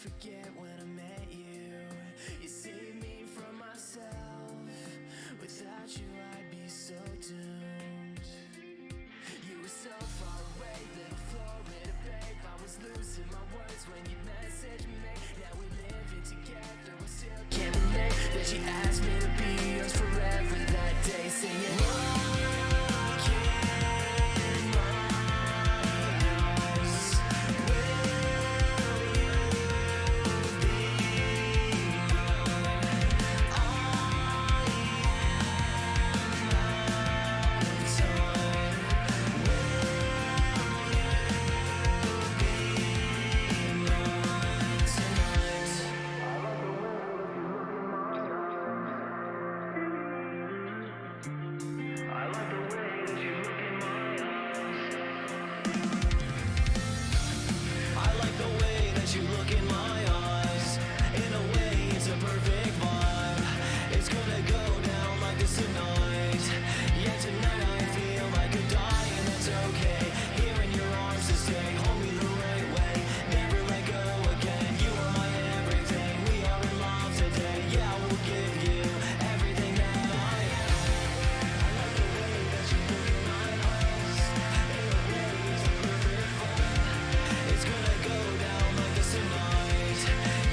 forget when I met you. You saved me from myself. Without you, I'd be so doomed. You were so far away, little Florida babe. I was losing my words when you messaged me. Now we're living together. I still can't believe that you asked me to be yours forever that day. Singing, look in my eyes. Will you be mine? I am out of time. Will you be mine tonight? I like the way that you look in my eyes. I like the way that you look in my eyes. In a way, it's a perfect vibe. It's gonna go down like this tonight. Yeah, tonight I feel like a die, and that's okay. Here in your arms to stay, hold me the right way. Never let go again. You are my everything. We are in love today. Yeah, I will give you everything that I am. I like the way that you look in my eyes. In a way, it's a perfect vibe. It's gonna go down like this tonight.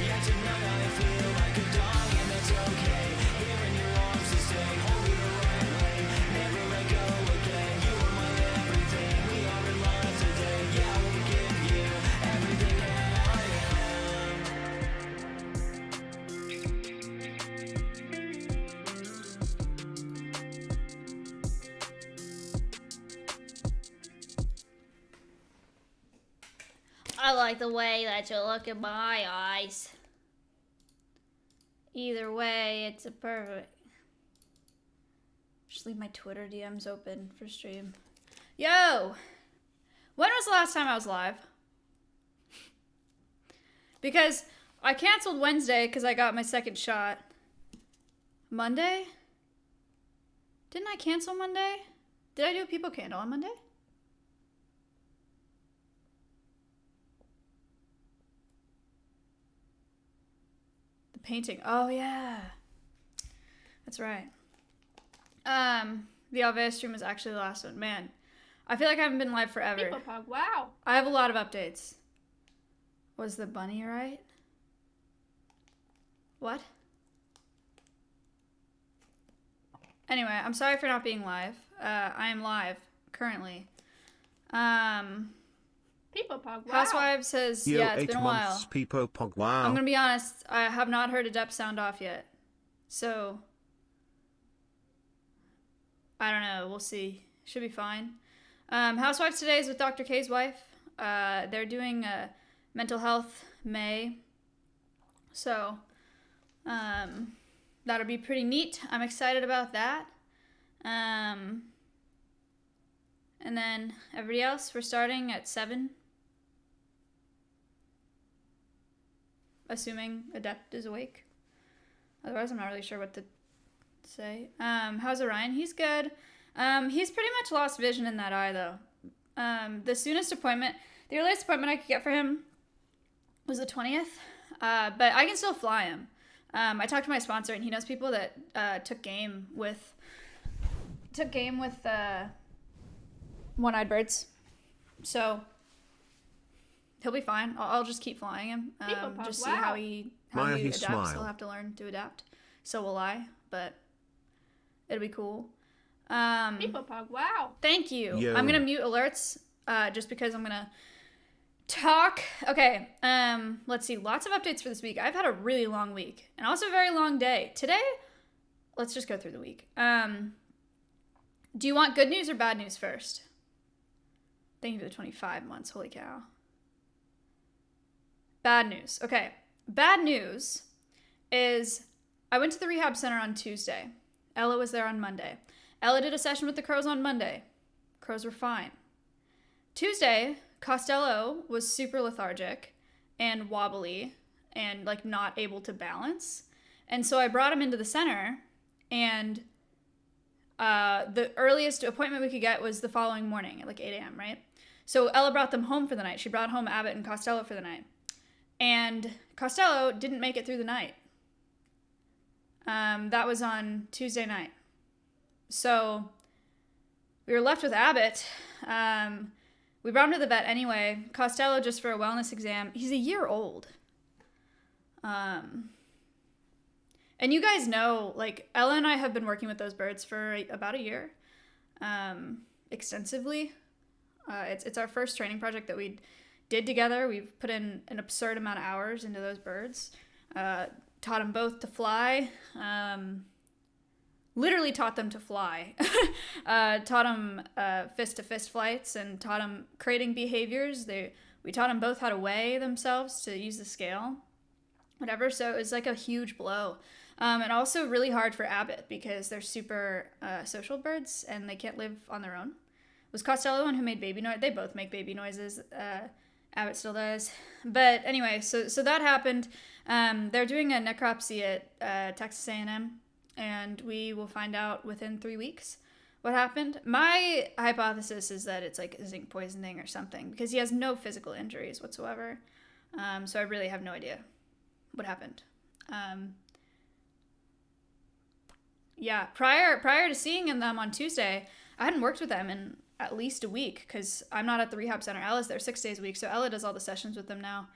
Yeah, tonight I feel like a die, and that's okay. Here in your arms to stay, hold me the right way. Never let go again. You are my everything. We are in love today. Yeah, I will give you everything that I am. I like the way that you look in my eyes. Either way, it's a perfect. Just leave my Twitter DMs open for stream. Yo! When was the last time I was live? Because I canceled Wednesday because I got my second shot. Monday? Didn't I cancel Monday? Did I do a people candle on Monday? The painting. Oh, yeah. That's right. The Alvea stream was actually the last one. Man, I feel like I haven't been live forever. People Pog, wow. I have a lot of updates. Was the bunny right? What? Anyway, I'm sorry for not being live. I am live currently. People Pog, wow. Housewives says, Yo, yeah, it's 8 been a while. months, Peepo Pog, wow. I'm gonna be honest, I have not heard a depth sound off yet. So, I don't know, we'll see. Should be fine. Housewives Today is with Dr. K's wife. They're doing a mental health May. So, that'll be pretty neat. I'm excited about that. And then everybody else, we're starting at 7. Assuming Adept is awake. Otherwise, I'm not really sure what to say. How's Orion? He's good. He's pretty much lost vision in that eye, though. The earliest appointment I could get for him was the 20th. But I can still fly him. I talked to my sponsor, and he knows people that took game with one-eyed birds. So he'll be fine. I'll just keep flying him. Just see how he adapts. Smile. He'll have to learn to adapt. So will I, but it'll be cool. People Pog, wow. Thank you. Yo. I'm gonna mute alerts just because I'm gonna talk. Okay. Let's see. Lots of updates for this week. I've had a really long week and also a very long day today. Let's just go through the week. Do you want good news or bad news first? Thank you for the 25 months. Holy cow. Bad news. Okay. Bad news is I went to the rehab center on Tuesday. Ella was there on Monday. Ella did a session with the crows on Monday. Crows were fine. Tuesday, Costello was super lethargic and wobbly and like not able to balance. And so I brought him into the center, and the earliest appointment we could get was the following morning at like 8 a.m., right? So Ella brought them home for the night. She brought home Abbott and Costello for the night. And Costello didn't make it through the night. That was on Tuesday night. So we were left with Abbott. We brought him to the vet anyway. Costello just for a wellness exam. He's a year old. And you guys know, like, Ella and I have been working with those birds for about a year, extensively. It's our first training project that we did together. We've put in an absurd amount of hours into those birds. Taught them both to fly. Literally taught them to fly. Taught them fist-to-fist flights and taught them crating behaviors. We taught them both how to weigh themselves, to use the scale, whatever. So it was like a huge blow. And also really hard for Abbott because they're super social birds and they can't live on their own. Was Costello the one who made baby noise? They both make baby noises. Abbott still does. But anyway, so that happened. They're doing a necropsy at Texas A&M, and we will find out within 3 weeks what happened. My hypothesis is that it's like zinc poisoning or something because he has no physical injuries whatsoever. So I really have no idea what happened. Yeah, prior to seeing them on Tuesday, I hadn't worked with them in at least a week because I'm not at the rehab center. Ella's there 6 days a week, so Ella does all the sessions with them now.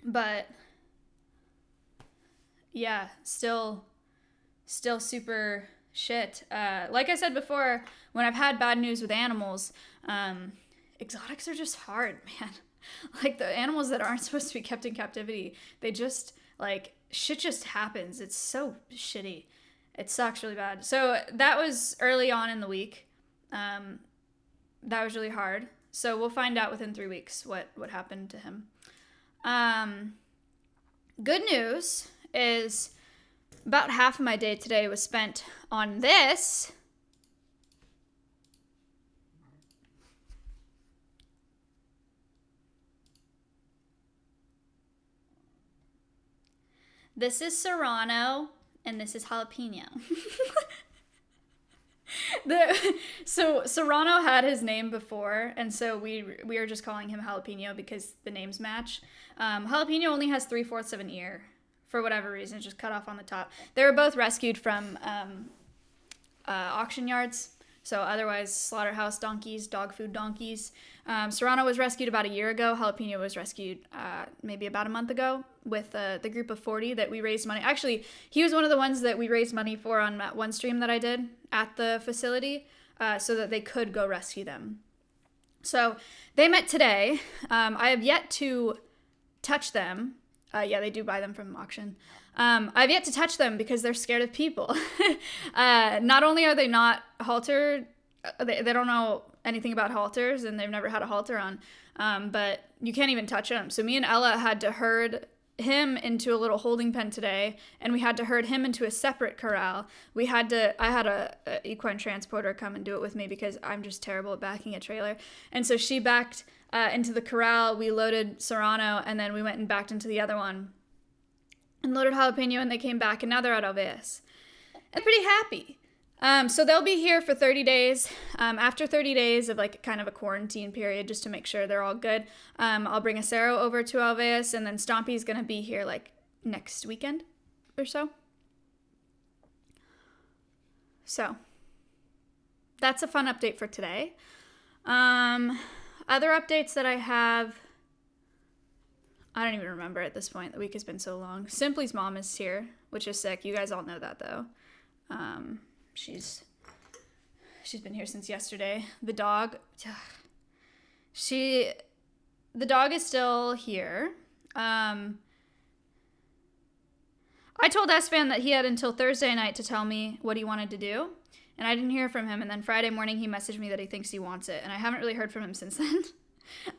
But yeah, still super shit. Like I said before, when I've had bad news with animals, exotics are just hard, man. Like the animals that aren't supposed to be kept in captivity, they just like shit just happens. It's so shitty. It sucks really bad. So that was early on in the week. That was really hard. So we'll find out within 3 weeks what happened to him. Good news is about half of my day today was spent on this. This is Serrano, and this is jalapeno. So Serrano had his name before, and so we are just calling him jalapeno because the names match. Jalapeno only has 3/4 of an ear for whatever reason, just cut off on the top. They were both rescued from auction yards, so otherwise slaughterhouse donkeys, dog food donkeys. Serrano was rescued about a year ago. Jalapeno was rescued maybe about a month ago with the group of 40 that we raised money. Actually, he was one of the ones that we raised money for on one stream that I did at the facility so that they could go rescue them. So they met today. I have yet to touch them. Yeah, they do buy them from auction. I've yet to touch them because they're scared of people. Not only are they not haltered, they don't know anything about halters and they've never had a halter on, but you can't even touch them. So me and Ella had to herd him into a little holding pen today, and we had to herd him into a separate corral. I had a equine transporter come and do it with me because I'm just terrible at backing a trailer. And so she backed into the corral, we loaded Serrano, and then we went and backed into the other one and loaded jalapeno, and they came back, and now they're at Alveus. And pretty happy. So they'll be here for 30 days. After 30 days of like kind of a quarantine period, just to make sure they're all good, I'll bring Acero over to Alveus, and then Stompy's going to be here like next weekend or so. So that's a fun update for today. Other updates that I have, I don't even remember at this point. The week has been so long. Simply's mom is here, which is sick. You guys all know that though. She's been here since yesterday. The dog, the dog is still here. I told S-Fan that he had until Thursday night to tell me what he wanted to do, and I didn't hear from him. And then Friday morning he messaged me that he thinks he wants it, and I haven't really heard from him since then.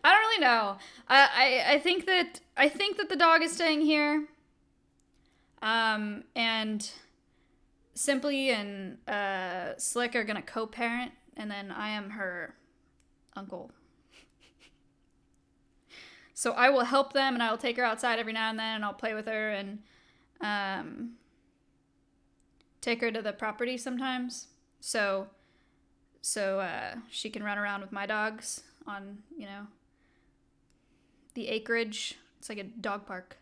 I don't really know. I think that the dog is staying here. And Simply and Slick are gonna co-parent, and then I am her uncle. So I will help them, and I will take her outside every now and then, and I'll play with her and take her to the property sometimes. So she can run around with my dogs on, the acreage. It's like a dog park.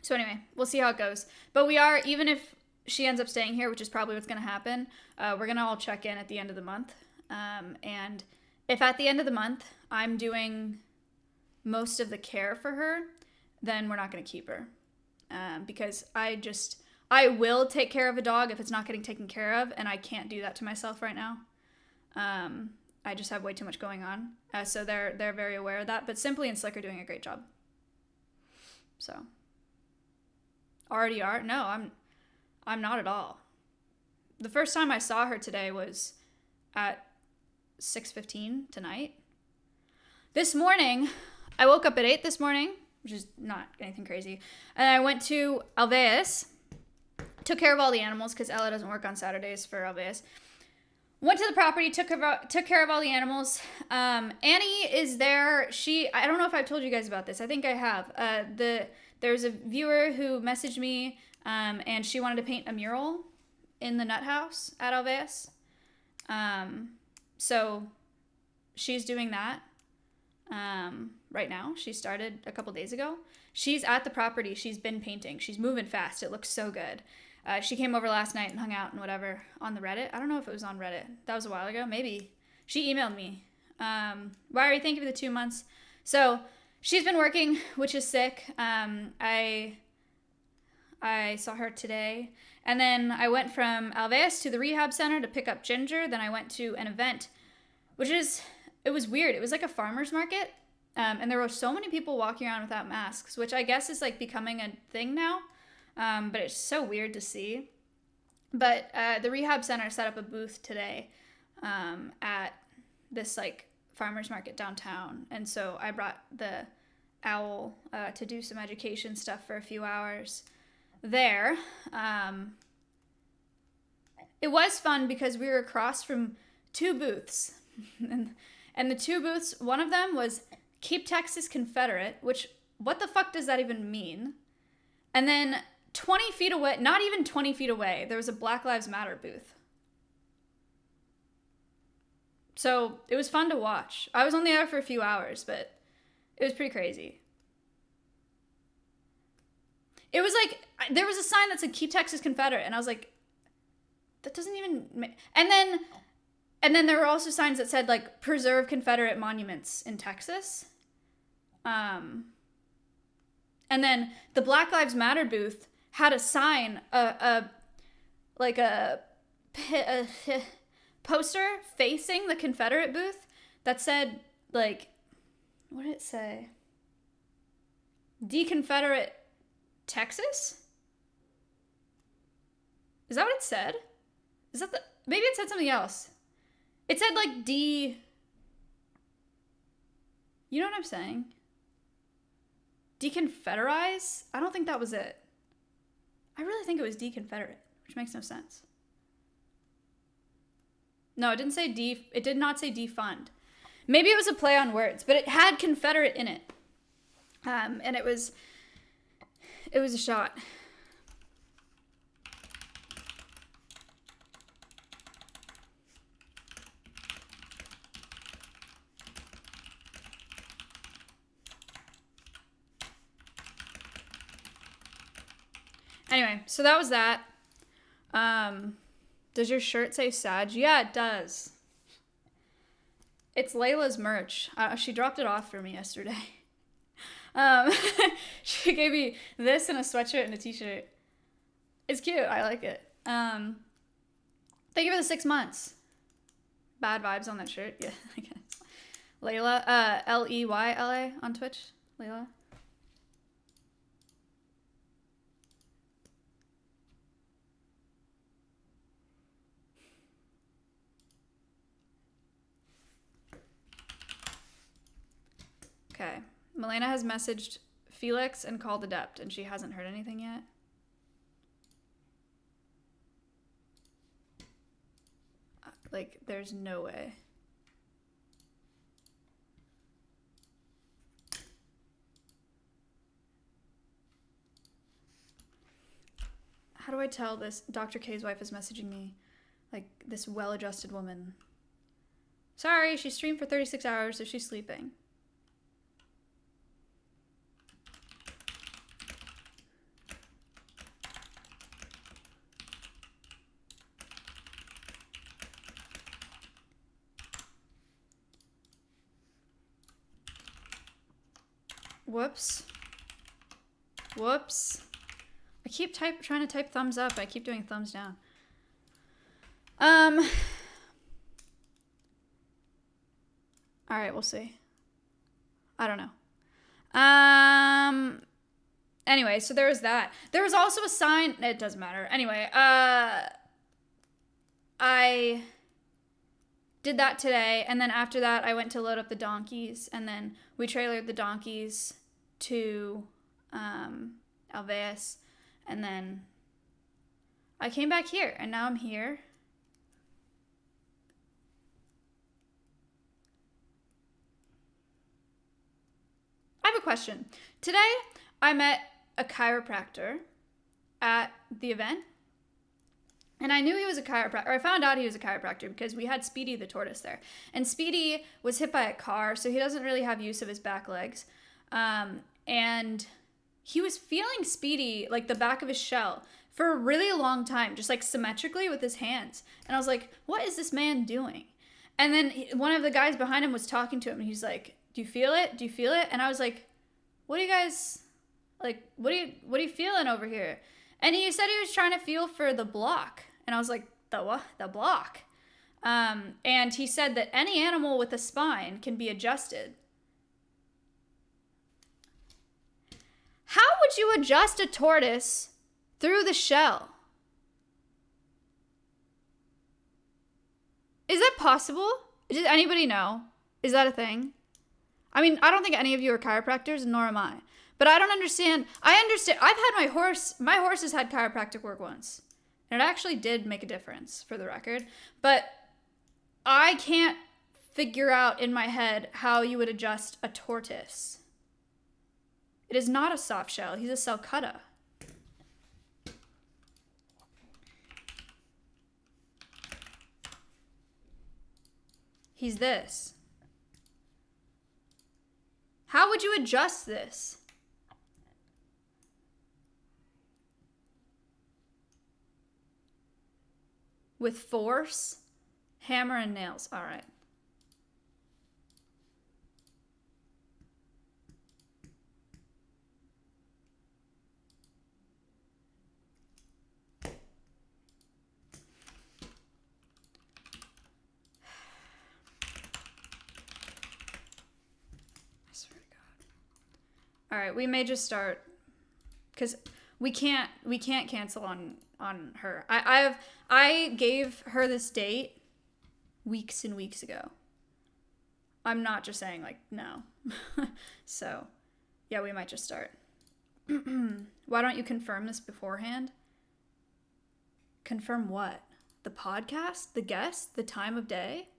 So anyway, we'll see how it goes. But we are, even if she ends up staying here, which is probably what's going to happen, we're going to all check in at the end of the month. And if at the end of the month I'm doing most of the care for her, then we're not going to keep her. Because I will take care of a dog if it's not getting taken care of, and I can't do that to myself right now. I just have way too much going on. So they're very aware of that. But Simply and Slick are doing a great job. So. Already are? No, I'm not at all. The first time I saw her today was at 6:15 tonight. This morning, I woke up at 8 this morning, which is not anything crazy. And I went to Alveus, took care of all the animals because Ella doesn't work on Saturdays for Alveus. Went to the property, took care of all the animals. Annie is there. I don't know if I've told you guys about this. I think I have. There's a viewer who messaged me, and she wanted to paint a mural in the nut house at Alveus. So she's doing that right now. She started a couple days ago. She's at the property. She's been painting. She's moving fast. It looks so good. She came over last night and hung out and whatever on the Reddit. I don't know if it was on Reddit. That was a while ago. Maybe. She emailed me. Ryrie, thank you for the 2 months. So she's been working, which is sick. I saw her today. And then I went from Alveus to the rehab center to pick up Ginger. Then I went to an event, it was weird. It was like a farmer's market. And there were so many people walking around without masks, which I guess is like becoming a thing now. But it's so weird to see. But the rehab center set up a booth today at this like farmer's market downtown. And so I brought the owl to do some education stuff for a few hours there. It was fun because we were across from 2 booths. And the 2 booths, one of them was Keep Texas Confederate, which what the fuck does that even mean? And then 20 feet away, not even 20 feet away, there was a Black Lives Matter booth. So it was fun to watch. I was only there for a few hours, but it was pretty crazy. It was like, there was a sign that said Keep Texas Confederate, and I was like, that doesn't even make... And then there were also signs that said, like, Preserve Confederate Monuments in Texas. And then the Black Lives Matter booth had a sign, a poster facing the Confederate booth that said, like, what did it say? Deconfederate Texas? Is that what it said? Is that maybe it said something else. It said, like, you know what I'm saying? Deconfederize? I don't think that was it. I really think it was deconfederate, which makes no sense. No, it didn't say it did not say defund. Maybe it was a play on words, but it had Confederate in it. And it was a shot. Anyway, so that was that. Does your shirt say Sag? Yeah, it does. It's Layla's merch. She dropped it off for me yesterday. She gave me this and a sweatshirt and a t-shirt. It's cute. I like it. Thank you for the 6 months. Bad vibes on that shirt. Yeah, I guess. Layla, Leyla on Twitch. Layla. Okay. Milena has messaged Felix and called Adept, and she hasn't heard anything yet. Like, there's no way. How do I tell this? Dr. K's wife is messaging me. Like, this well-adjusted woman Sorry, she streamed for 36 hours, so she's sleeping. Whoops. Whoops. I keep trying to type thumbs up. I keep doing thumbs down. All right, we'll see. I don't know. Anyway, so there was that. There was also a sign. It doesn't matter. Anyway, I did that today, and then after that, I went to load up the donkeys, and then we trailered the donkeys to Alveus, and then I came back here, and now I'm here. I have a question. Today, I met a chiropractor at the event, and I knew he was a chiropractor, or I found out he was a chiropractor because we had Speedy the tortoise there. And Speedy was hit by a car, so he doesn't really have use of his back legs. And he was feeling Speedy, like the back of his shell, for a really long time, just like symmetrically with his hands. And I was like, what is this man doing? And then one of the guys behind him was talking to him, and he's like, do you feel it? Do you feel it? And I was like, what are you guys, like, what are you feeling over here? And he said he was trying to feel for the block. And I was like, the what? The block. And he said that any animal with a spine can be adjusted. How would you adjust a tortoise through the shell? Is that possible? Does anybody know? Is that a thing? I mean, I don't think any of you are chiropractors, nor am I. But I don't understand. I understand. I've had my horse has had chiropractic work once. And it actually did make a difference, for the record. But I can't figure out in my head how you would adjust a tortoise. It is not a soft shell. He's a sulcutta. He's this. How would you adjust this? With force? Hammer and nails. All right. All right, we may just start because we can't cancel on her. I gave her this date weeks and weeks ago. I'm not just saying like no. So, yeah, we might just start. Why don't you confirm this beforehand? Confirm what? The podcast? The guest? The time of day?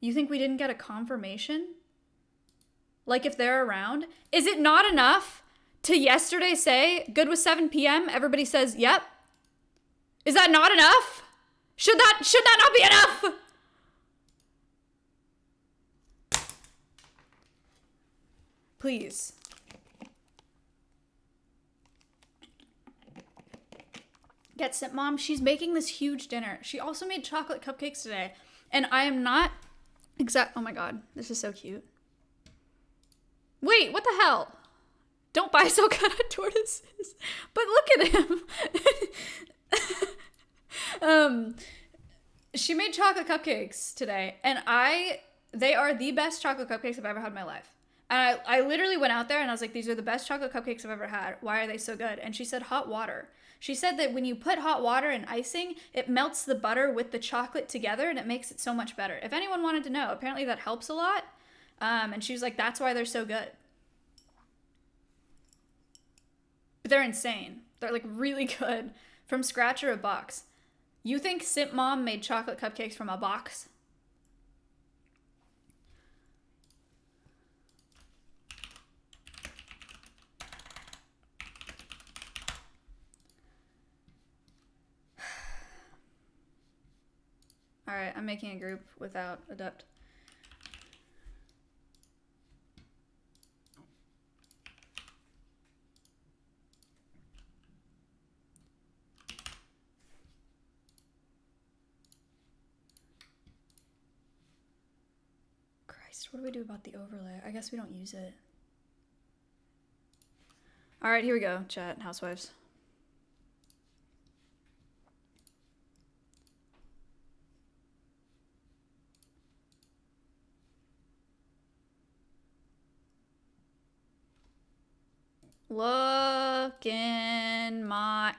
You think we didn't get a confirmation? Like if they're around? Is it not enough to yesterday say, good with 7 p.m.? Everybody says, yep. Is that not enough? Should that not be enough? Please. Get Sip Mom. She's making this huge dinner. She also made chocolate cupcakes today. And I am not oh my God, this is so cute. Wait, what the hell? Don't buy sulcutta tortoises. But look at him. She made chocolate cupcakes today, and they are the best chocolate cupcakes I've ever had in my life. And I literally went out there and I was like, these are the best chocolate cupcakes I've ever had. Why are they so good? And she said hot water. She said that when you put hot water and icing, it melts the butter with the chocolate together and it makes it so much better. If anyone wanted to know, apparently that helps a lot. And she was like, that's why they're so good. But they're insane. They're like really good. From scratch or a box. You think Simp Mom made chocolate cupcakes from a box? All right, I'm making a group without Adept. Christ, what do we do about the overlay? I guess we don't use it. All right, here we go. Chat, Housewives. Look in my...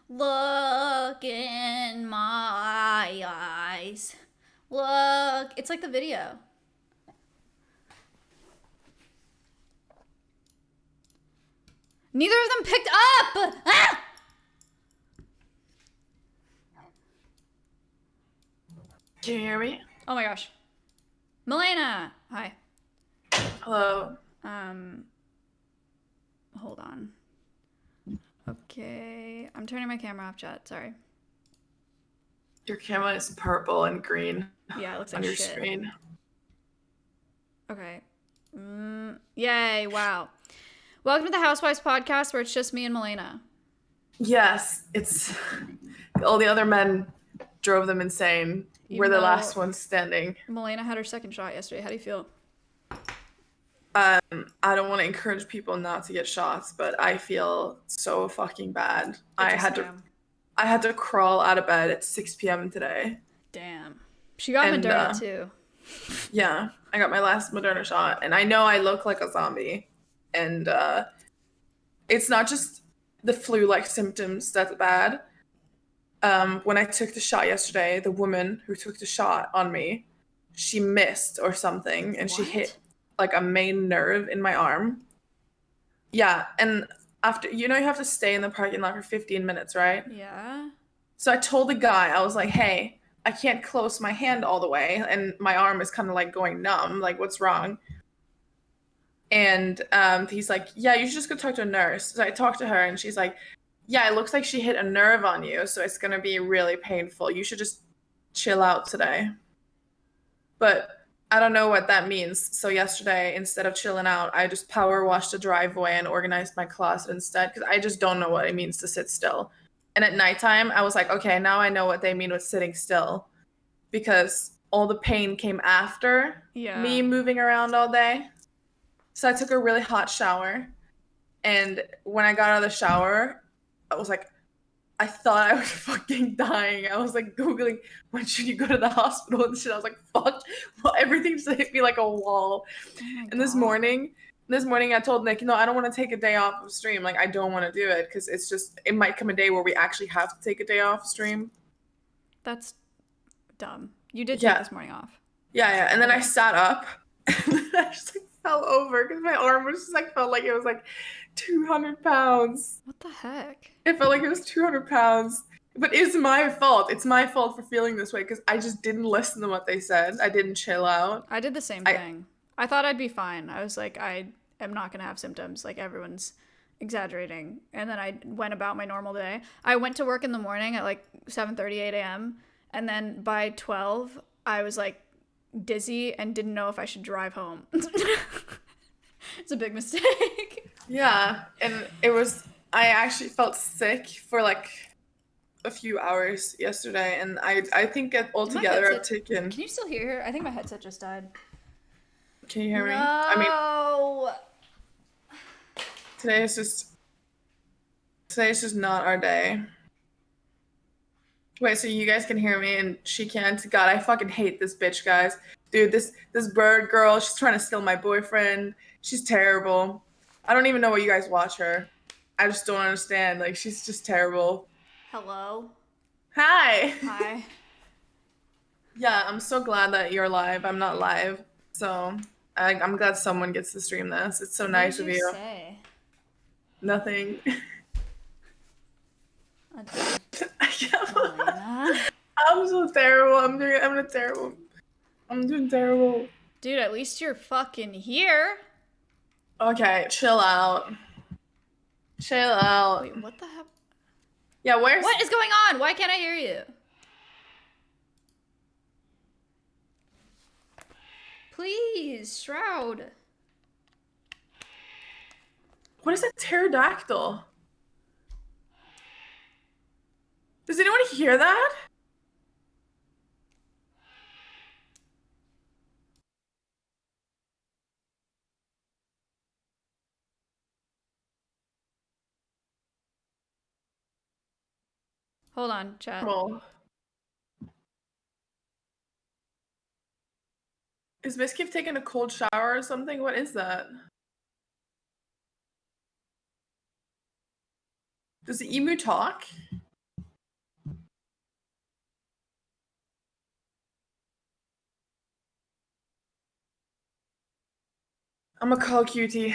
Look in my eyes. Look. It's like the video. Neither of them picked up! Ah! Can you hear me? Oh my gosh. Milena! Hi. Hello. Hold on. Okay. I'm turning my camera off, chat. Sorry. Your camera is purple and green Yeah, it looks like on your shit. screen. Okay. Yay, wow. Welcome to the Housewives podcast where it's just me and Milena. Yes, it's all the other men drove them insane. We're the last ones standing. Milena had her second shot yesterday. How do you feel? I don't want to encourage people not to get shots, but I feel so fucking bad. I had to crawl out of bed at 6 p.m. today. Damn. She got Moderna too. Yeah, I got my last Moderna shot, and I know I look like a zombie. And it's not just the flu-like symptoms that's bad. When I took the shot yesterday, the woman who took the shot on me, she missed or something, and she hit like a main nerve in my arm. Yeah, and after, you have to stay in the parking lot for 15 minutes, right? Yeah. So I told the guy, I was like, hey, I can't close my hand all the way, and my arm is kind of like going numb. Like, what's wrong? And he's like, yeah, you should just go talk to a nurse. So I talked to her, and she's like, yeah, it looks like she hit a nerve on you, so it's going to be really painful. You should just chill out today. But I don't know what that means. So yesterday, instead of chilling out, I just power washed the driveway and organized my closet instead, because I just don't know what it means to sit still. And at nighttime, I was like, okay, now I know what they mean with sitting still, because all the pain came after me moving around all day. So I took a really hot shower, and when I got out of the shower, I was like, I thought I was fucking dying. I was like Googling, when should you go to the hospital and shit. I was like, fuck. Well, everything just hit me like a wall. And this morning I told Nick, I don't want to take a day off of stream. Like, I don't want to do it because it might come a day where we actually have to take a day off stream. That's dumb. You did take this morning off. Yeah. And then I sat up and I just fell over because my arm was just felt like it was 200 pounds. What the heck? It felt like it was 200 pounds. But it's my fault. It's my fault for feeling this way because I just didn't listen to what they said. I didn't chill out. I did the same thing. I thought I'd be fine. I was like, I am not going to have symptoms. Like, everyone's exaggerating. And then I went about my normal day. I went to work in the morning at 7:30, 8 a.m. And then by 12, I was dizzy and didn't know if I should drive home. It's a big mistake. Yeah. And I actually felt sick for a few hours yesterday, and I think altogether I've taken... Can you still hear her? I think my headset just died. Can you hear me? No. Today is just not our day. Wait, so you guys can hear me and she can't? God, I fucking hate this bitch, guys. Dude, this bird girl, she's trying to steal my boyfriend. She's terrible. I don't even know why you guys watch her. I just don't understand. She's just terrible. Hello. Hi. Hi. Yeah, I'm so glad that you're live. I'm not live. So I'm glad someone gets to stream this. It's so nice of you. Say? Nothing. Elena. I'm so terrible. I'm doing terrible. Dude, at least you're fucking here. Okay, chill out. Chill out. Wait, what the heck? Yeah, where's... What is going on? Why can't I hear you? Please, Shroud. What is a pterodactyl? Does anyone hear that? Hold on, chat. Cool. Is Miskiff taking a cold shower or something? What is that? Does the emu talk? I'm gonna call Cutie.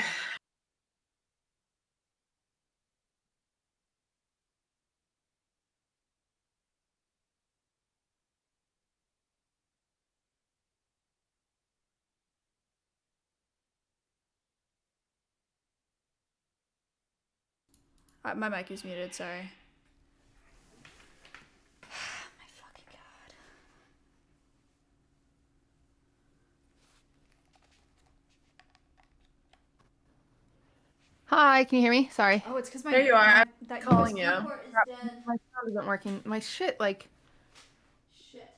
My mic is muted, sorry. My fucking god. Hi, can you hear me? Sorry. Oh, it's because my... There you are. I'm that calling USB you. port is dead. My sound isn't working. My shit, like, Shit.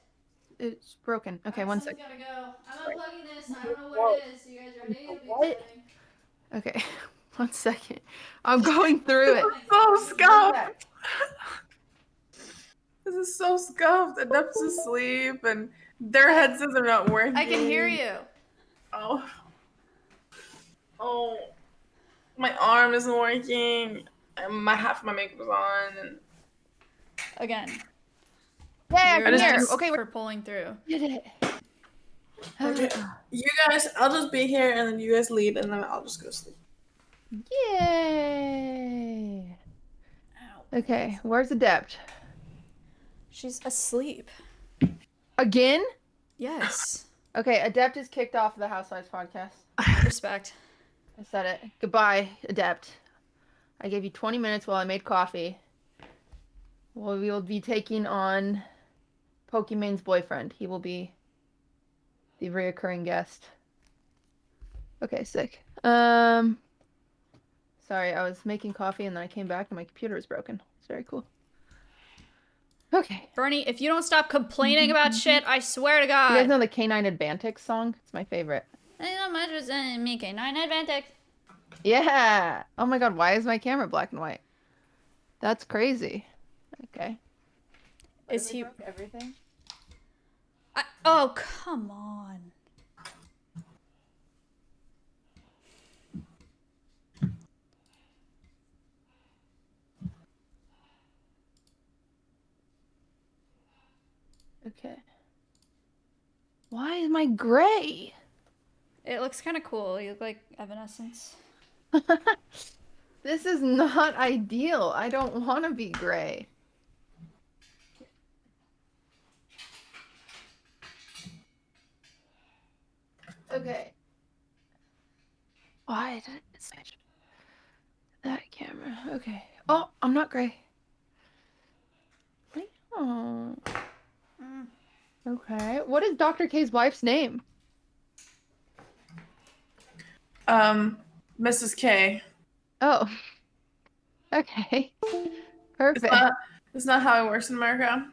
it's broken. Okay, one sec. Someone's gotta go. I'm unplugging this. I don't know what it is. You guys ready? It'll be What? exciting. Okay, 1 second. I'm going through it. So scuffed. This is so scuffed. Adept's asleep and their headsets are not working. I can hear you. Oh. Oh. My arm isn't working. My half of my makeup is on. And... Again. Yeah, You're I'm here. next Okay, for pulling through. did it. Okay. You guys, I'll just be here and then you guys lead and then I'll just go sleep. Yay. Ow. Okay, where's Adept? She's asleep. Again? Yes. Okay, Adept is kicked off of the Housewives podcast. Respect. I said it. Goodbye, Adept. I gave you 20 minutes while I made coffee. Well, we will be taking on Pokemon's boyfriend. He will be the reoccurring guest. Okay, sick. Sorry, I was making coffee and then I came back and my computer was broken. It's very cool. Okay. Bernie, if you don't stop complaining about shit, I swear to God. You guys know the Canine Advantix song? It's my favorite. I know much was in me, K9 Advantage. Yeah. Oh my god, why is my camera black and white? That's crazy. Okay. Is he... broke everything? Oh, come on. Okay. Why is my gray? It looks kind of cool. You look like Evanescence. This is not ideal. I don't want to be gray. Okay. Why did it switch that camera? Okay. Oh, I'm not gray. Wait. Oh. Okay. What is Dr. K's wife's name? Mrs. K. Oh. Okay. Perfect. It's not how it works in America.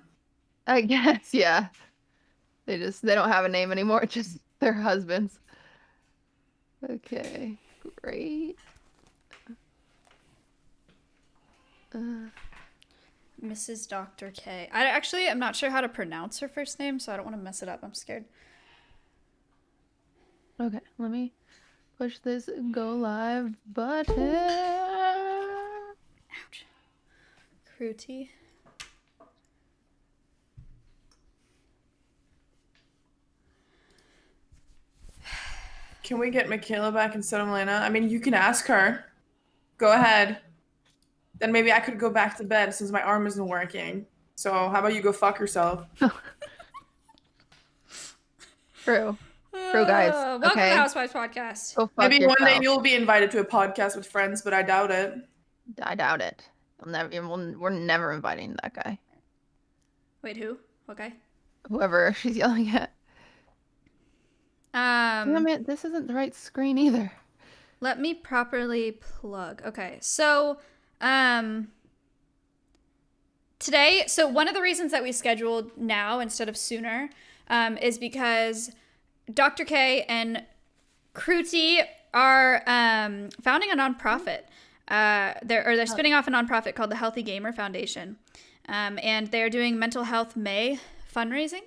I guess, yeah. They don't have a name anymore, just their husbands. Okay. Great. Mrs. Dr. K. I'm not sure how to pronounce her first name, so I don't want to mess it up. I'm scared. Okay, let me push this go live button. Ouch. Cruty. Can we get Michaela back instead of Elena? I mean, you can ask her. Go ahead. Then maybe I could go back to bed since my arm isn't working. So how about you go fuck yourself? True. True, guys. Welcome to Okay. the Housewives podcast. Go fuck Maybe yourself. one day you'll be invited to a podcast with friends, but I doubt it. I doubt it. We're never inviting that guy. Wait, who? Okay. Whoever she's yelling at. Damn it, this isn't the right screen either. Let me properly plug. Okay, so today, so one of the reasons that we scheduled now instead of sooner is because Dr. K and Kruti are founding a nonprofit. They're spinning off a nonprofit called the Healthy Gamer Foundation, and they're doing Mental Health May fundraising.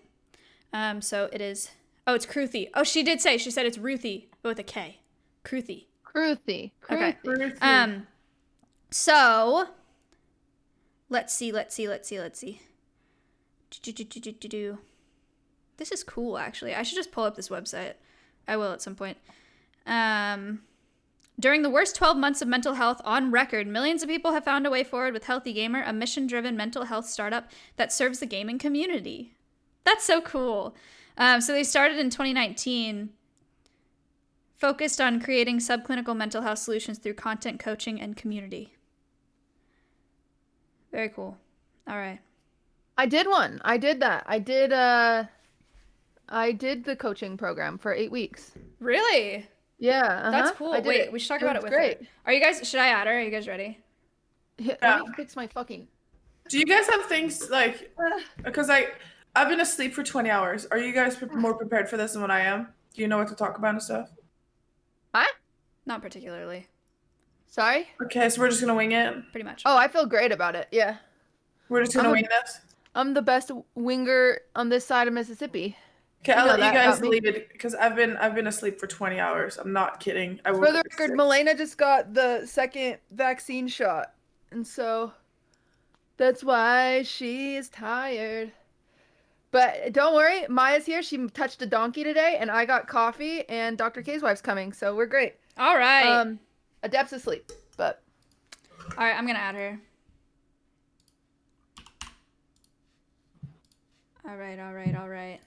So it is. Oh, it's Kruthi. Oh, she did say. She said it's Ruthie, but with a K. Kruthi. Kruthi. Okay. Ruthie. So let's see. This is cool, actually. I should just pull up this website. I will at some point. During the worst 12 months of mental health on record, millions of people have found a way forward with Healthy Gamer, a mission-driven mental health startup that serves the gaming community. That's so cool. So they started in 2019, focused on creating subclinical mental health solutions through content, coaching, and community. Very cool. All right. I did one. I did that. I did the coaching program for 8 weeks. Really? Yeah. That's cool. Wait, we should talk about it with great. her. Are you guys, should I add her? Are you guys ready? Yeah. Yeah. Let me fix my fucking... Do you guys have things like, because I've been asleep for 20 hours. Are you guys more prepared for this than what I am? Do you know what to talk about and stuff? Huh? Not particularly. Sorry? Okay, so we're just gonna wing it. Pretty much. Oh, I feel great about it. Yeah. We're just gonna wing this. I'm the best winger on this side of Mississippi. Okay, I'll know let you that guys about me. leave it because I've been asleep for 20 hours. I'm not kidding. I For woke the up at record, 6. Milena just got the second vaccine shot. And so that's why she is tired. But don't worry, Maya's here. She touched a donkey today, and I got coffee, and Dr. K's wife's coming, so we're great. All right. Adept's asleep, but... All right, I'm going to add her. All right.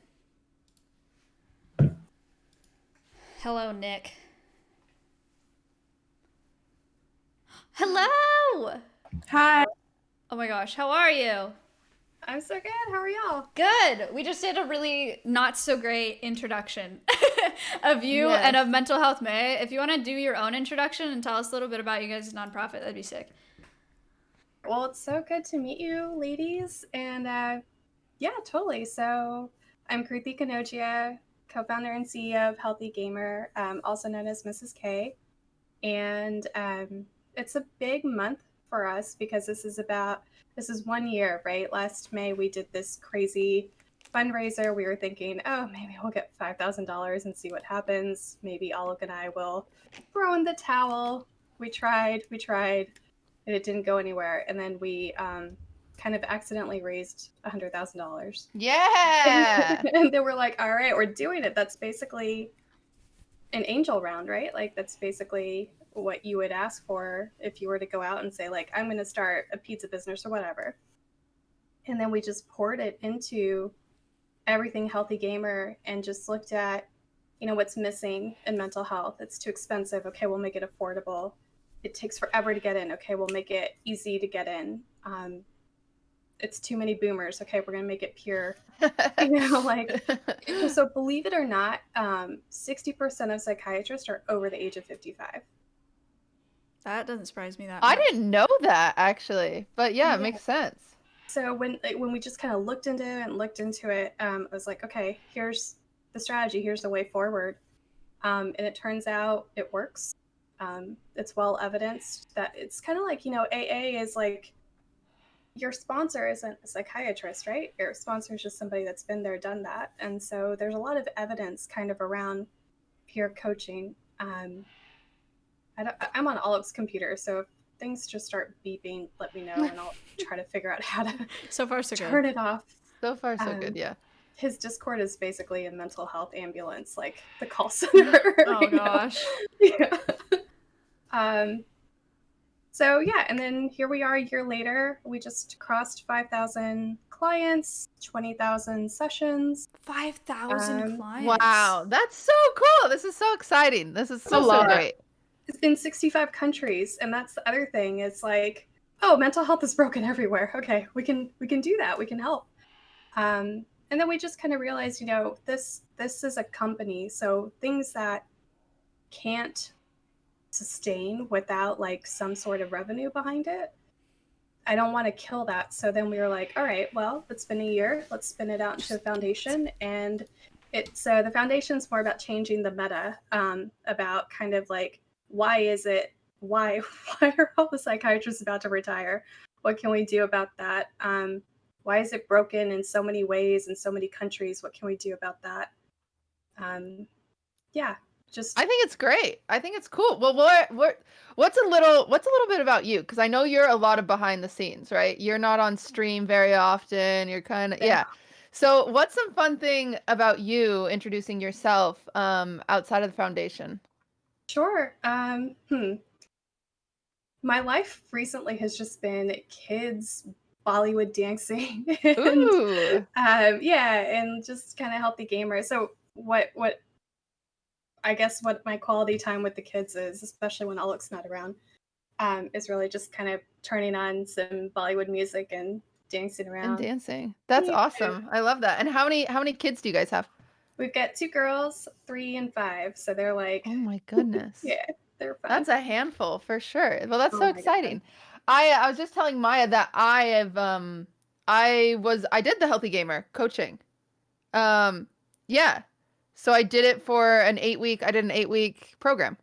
Hello, Nick. Hello! Hi. Oh my gosh, how are you? I'm so good. How are y'all? Good. We just did a really not so great introduction of you Yes. and of Mental Health May. If you want to do your own introduction and tell us a little bit about you guys' nonprofit, that'd be sick. Well, it's so good to meet you, ladies. And yeah, totally. So I'm Kruti Kanogia, co-founder and CEO of Healthy Gamer, also known as Mrs. K. And it's a big month for us because this is 1 year, right? Last May, we did this crazy fundraiser. We were thinking, oh, maybe we'll get $5,000 and see what happens. Maybe Olive and I will throw in the towel. We tried, and it didn't go anywhere. And then we kind of accidentally raised $100,000. Yeah! And they were like, all right, we're doing it. That's basically an angel round, right? Like, that's basically what you would ask for if you were to go out and say, like, I'm going to start a pizza business or whatever. And then we just poured it into everything Healthy Gamer and just looked at, what's missing in mental health. It's too expensive. Okay, we'll make it affordable. It takes forever to get in. Okay, we'll make it easy to get in. It's too many boomers. Okay, we're going to make it pure. So believe it or not, 60% of psychiatrists are over the age of 55. That doesn't surprise me that I much. didn't know that, actually. But yeah, it makes sense. So when we just kind of looked into it, I was like, okay, here's the strategy. Here's the way forward. And it turns out it works. It's well evidenced that it's kind of like, AA is like, your sponsor isn't a psychiatrist, right? Your sponsor is just somebody that's been there, done that. And so there's a lot of evidence kind of around peer coaching. I'm on Olive's computer, so if things just start beeping, let me know, and I'll try to figure out how to So far, so turn good. it off. So far, so good, yeah. His Discord is basically a mental health ambulance, like the call center. Oh gosh. Yeah. So yeah, and then here we are a year later. We just crossed 5,000 clients, 20,000 sessions. 5,000 clients. Wow, that's so cool. This is so exciting. This is so lot. great. in 65 countries, and that's the other thing. It's like, oh, mental health is broken everywhere. Okay, we can do that. We can help. And then we just kind of realized, this is a company, so things that can't sustain without like some sort of revenue behind it, I don't want to kill that. So then we were like, all right, well, it's been a year. Let's spin it out into a foundation. And it's the foundation's more about changing the meta, about kind of like, why why are all the psychiatrists about to retire? What can we do about that? Why is it broken in so many ways in so many countries? What can we do about that? Yeah, just I think it's great. I think it's cool. Well, what's a little bit about you? Because I know you're a lot of behind the scenes, right? You're not on stream very often. You're kind of yeah. So, what's some fun thing about you introducing yourself outside of the foundation? sure. My life recently has just been kids Bollywood dancing and Ooh, yeah, and just kind of healthy gamer. So what I guess what my quality time with the kids is, especially when Alex's not around, is really just kind of turning on some Bollywood music and dancing and around. dancing. That's Yeah. awesome. I love that. And how many kids do you guys have? We've got 2 girls, 3 and 5, so they're like, Oh my goodness. yeah, they're fun. That's a handful for sure. Well, that's Oh so my god. exciting. I was just telling Maya that I did the Healthy Gamer coaching. Um yeah. So I did it for I did an 8-week program.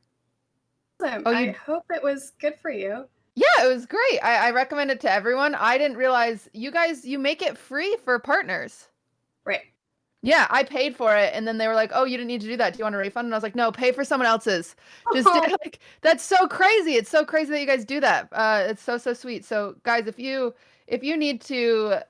Awesome. Oh, I you hope it was good for you. Yeah, it was great. I recommend it to everyone. I didn't realize you make it free for partners. Right. Yeah, I paid for it, and then they were like, "Oh, you didn't need to do that. Do you want a refund?" And I was like, "No, pay for someone else's." Just Oh, like that's so crazy. It's so crazy that you guys do that. It's so sweet. So, guys, if you need to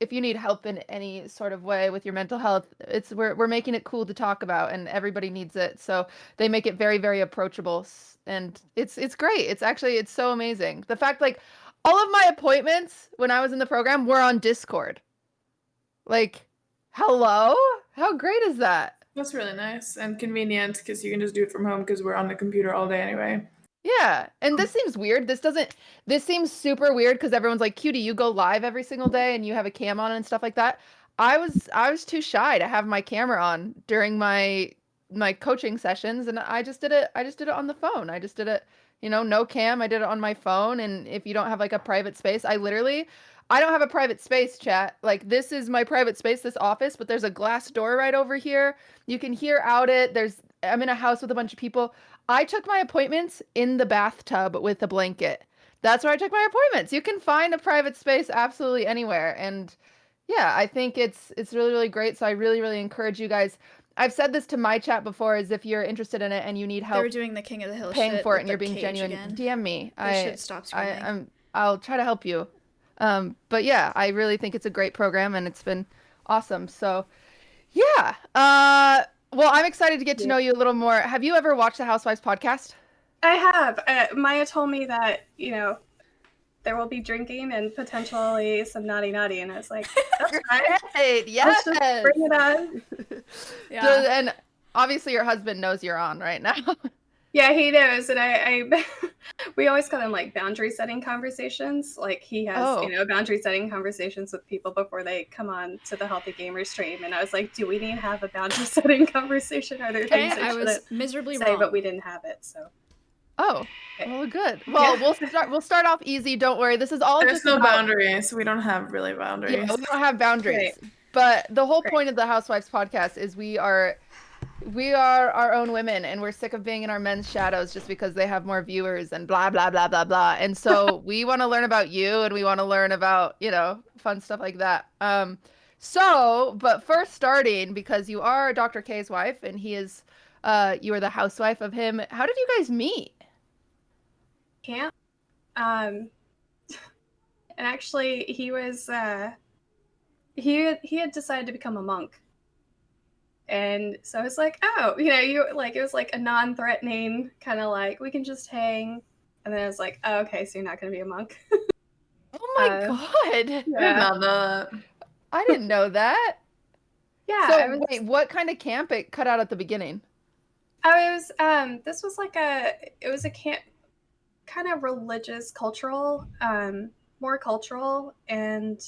if you need help in any sort of way with your mental health, we're making it cool to talk about, and everybody needs it. So they make it very approachable, and it's great. It's so amazing. The fact like all of my appointments when I was in the program were on Discord. Like, hello? How great is that? That's really nice and convenient because you can just do it from home because we're on the computer all day anyway. Yeah, and this seems weird. This seems super weird because everyone's like, "Cutie, you go live every single day and you have a cam on and stuff like that." I was too shy to have my camera on during my coaching sessions, and I just did it on the phone. I just did it, no cam. I did it on my phone, and if you don't have like a private space, I don't have a private space, chat. Like this is my private space, this office, but there's a glass door right over here. You can hear out it. I'm in a house with a bunch of people. I took my appointments in the bathtub with a blanket. That's where I took my appointments. You can find a private space absolutely anywhere. And yeah, I think it's really great. So I really encourage you guys. I've said this to my chat before is if you're interested in it and you need They were help doing the King of the Hill paying shit for it with and the you're being cage genuine, again. DM me. They should stop screaming. I'll try to help you. But yeah, I really think it's a great program and it's been awesome. So yeah. Well, I'm excited to get to know you a little more. Have you ever watched the Housewives podcast? I have. Maya told me that, there will be drinking and potentially some naughty, and I was like, that's fine. Great. Let's Yes. just bring it on. Yeah. And obviously your husband knows you're on right now. Yeah, he knows, and I we always call them like boundary setting conversations. Like he has, Oh. boundary setting conversations with people before they come on to the Healthy Gamer stream. And I was like, do we need to have a boundary setting conversation? Are there Okay, things I I was shouldn't miserably say, wrong. but we didn't have it, so. Oh. Okay. Well, good. Well, Yeah. we'll start off easy. Don't worry. This is all There's just no about boundaries. We don't have really boundaries. Yeah, we don't have boundaries. Right. But the whole Great. point of the Housewives podcast is we are our own women and we're sick of being in our men's shadows just because they have more viewers and blah blah blah blah blah. And so we want to learn about you and we want to learn about, fun stuff like that. But first starting because you are Dr. K's wife and you are the housewife of him. How did you guys meet? Camp. And actually he was he had decided to become a monk. And so I was like, oh, it was like a non-threatening kind of like, we can just hang. And then I was like, oh, okay, so you're not going to be a monk. Oh my God. Yeah. I didn't know that. Yeah. So wait, what kind of camp it cut out at the beginning? This was like it was a camp, kind of religious, cultural, more cultural, and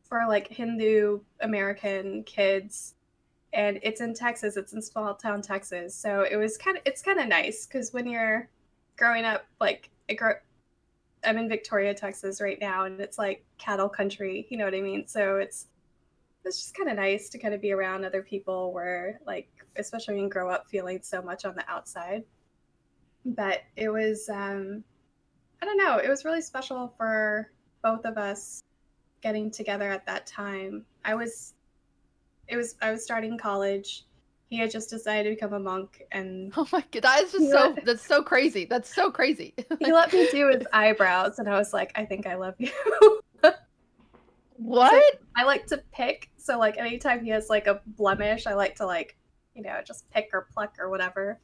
for like Hindu American kids. And it's in Texas. It's in small town Texas. So it's kind of nice because when you're growing up, like I'm in Victoria, Texas right now, and it's like cattle country. You know what I mean? So it's just kind of nice to kind of be around other people where, like, especially when you grow up feeling so much on the outside. But it was, I don't know, it was really special for both of us getting together at that time. I was starting college. He had just decided to become a monk, and Oh my god, that is just that's so crazy. That's so crazy. he let me do his eyebrows, and I was like, I think I love you. What? So I like to pick. So like anytime he has like a blemish, I like to like, just pick or pluck or whatever.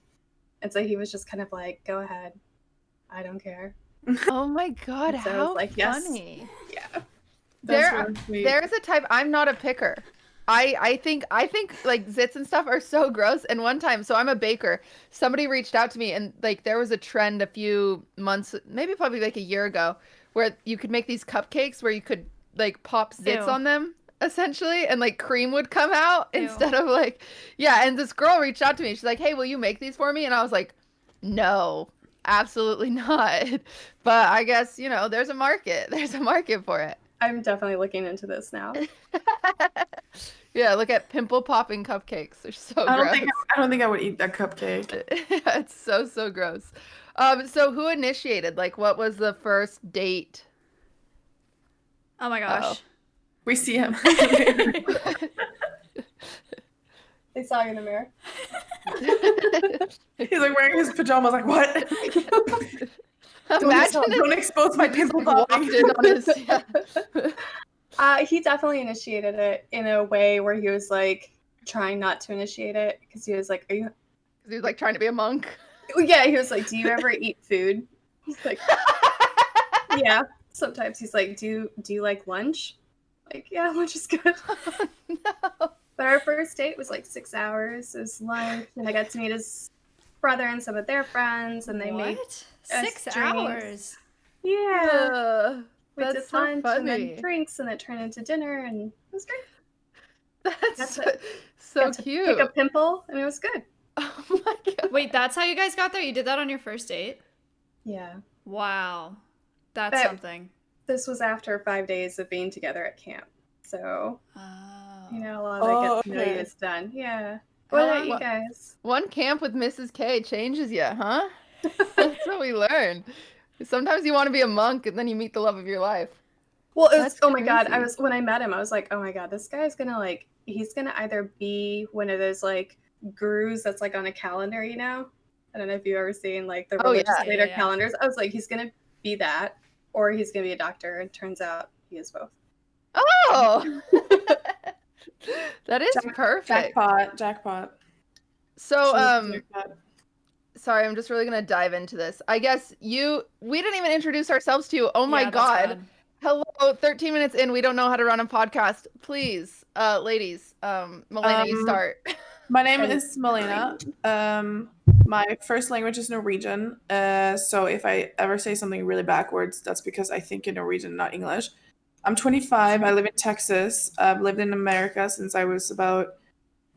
And so he was just kind of like, go ahead. I don't care. Oh my god, And so I how was like, yes. funny. Yeah. That's really sweet. There's a type, I'm not a picker. I think like zits and stuff are so gross. And one time, so I'm a baker, somebody reached out to me, and like there was a trend a few months, maybe probably like a year ago, where you could make these cupcakes where you could like pop zits Ew. on them essentially, and like cream would come out Ew. instead of like, yeah. And this girl reached out to me. She's like, hey, will you make these for me? And I was like, no, absolutely not. But I guess, there's a market. There's a market for it. I'm definitely looking into this now. Yeah, look at pimple popping cupcakes. They're so I gross. don't think I would eat that cupcake. It's so gross. So who initiated? Like, what was the first date? Oh my gosh. We see him. They saw you in the mirror. He's like wearing his pajamas. Like what? Imagine don't expose my pimple walked popping. in on his. Yeah. He definitely initiated it in a way where he was like trying not to initiate it because he was like, "Are you?" He was like trying to be a monk. Yeah, he was like, "Do you ever eat food?" He's like, "Yeah." Sometimes he's like, "Do you like lunch?" Like, yeah, lunch is good. No. But our first date was like 6 hours. It was lunch, and I got to meet his brother and some of their friends, and they made What? us 6 drinks. hours. Yeah. We That's did so lunch and funny. then drinks, and it turned into dinner, and it was great. That's Got so to cute. pick a pimple, and it was good. Oh my god. Wait, that's how you guys got there? You did that on your first date? Yeah. Wow. That's But- something. This was after 5 days of being together at camp. So, Oh. a lot of that get to know you okay. is done. Yeah. How What about long- you guys? One camp with Mrs. K changes you, huh? That's what we learned. Sometimes you want to be a monk and then you meet the love of your life. Well, it was, That's oh my god, crazy. when I met him, I was like, oh my god, this guy's gonna like, he's gonna either be one of those like gurus that's like on a calendar, I don't know if you've ever seen like the Oh, religious yeah. leader Yeah. calendars. I was like, he's gonna be that, or he's gonna be a doctor, and turns out he is both. Oh! That is perfect. Jackpot. So, Jackpot. sorry, I'm just really gonna dive into this. I guess we didn't even introduce ourselves to you. Oh my Yeah, that's god. bad. Hello, 13 minutes in, we don't know how to run a podcast. Please, ladies, Melena, you start. My name is Melena. My first language is Norwegian. So if I ever say something really backwards, that's because I think in Norwegian, not English. I'm 25. I live in Texas. I've lived in America since I was about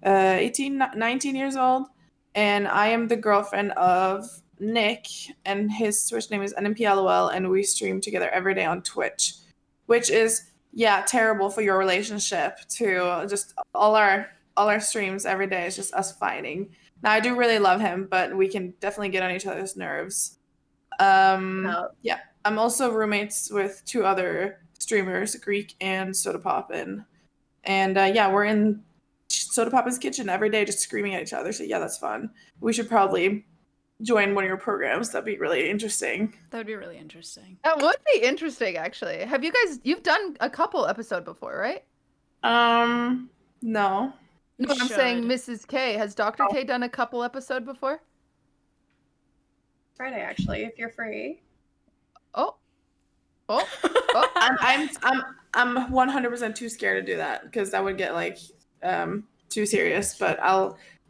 19 years old. And I am the girlfriend of Nick, and his Twitch name is NMPLOL, and we stream together every day on Twitch, which is, terrible for your relationship to just all our streams every day is just us fighting. Now, I do really love him, but we can definitely get on each other's nerves. Oh. Yeah, I'm also roommates with two other streamers, Greek and Soda Poppin'. And we're in Soda Poppin's kitchen every day just screaming at each other. So yeah, that's fun. We should probably join one of your programs. That'd be really interesting. That would be really interesting. That would be interesting, actually. You've done a couple episode before, right? No. No, You I'm saying should. Mrs. K. Has Dr. Oh. K done a couple episode before? Friday, actually, if you're free. Oh. Oh. I'm 100% too scared to do that because that would get like too serious. But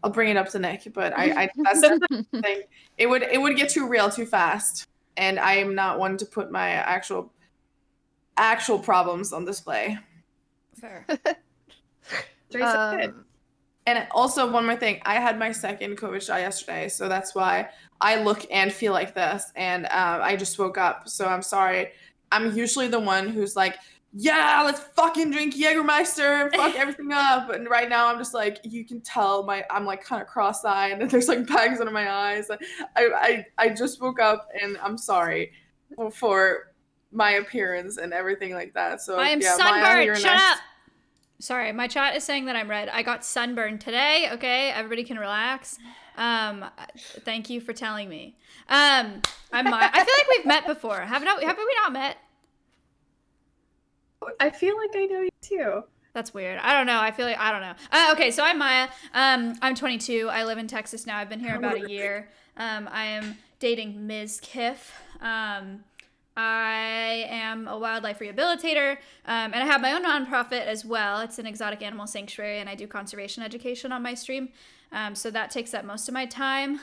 I'll bring it up to Nick, but I that's the thing. It would get too real too fast, and I am not one to put my actual problems on display. Fair. Teresa, good. And also one more thing, I had my second COVID shot yesterday, so that's why I look and feel like this. And I just woke up, so I'm sorry. I'm usually the one who's like, yeah, let's fucking drink Jägermeister and fuck everything up. And right now I'm just like, you can tell I'm like kind of cross-eyed and there's like bags under my eyes. I just woke up and I'm sorry for my appearance and everything like that. So I am yeah, Maya, you're sunburned. Shut next. up. Sorry, my chat is saying that I'm red. I got sunburned today. Okay, everybody can relax. Thank you for telling me. I'm Maya. I feel like we've met before. Have we not met? I feel like I know you too. That's weird. I don't know. I don't know. Okay, so I'm Maya. I'm 22. I live in Texas now. I've been here about a year. I am dating Ms. Kiff. I am a wildlife rehabilitator, and I have my own nonprofit as well. It's an exotic animal sanctuary, and I do conservation education on my stream. So that takes up most of my time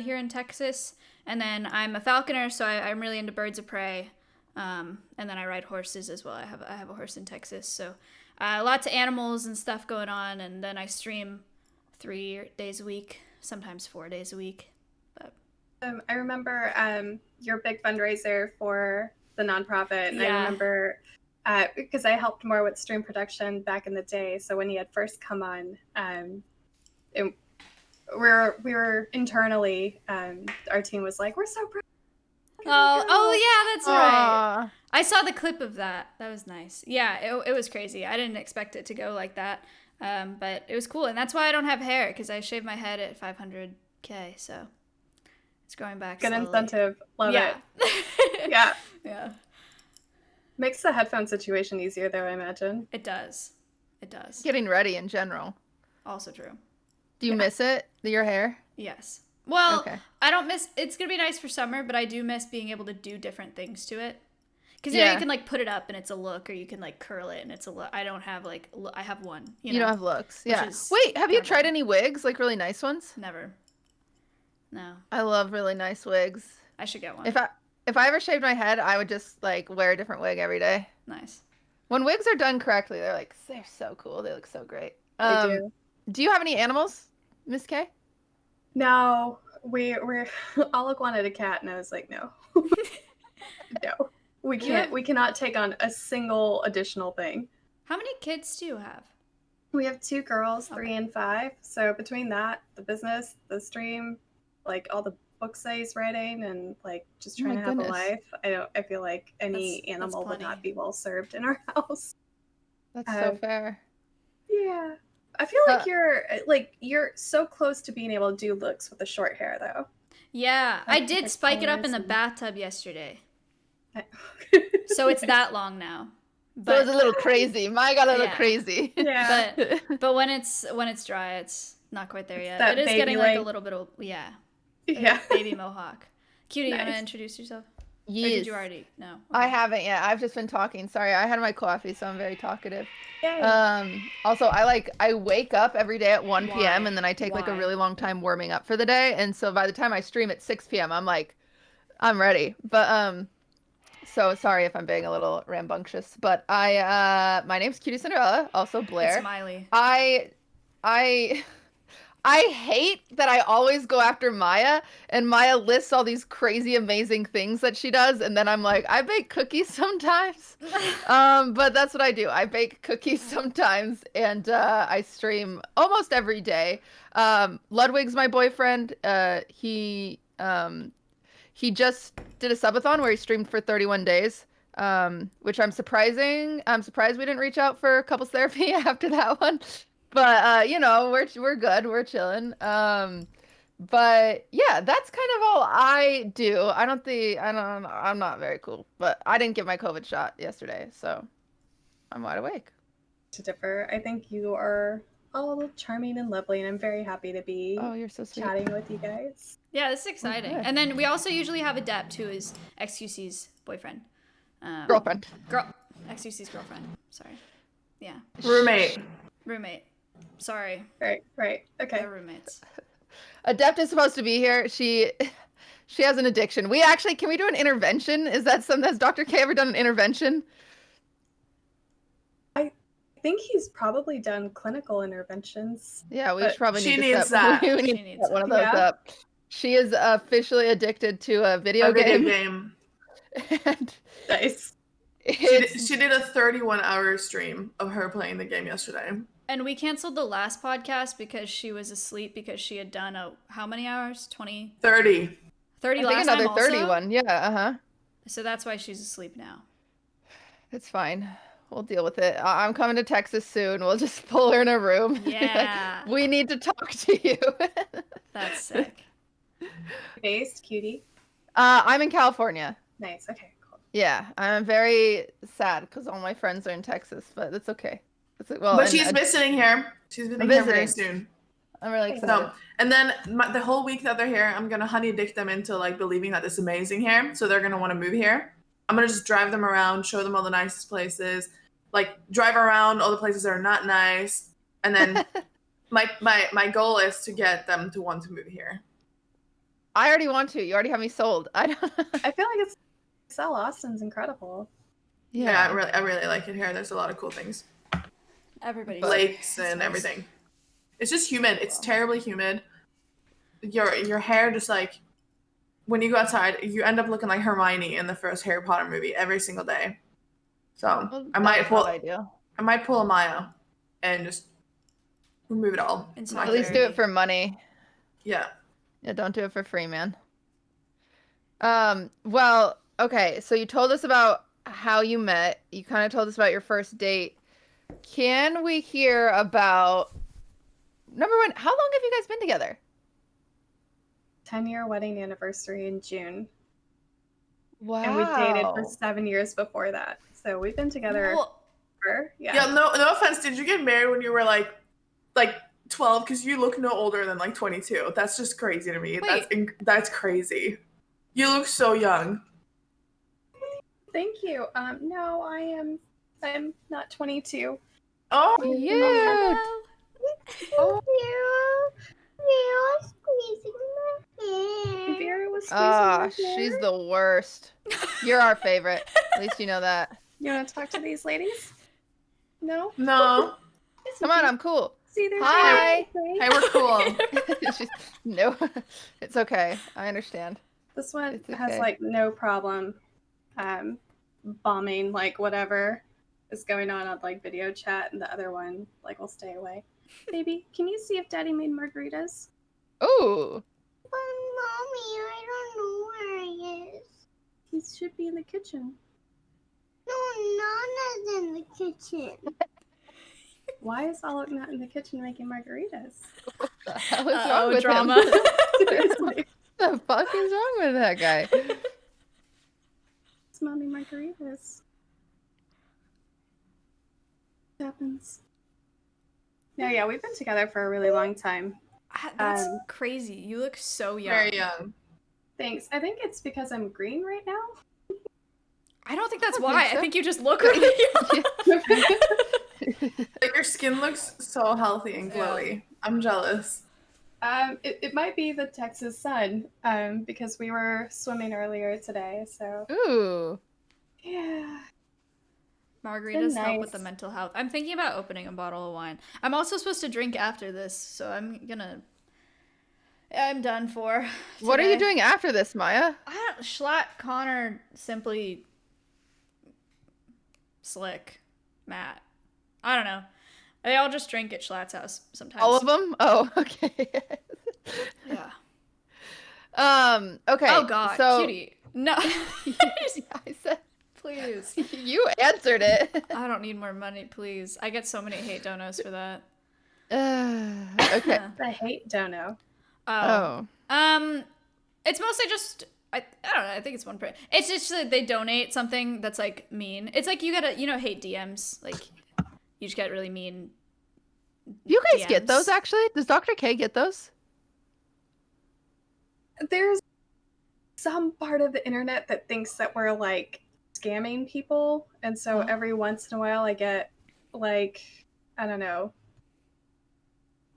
here in Texas. And then I'm a falconer, so I'm really into birds of prey. And then I ride horses as well. I have a horse in Texas, so lots of animals and stuff going on. And then I stream 3 days a week, sometimes 4 days a week. I remember your big fundraiser for the nonprofit, and Yeah. I remember because I helped more with stream production back in the day. So when you had first come on, we were internally, our team was like, "We're so proud." Oh yeah, that's right. Aw. I saw the clip of that. That was nice. Yeah, it was crazy. I didn't expect it to go like that, but it was cool, and that's why I don't have hair, because I shaved my head at 500K. So it's growing back. Good slowly. incentive. Love Yeah. it. Yeah. Yeah. Makes the headphone situation easier, though, I imagine. It does. It does. Getting ready in general. Also true. Do you miss it? Your hair? Yes. Well, Okay. I don't miss. It's gonna be nice for summer, but I do miss being able to do different things to it. Because you Yeah. can like put it up and it's a look, or you can like curl it and it's a look. I don't have like I have one. You know? don't have looks. Yeah. is Wait, have you kinda tried bad. any wigs? Like really nice ones? Never. No, I love really nice wigs. I should get one. If I ever shaved my head, I would just like wear a different wig every day. Nice. When wigs are done correctly, they're so cool. They look so great. They do. Do you have any animals, Miss K? No, we're Alec wanted a cat, and I was like, no. No. We can't. We cannot take on a single additional thing. How many kids do you have? We have 2 girls, Okay. 3 and 5. So between that, the business, the stream, like all the books that he's writing, and like just Oh my trying to have goodness. a life, I feel like any That's animal would plenty. not be well served in our house. That's so Um, fair. Yeah. I feel like you're so close to being able to do looks with the short hair, though. Yeah, I Like, did the spike it up in the colors and- bathtub yesterday, I- so it's that long now. So it was But a little crazy. Mine got a little Yeah. crazy. Yeah. but when it's dry, it's not quite there yet. that It is baby getting like a length. little bit of Yeah. baby mohawk. Cutie, you want to Nice. introduce yourself? Or Yes. did you already? No. I Okay. haven't yet. I've just been talking. Sorry, I had my coffee, so I'm very talkative. Yay. Also, I wake up every day at 1 p.m. Why? and then I take like a Why? really long time warming up for the day. And so by the time I stream at 6 p.m., I'm like, I'm ready. But so sorry if I'm being a little rambunctious. But my name's Cutie Cinderella, also Blair. It's Miley. I hate that I always go after Maya, and Maya lists all these crazy, amazing things that she does, and then I'm like, I bake cookies sometimes. But that's what I do. I bake cookies sometimes, and I stream almost every day. Ludwig's my boyfriend. He just did a subathon where he streamed for 31 days. Which I'm surprised we didn't reach out for couples therapy after that one. But we're good. We're chilling. But yeah, that's kind of all I do. I'm not very cool, but I didn't get my COVID shot yesterday, so I'm wide awake. To differ, I think you are all charming and lovely, and I'm very happy to be Oh, you're so sweet. chatting with you guys. Yeah, this is exciting. good. And then we also usually have Adept, who is XQC's boyfriend. Girlfriend. XQC's girlfriend. Sorry. Yeah. Roommate. Roommate. Sorry, Right. Okay. they're roommates. Adept is supposed to be here. She has an addiction. Can we do an intervention? Is that something? Has Dr. K ever done an intervention? I think he's probably done clinical interventions. Yeah, we But should probably she need to needs set, that. we need She to needs set one of that. those Yeah. up. She is officially addicted to a video A video game. game. And Nice. She did a 31-hour stream of her playing the game yesterday. And we canceled the last podcast because she was asleep because she had done how many hours? 20? 30. 30 I think last another time 31. Yeah, uh-huh. So that's why she's asleep now. It's fine. We'll deal with it. I'm coming to Texas soon. We'll just pull her in a room. Yeah. We need to talk to you. That's sick. Based, cutie. I'm in California. Nice. Okay, cool. Yeah, I'm very sad because all my friends are in Texas, but that's okay. But she's visiting here. She's visiting here very soon. I'm really excited. So, and then the whole week that they're here, I'm gonna honey dick them into like believing that it's amazing here. So they're gonna want to move here. I'm gonna just drive them around, show them all the nicest places, like drive around all the places that are not nice, and then my goal is to get them to want to move here. I already want to. You already have me sold. I don't. I feel like Excel Austin's incredible. Yeah, I really like it here. There's a lot of cool things. Everybody. Lakes and everything. It's just humid. It's terribly humid. Your hair just like when you go outside, you end up looking like Hermione in the first Harry Potter movie every single day. So Well, I might pull a Maya and just remove it all. Inside At least do it for money. Yeah. Yeah, don't do it for free, man. Well, okay, so you told us about how you met. You kind of told us about your first date. Can we hear about number one, how long have you guys been together? 10-year wedding anniversary in June. Wow. And we dated for 7 years before that. So we've been together for, Yeah, no offense. Did you get married when you were like 12? Because you look no older than like 22. That's just crazy to me. Wait. That's crazy. You look so young. Thank you. No, I'm not 22. Oh, Cute. Vera was squeezing my hair. She's the worst. You're our favorite. At least you know that. You want to talk to these ladies? No? no. Come on, I'm cool. See, they're Hi. Hey, we're cool. No, it's okay. I understand. This one It's has okay. like no problem bombing like whatever is going on like video chat, and the other one like will stay away. Baby, can you see if Daddy made margaritas? Ooh. Mommy, I don't know where he is. He should be in the kitchen. No, Nana's in the kitchen. Why is Alok not in the kitchen making margaritas? What the hell is wrong with drama. him? Seriously. What the fuck is wrong with that guy? It's mommy margaritas. It happens. No, yeah, we've been together for a really long time. That's crazy. You look so young. Very young. Thanks. I think it's because I'm green right now. I don't think that's I don't why. think so. I think you just look really young. Like your skin looks so healthy and glowy. I'm jealous. It might be the Texas sun, because we were swimming earlier today, so Ooh. yeah. Margaritas help with nice. the mental health. I'm thinking about opening a bottle of wine. I'm also supposed to drink after this, so I'm done for. What are you today. doing after this, Maya? Schlatt, Connor, Simply, Slick, Matt. I don't know. They all just drink at Schlatt's house sometimes. All of them? Oh, okay. Yeah. Okay. Oh God, so cutie. No. I said Please. you answered it. I don't need more money, please. I get so many hate donos for that. Okay. I hate dono. Oh. It's mostly just I don't know. I think it's one per. It's just that they donate something that's like mean. It's like you gotta hate DMs. Like you just get really mean. You guys get DMs. those actually? Does Dr. K get those? There's some part of the internet that thinks that we're like scamming people, and so every once in a while I get like, I don't know,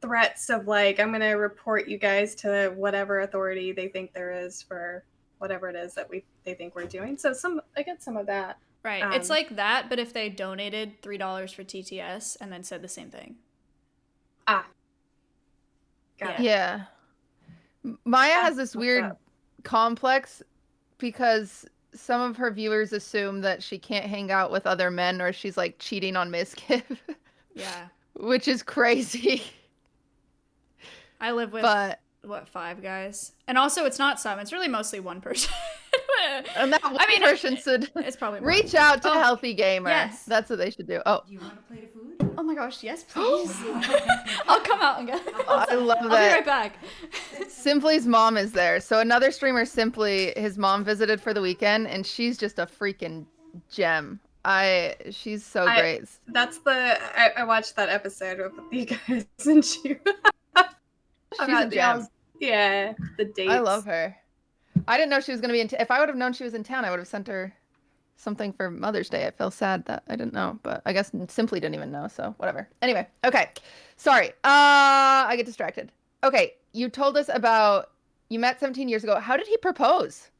threats of like, I'm gonna report you guys to whatever authority they think there is for whatever it is that they think we're doing. So I get some of that. Right. It's like that, but if they donated $3 for TTS and then said the same thing. Got it. Yeah. Maya has this What's weird up? complex because some of her viewers assume that she can't hang out with other men or she's like cheating on Mizkif, Yeah. which is crazy. I live with, But 5 guys? And also, it's not some. It's really mostly one person. and that one person should it's probably more. reach out to Oh, Healthy Gamer. yes. That's what they should do. Oh, Do you want a plate of food? Oh my gosh, yes, please. I'll come out and get it. I love I'll that. be right back. Simply's mom is there. So another streamer, Simply, his mom visited for the weekend, and she's just a freaking gem. She's so great. That's I watched that episode with you guys, and She's a gem. Yeah, the dates. I love her. I didn't know she was gonna be in. If I would have known she was in town, I would have sent her something for Mother's Day. I feel sad that I didn't know, but I guess Simply didn't even know. So whatever. Anyway, okay. Sorry. I get distracted. Okay, you told us about you met 17 years ago. How did he propose?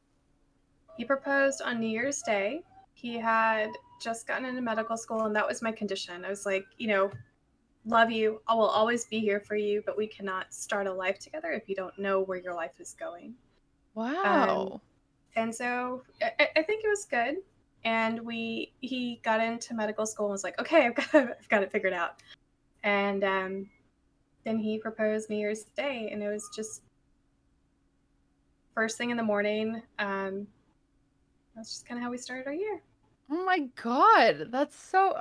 He proposed on New Year's Day. He had just gotten into medical school, and that was my condition. I was like, love you. I will always be here for you, but we cannot start a life together if you don't know where your life is going. Wow. And so I think it was good. And he got into medical school and was like, okay, I've got it figured out. And then he proposed New Year's Day, and it was just first thing in the morning. That's just kind of how we started our year. Oh my God, that's so.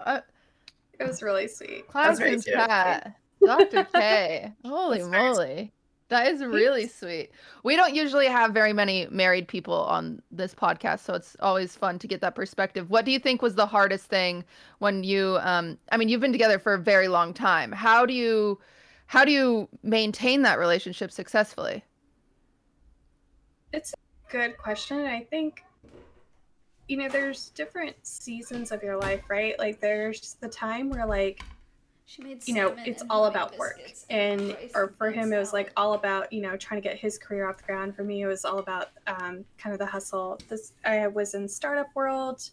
It was really sweet. Class in chat, Dr. K. Holy That's very moly, that is really sweet. We don't usually have very many married people on this podcast, so it's always fun to get that perspective. What do you think was the hardest thing when you? I mean, you've been together for a very long time. How do you maintain that relationship successfully? It's a good question. I think, there's different seasons of your life, right? Like there's the time where like, She made it's all about work. Or for him, it was like all about, trying to get his career off the ground. For me, it was all about kind of the hustle. I was in startup world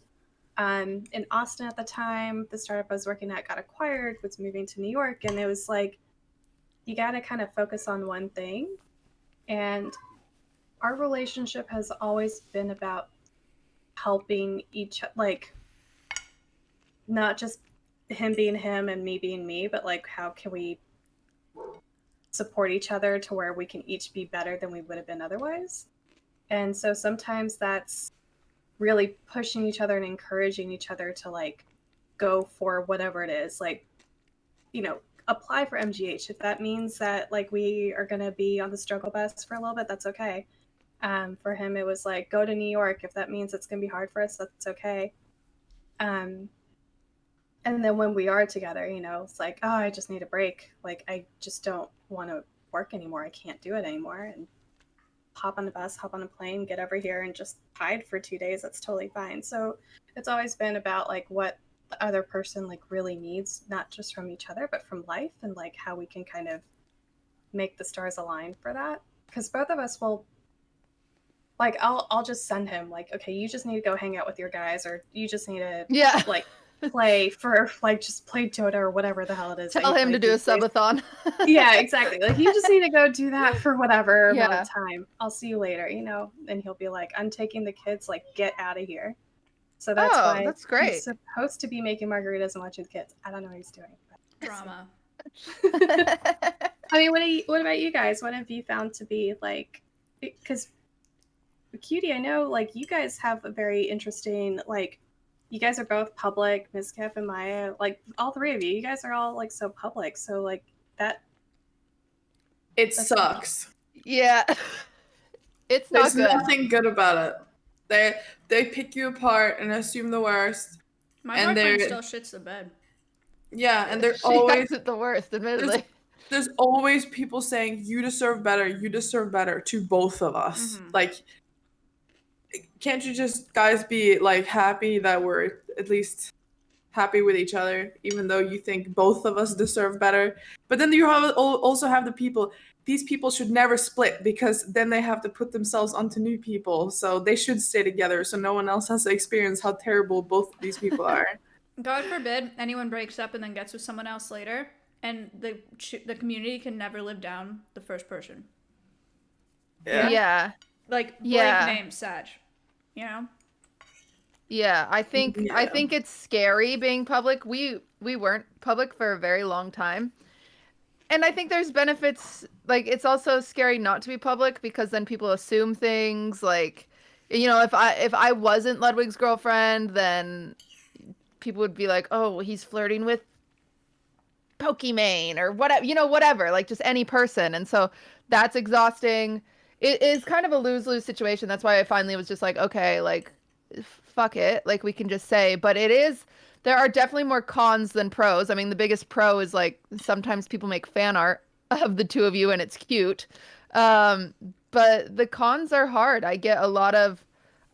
in Austin at the time. The startup I was working at got acquired, was moving to New York. And it was like, you got to kind of focus on one thing. And our relationship has always been about helping like not just him being him and me being me, but like how can we support each other to where we can each be better than we would have been otherwise. And so sometimes that's really pushing each other and encouraging each other to like go for whatever it is, like apply for MGH. If that means that like we are going to be on the struggle bus for a little bit, that's okay. For him, it was like, go to New York. If that means it's going to be hard for us, that's okay. And then when we are together, it's like, oh, I just need a break. Like, I just don't want to work anymore. I can't do it anymore. And hop on the bus, hop on a plane, get over here and just hide for 2 days. That's totally fine. So it's always been about like what the other person like really needs, not just from each other, but from life, and like how we can kind of make the stars align for that. Because both of us will, like, I'll just send him like, okay, you just need to go hang out with your guys, or you just need to like play for like just play Dota or whatever the hell it is. Tell him to do a subathon. Yeah, exactly. Like you just need to go do that for whatever amount of time. I'll see you later, and he'll be like, I'm taking the kids, like get out of here. So that's why that's great. He's supposed to be making margaritas and watching the kids. I don't know what he's doing. Drama. I mean, what about you guys? What have you found to be like, because Cutie, I know like you guys have a very interesting, like you guys are both public, Mizkif and Maya, like all three of you guys are all like so public. So like that. It sucks. Yeah. It's not There's good. nothing good about it. They pick you apart and assume the worst. My boyfriend still shits the bed. Yeah, and they're She always has it the worst, admittedly. There's always people saying you deserve better to both of us. Mm-hmm. Like, can't you just guys be like happy that we're at least happy with each other, even though you think both of us deserve better. But then you also have the people. These people should never split because then they have to put themselves onto new people. So they should stay together so no one else has to experience how terrible both of these people are. God forbid anyone breaks up and then gets with someone else later, and the community can never live down the first person. Yeah. Like blank Yeah. name Sag, you know? Yeah, I think Yeah. it's scary being public. We weren't public for a very long time. And I think there's benefits, like it's also scary not to be public because then people assume things like, you know, if I wasn't Ludwig's girlfriend, then people would be like, "Oh, he's flirting with Pokimane or whatever, you know, whatever, like just any person." And so that's exhausting. It is kind of a lose-lose situation. That's why I finally was just like, okay, like fuck it. Like we can just say, but there are definitely more cons than pros. I mean, the biggest pro is like sometimes people make fan art of the two of you and it's cute. Um, but the cons are hard. I get a lot of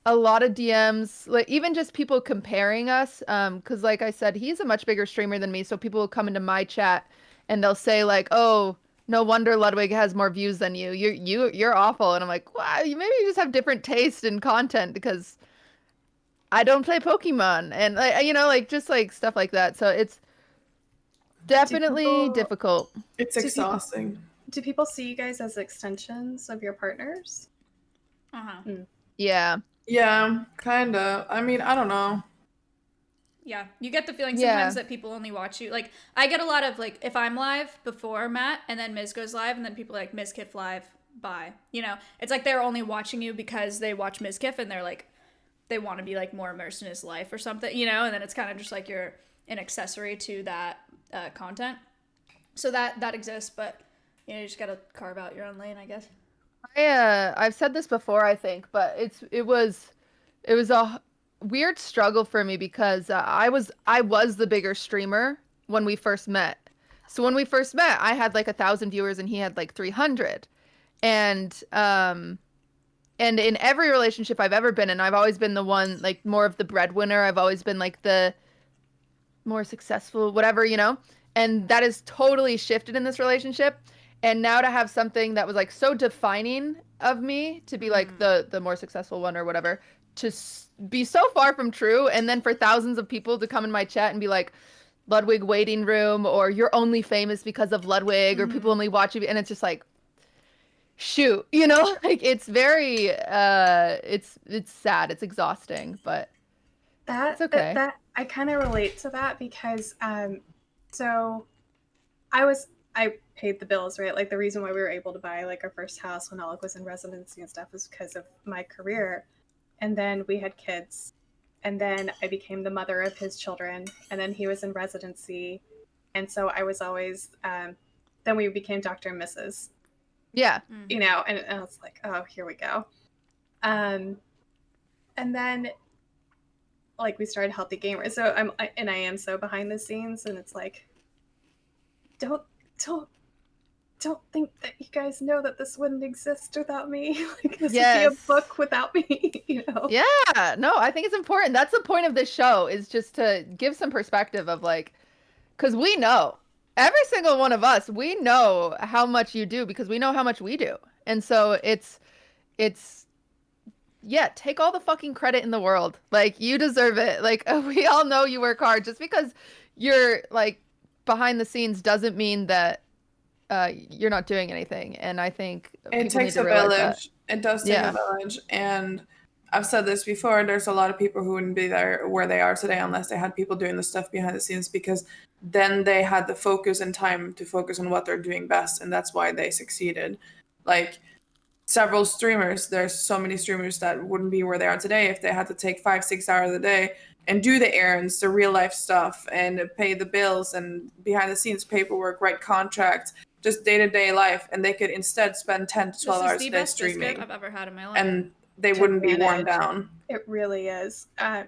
DMs, like even just people comparing us. Because like I said, he's a much bigger streamer than me, so people will come into my chat and they'll say like, "Oh, no wonder Ludwig has more views than you. You're awful." And I'm like, "Wow, maybe you just have different taste in content because I don't play Pokemon." And like you know, like just like stuff like that. So it's definitely difficult. It's exhausting. Do people see you guys as extensions of your partners? Uh-huh. Yeah. Yeah, kind of. I mean, I don't know. Yeah, you get the feeling Yeah. sometimes that people only watch you. Like, I get a lot of, like, if I'm live before Matt, and then Miz goes live, and then people are like, Mizkif live, bye. You know? It's like they're only watching you because they watch Mizkif, and they're like, they want to be, like, more immersed in his life or something, you know? And then it's kind of just like you're an accessory to that content. So that exists, but, you know, you just gotta carve out your own lane, I guess. I've said this before, I think, but it was a weird struggle for me because I was the bigger streamer when we first met. So when we first met, I had like 1,000 viewers and he had like 300. And in every relationship I've ever been in, I've always been the one like more of the breadwinner. I've always been like the more successful, whatever, you know? And that has totally shifted in this relationship. And now to have something that was like so defining of me to be like the more successful one or whatever, to be so far from true. And then for thousands of people to come in my chat and be like, Ludwig waiting room, or you're only famous because of Ludwig, or people only watch you. And it's just like, shoot, you know, like it's very, it's sad. It's exhausting, but it's okay. That I kind of relate to that because so I paid the bills, right? Like the reason why we were able to buy like our first house when Alec was in residency and stuff was because of my career. And then we had kids. And then I became the mother of his children. And then he was in residency. And so I was always then we became Dr. and Mrs. Yeah. You know, and I was like, oh, here we go. And then like we started Healthy Gamer. So I am so behind the scenes, and it's like, don't think that you guys know that this wouldn't exist without me. Like this would be a book without me, you know? Yeah, no, I think it's important. That's the point of this show, is just to give some perspective of like, because we know, every single one of us, we know how much you do because we know how much we do. And so it's yeah, take all the fucking credit in the world. Like you deserve it. Like we all know you work hard. Just because you're like behind the scenes doesn't mean that you're not doing anything. And I think It people need takes to a realize village. that. It does take Yeah. a village. And I've said this before, there's a lot of people who wouldn't be there where they are today unless they had people doing the stuff behind the scenes, because then they had the focus and time to focus on what they're doing best, and that's why they succeeded. Like several streamers, there's so many streamers that wouldn't be where they are today if they had to take 5-6 hours a day and do the errands, the real life stuff, and pay the bills and behind the scenes paperwork, write contracts, just day-to-day life, and they could instead spend 10 to 12 hours a day streaming. Biscuit I've ever had in my life. And they wouldn't be worn down. It really is. Yeah,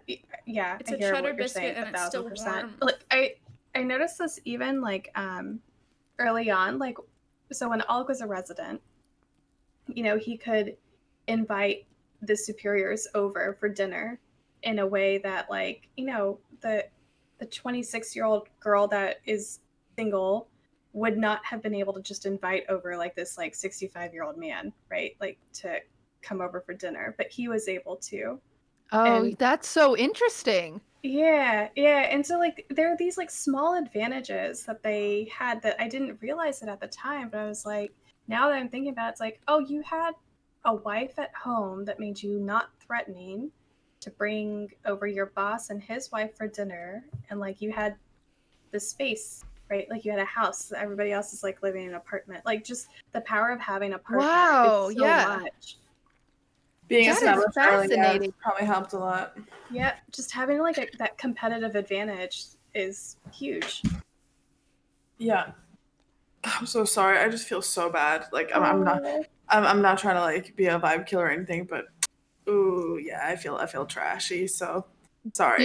It's I a hear cheddar what you're biscuit saying, and it's still 1,000%. warm. Like I noticed this even like early on, like so when Alec was a resident, you know, he could invite the superiors over for dinner in a way that like, you know, the the 26-year-old girl that is single would not have been able to just invite over like this like 65-year-old man, right? Like to come over for dinner, but he was able to. Oh, And that's so interesting. yeah, yeah. And so like there are these like small advantages that they had that I didn't realize it at the time, but I was like, now that I'm thinking about it, it's like, oh, you had a wife at home that made you not threatening to bring over your boss and his wife for dinner, and like you had the space, right? Like you had a house. Everybody else is like living in an apartment. Like just the power of having a partner Wow, is so yeah. much. Being That is established early, yeah, fascinating. probably helped a lot. Yeah, just having like that competitive advantage is huge. Yeah. I'm so sorry. I just feel so bad. Like I'm not Oh. I'm not trying to like be a vibe killer or anything, but ooh, yeah, I feel trashy. So sorry. Do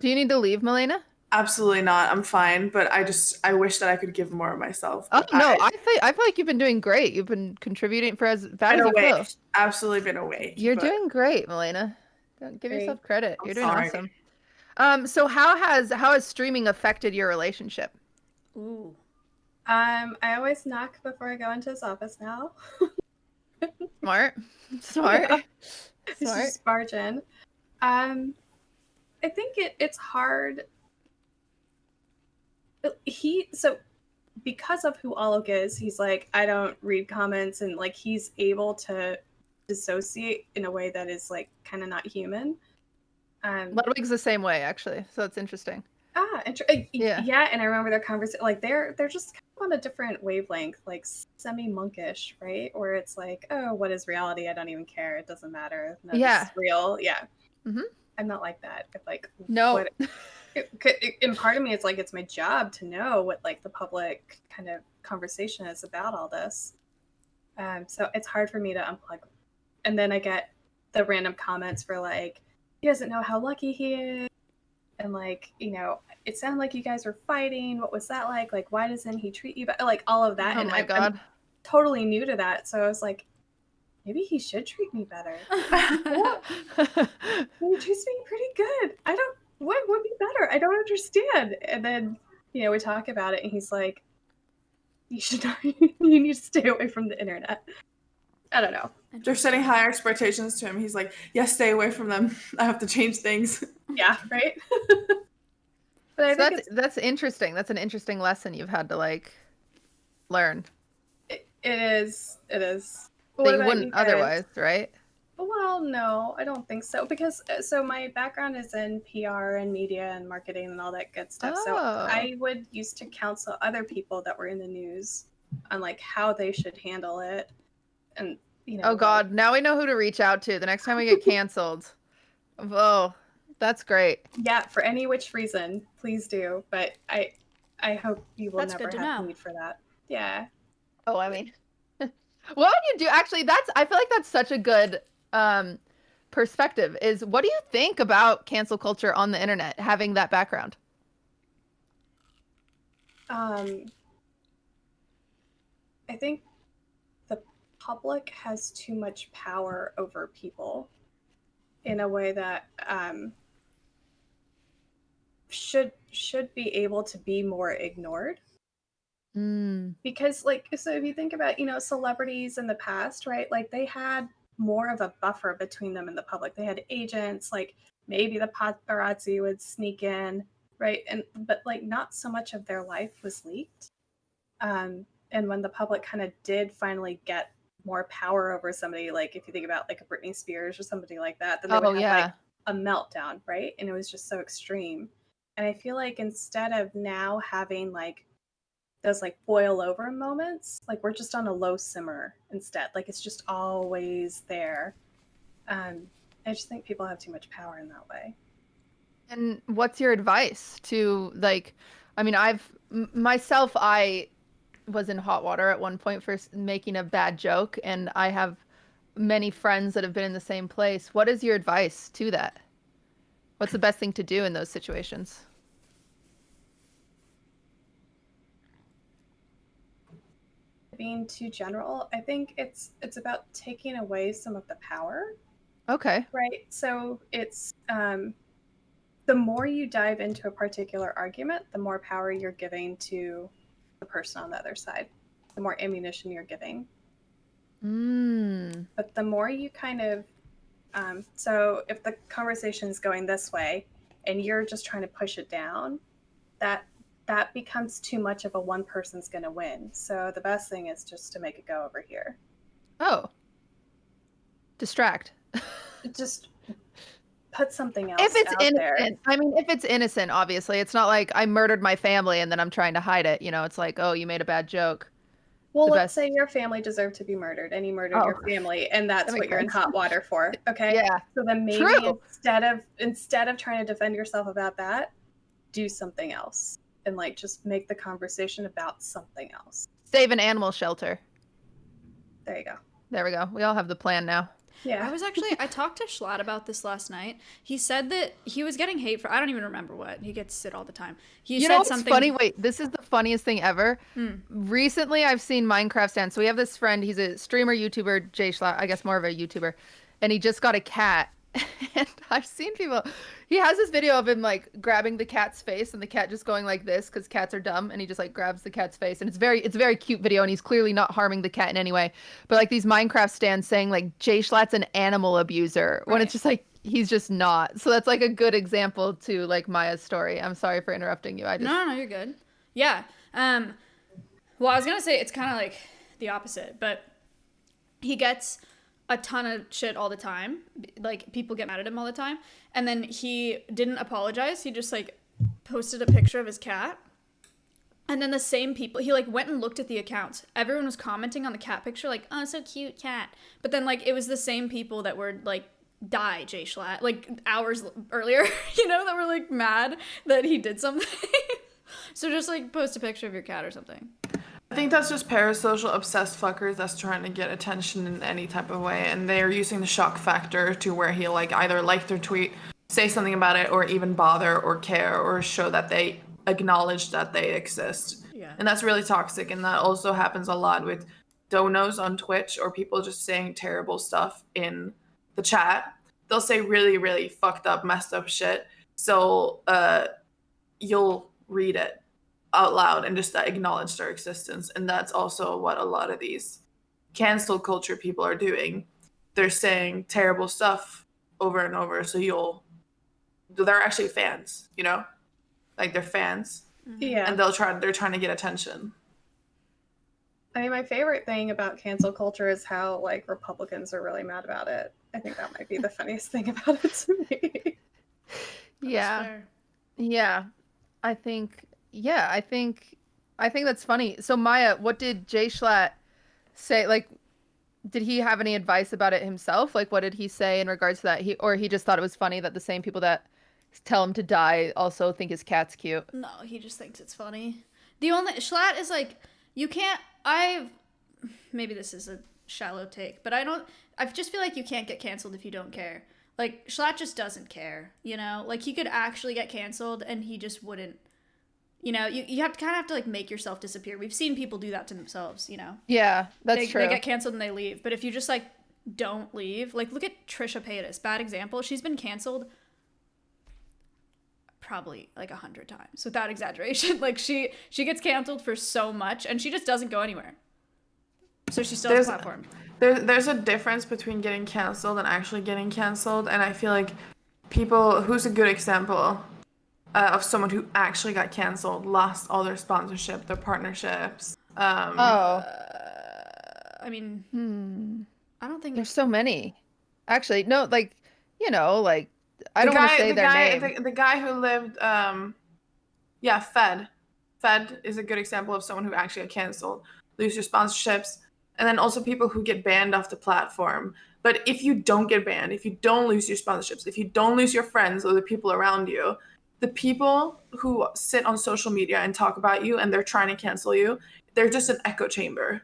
you need to leave, Milena? Absolutely not. I'm fine, but I wish that I could give more of myself. Oh But no, I feel like you've been doing great. You've been contributing for as bad been as you awake. feel. Absolutely been awake. You're but doing great, Milena. Don't give Great. yourself credit. I'm You're doing sorry. awesome. So how has streaming affected your relationship? Ooh. I always knock before I go into his office now. Smart. Smart. Yeah. It's Smart. just barge in. I think it's hard. So because of who Alok is, he's like, I don't read comments, and like he's able to dissociate in a way that is like kind of not human. Ludwig's the same way, actually. So it's interesting. Yeah. Yeah, and I remember their conversation. Like they're just kind of on a different wavelength, like semi-monkish, right? Where it's like, oh, what is reality? I don't even care. It doesn't matter. No, Yeah. this is real. Yeah. Mhm. I'm not like that. It's like No. what. And part of me, it's like it's my job to know what like the public kind of conversation is about all this. So it's hard for me to unplug. And then I get the random comments for like, he doesn't know how lucky he is. And like, it sounded like you guys were fighting. What was that like? Like, why doesn't he treat you better? Like all of that. Oh And my I'm God. totally new to that. So I was like, maybe he should treat me better. He treats me pretty good. What would be better? I don't understand. And then, we talk about it and he's like, you need to stay away from the internet. I don't know. They're setting higher expectations to him. He's like, yes, stay away from them. I have to change things. Yeah, right? But I So think that's interesting. That's an interesting lesson you've had to like learn it is. that What you about wouldn't you guys? otherwise, right? Well, no, I don't think so. Because so my background is in PR and media and marketing and all that good stuff. So Oh. I would used to counsel other people that were in the news on like how they should handle it. And Oh God, now we know who to reach out to the next time we get canceled. Oh, that's great. Yeah, for any which reason, please do. But I hope you will That's never good to have know. need for that. Yeah. Oh, I mean, what would you do? Actually, I feel like that's such a good perspective. Is what do you think about cancel culture on the internet, having that background? I think the public has too much power over people in a way that should be able to be more ignored. Because so if you think about celebrities in the past, right, like they had more of a buffer between them and the public. They had agents, like maybe the paparazzi would sneak in, right, but like not so much of their life was leaked. And when the public kind of did finally get more power over somebody, like if you think about like a Britney Spears or somebody like that, then they would have like a meltdown, right? And it was just so extreme. And I feel like instead of now having like those like boil over moments, like we're just on a low simmer instead. Like it's just always there. I just think people have too much power in that way. And what's your advice to like? I mean, I was in hot water at one point for making a bad joke, and I have many friends that have been in the same place. What is your advice to that? What's the best thing to do in those situations? Being too general, I think it's about taking away some of the power. Okay. Right. So it's the more you dive into a particular argument, the more power you're giving to the person on the other side, the more ammunition you're giving. But the more you kind of, so if the conversation is going this way and you're just trying to push it down, that becomes too much of a one person's going to win. So the best thing is just to make it go over here. Oh. Distract. Just put something else If it's out there. innocent, I mean, if it's innocent, obviously, it's not like I murdered my family and then I'm trying to hide it. You know, it's like, oh, you made a bad joke. Well, The let's best- say your family deserved to be murdered and you murdered your family, and that's That what makes you're in sense. hot water for. Okay. Yeah. So then maybe True. instead of trying to defend yourself about that, do something else and like just make the conversation about something else. Save an animal shelter. There you go. There we go. We all have the plan now. Yeah. I talked to Schlatt about this last night. He said that he was getting hate for, I don't even remember what. He gets it all the time. He You said know what's something funny? Wait, this is the funniest thing ever. Recently, I've seen Minecraft Stand. So we have this friend. He's a streamer, YouTuber, Jay Schlatt. I guess more of a YouTuber. And he just got a cat. And I've seen people. He has this video of him like grabbing the cat's face and the cat just going like this because cats are dumb. And he just like grabs the cat's face. And it's a very cute video. And he's clearly not harming the cat in any way. But like these Minecraft stands saying like Jay Schlatt's an animal abuser when it's just like he's just not. So that's like a good example to like Maya's story. I'm sorry for interrupting you. No, you're good. Yeah. Well, I was gonna say it's kind of like the opposite, but he gets a ton of shit all the time. Like people get mad at him all the time, and then he didn't apologize. He just like posted a picture of his cat, and then the same people, he like went and looked at the accounts. Everyone was commenting on the cat picture, like, "Oh, so cute cat," but then like it was the same people that were like, "Die, Jay Schlatt," like hours earlier, you know, that were like mad that he did something. So just like post a picture of your cat or something. I think that's just parasocial obsessed fuckers that's trying to get attention in any type of way, and they're using the shock factor to where he'll like either like their tweet, say something about it, or even bother or care or show that they acknowledge that they exist. Yeah. And that's really toxic, and that also happens a lot with donos on Twitch or people just saying terrible stuff in the chat. They'll say really, really fucked up, messed up shit. So you'll read it out loud and just acknowledge their existence. And that's also what a lot of these cancel culture people are doing. They're saying terrible stuff over and over, so they're actually fans, you know, like they're fans. Yeah. And they're trying to get attention. I mean, my favorite thing about cancel culture is how like Republicans are really mad about it. I think that might be the funniest thing about it to me. Yeah. Yeah. I think that's funny. So Maya, what did Jay Schlatt say? Like, did he have any advice about it himself? Like, what did he say in regards to that? He just thought it was funny that the same people that tell him to die also think his cat's cute. No, he just thinks it's funny. Schlatt is like, you can't, maybe this is a shallow take, but I just feel like you can't get canceled if you don't care. Like, Schlatt just doesn't care, you know? Like, he could actually get canceled and he just wouldn't, you know? You have to kind of have to, like, make yourself disappear. We've seen people do that to themselves, you know? Yeah, that's true. They get canceled and they leave. But if you just, like, don't leave, like, look at Trisha Paytas. Bad example. She's been canceled probably, like, 100 times, without exaggeration. Like, she gets canceled for so much and she just doesn't go anywhere. So she still has a platform. There's a difference between getting canceled and actually getting canceled, and I feel like who's a good example of someone who actually got canceled, lost all their sponsorship, their partnerships. I mean, I don't think There's so many. Actually, no, like, you know, like, I don't want to say their name. The guy who lived, Fed. Fed is a good example of someone who actually got canceled, lose your sponsorships. And then also people who get banned off the platform. But if you don't get banned, if you don't lose your sponsorships, if you don't lose your friends or the people around you, the people who sit on social media and talk about you and they're trying to cancel you, they're just an echo chamber.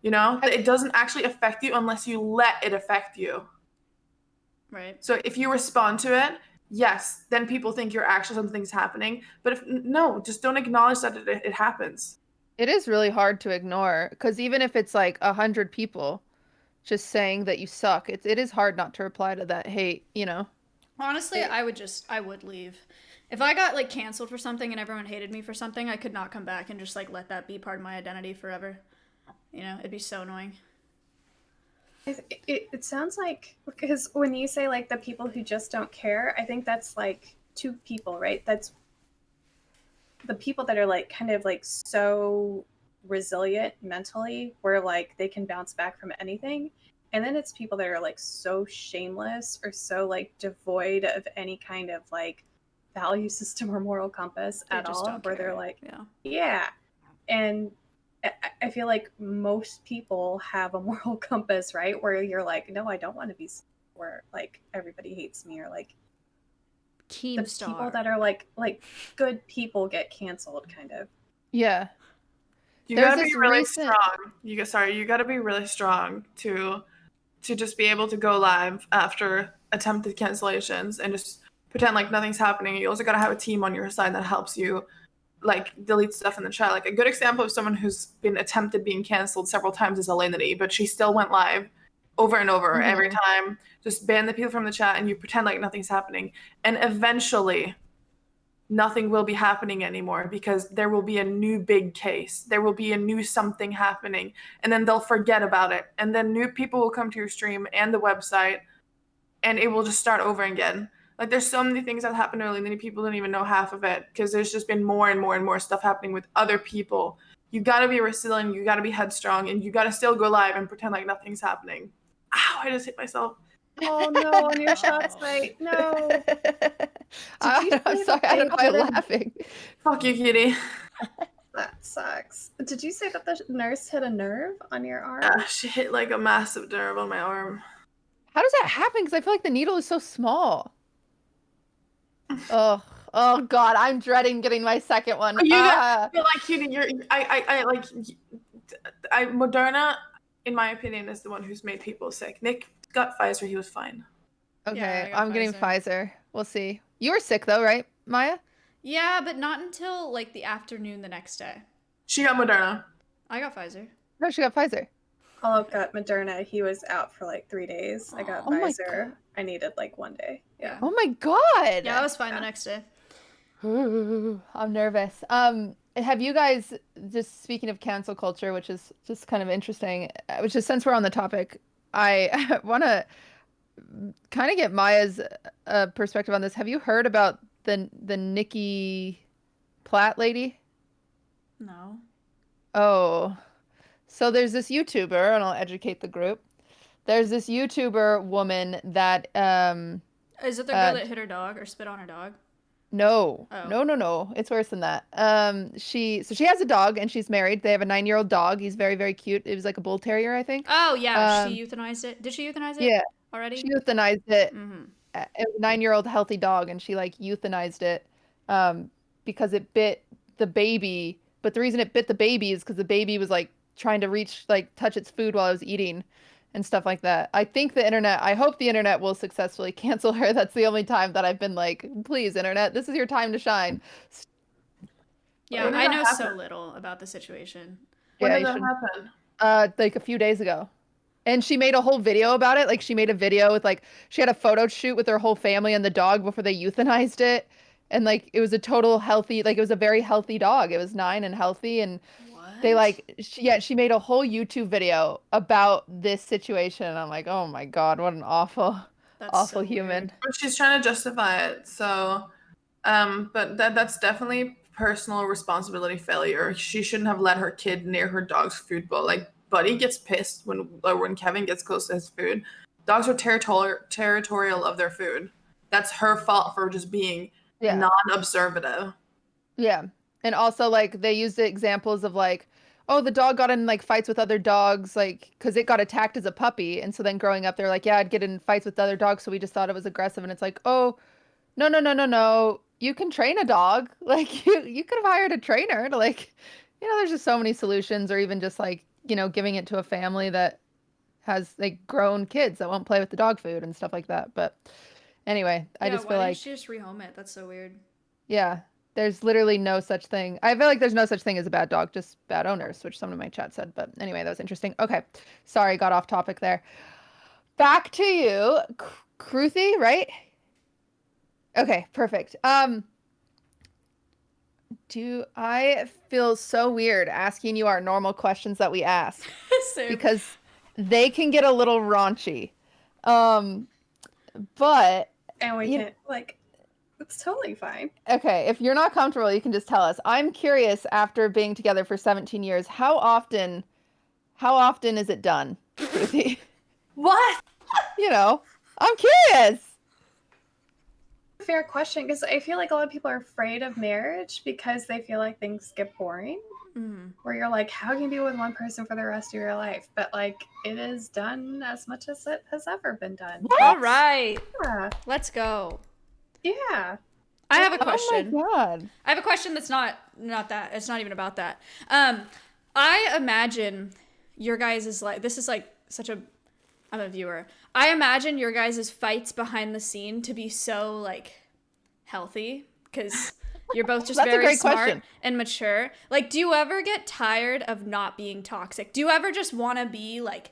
You know? It doesn't actually affect you unless you let it affect you. Right. So if you respond to it, yes, then people think you're actually something's happening. But no, just don't acknowledge that it happens. It is really hard to ignore because even if it's like 100 people just saying that you suck, it is hard not to reply to that hate, you know? Honestly, I would leave. If I got like canceled for something and everyone hated me for something, I could not come back and just like let that be part of my identity forever. You know, it'd be so annoying. It sounds like, because when you say like the people who just don't care, I think that's like two people, right? That's the people that are like kind of like so resilient mentally, where like they can bounce back from anything. And then it's people that are like so shameless or so like devoid of any kind of like value system or moral compass They at just all, don't where care. they're like, Yeah. yeah. And I feel like most people have a moral compass, right? Where you're like, no, I don't want to be where like everybody hates me, or like the people Keemstar. that are like good people get canceled, kind of. Yeah. You There's gotta be this really recent- strong. You gotta be really strong to just be able to go live after attempted cancellations and just pretend like nothing's happening. You also gotta have a team on your side that helps you like delete stuff in the chat. Like a good example of someone who's been attempted being canceled several times is Alinity, but she still went live over and over every time. Just ban the people from the chat and you pretend like nothing's happening. And eventually nothing will be happening anymore because there will be a new big case. There will be a new something happening, and then they'll forget about it. And then new people will come to your stream and the website, and it will just start over again. Like there's so many things that happen early, and people don't even know half of it because there's just been more and more and more stuff happening with other people. You gotta be resilient, you gotta be headstrong, and you gotta still go live and pretend like nothing's happening. Ow, I just hit myself. Oh no, on your shot site. No. I'm say sorry, that I they don't know why you're put in- laughing. Fuck you, Kitty. That sucks. Did you say that the nurse hit a nerve on your arm? She hit like a massive nerve on my arm. How does that happen? Because I feel like the needle is so small. Oh God, I'm dreading getting my second one. You got, but like, Kitty, I like, Moderna, in my opinion, is the one who's made people sick. Nick got Pfizer, he was fine. Okay, Yeah, I got I'm getting Pfizer. Pfizer. We'll see. You were sick though, right, Maya? Yeah, but not until like the afternoon the next day. She got Moderna. I got Pfizer. No, she got Pfizer. Olive got Moderna. He was out for like 3 days. I got Oh my Pfizer. God. I needed like 1 day. Yeah. Oh my God. Yeah, I was fine the next day. I'm nervous. Have you guys, just speaking of cancel culture, which is just kind of interesting, which is, since we're on the topic, I want to kind of get Maya's perspective on this. Have you heard about the Nikki Platt lady? No. Oh, so there's this YouTuber, and I'll educate the group. There's this YouTuber woman that Is it the girl that hit her dog or spit on her dog? no, Oh. no. It's worse than that. She has a dog and she's married. They have a 9-year-old dog. He's very, very cute. It was like a bull terrier, I think. Oh yeah, she euthanized it. Did she euthanize it? Yeah, Already? she euthanized it. Mm-hmm. It was a 9-year-old healthy dog, and she like euthanized it because it bit the baby. But the reason it bit the baby is because the baby was like trying to reach, like touch its food while it was eating and stuff like that. I hope the internet will successfully cancel her. That's the only time that I've been like, please, internet, this is your time to shine. Yeah, When did I that know so happen? little about the situation. When Yeah, did you that should. happen? Like a few days ago. And she made a whole video about it. Like she made a video with like she had a photo shoot with her whole family and the dog before they euthanized it. And like it was a total healthy, like it was a very healthy dog. It was 9 and healthy, and they What? like she made a whole YouTube video about this situation. And I'm like, "Oh my God, what an awful That's awful so human." weird. But she's trying to justify it. So, but that's definitely personal responsibility failure. She shouldn't have let her kid near her dog's food bowl. Like Buddy gets pissed when Kevin gets close to his food. Dogs are territorial of their food. That's her fault for just being Yeah. non-observative. Yeah. And also like they used the examples of like, oh, the dog got in like fights with other dogs, like because it got attacked as a puppy. And so then growing up, they're like, yeah, I'd get in fights with other dogs. So we just thought it was aggressive. And it's like, oh, no. You can train a dog. Like you could have hired a trainer to like, there's just so many solutions, or even just like, giving it to a family that has like grown kids that won't play with the dog food and stuff like that. But anyway, I Yeah, just why feel didn't like, she just rehome it? That's so weird. yeah, there's literally no such thing. I feel like there's no such thing as a bad dog, just bad owners, which someone in my chat said. But anyway, that was interesting. Okay. Sorry, got off topic there. Back to you. Kruthi, right? Okay, perfect. Do I feel so weird asking you our normal questions that we ask Same. because they can get a little raunchy. But And we You- can like, it's totally fine. okay, if you're not comfortable, you can just tell us. I'm curious after being together for 17 years, how often is it done, Ruthie? What? You know, I'm curious. Fair question, because I feel like a lot of people are afraid of marriage because they feel like things get boring. Mm. Where you're like, how can you be with one person for the rest of your life? But like, it is done as much as it has ever been done. All right, Yeah. let's go. Yeah. I have a question. Oh my god. I have a question that's not that. It's not even about that. I imagine your guys is like, this is like such a, I'm a viewer. I imagine your guys' fights behind the scene to be so like healthy because you're both just That's a very great smart question. and mature. Like, do you ever get tired of not being toxic? Do you ever just want to be like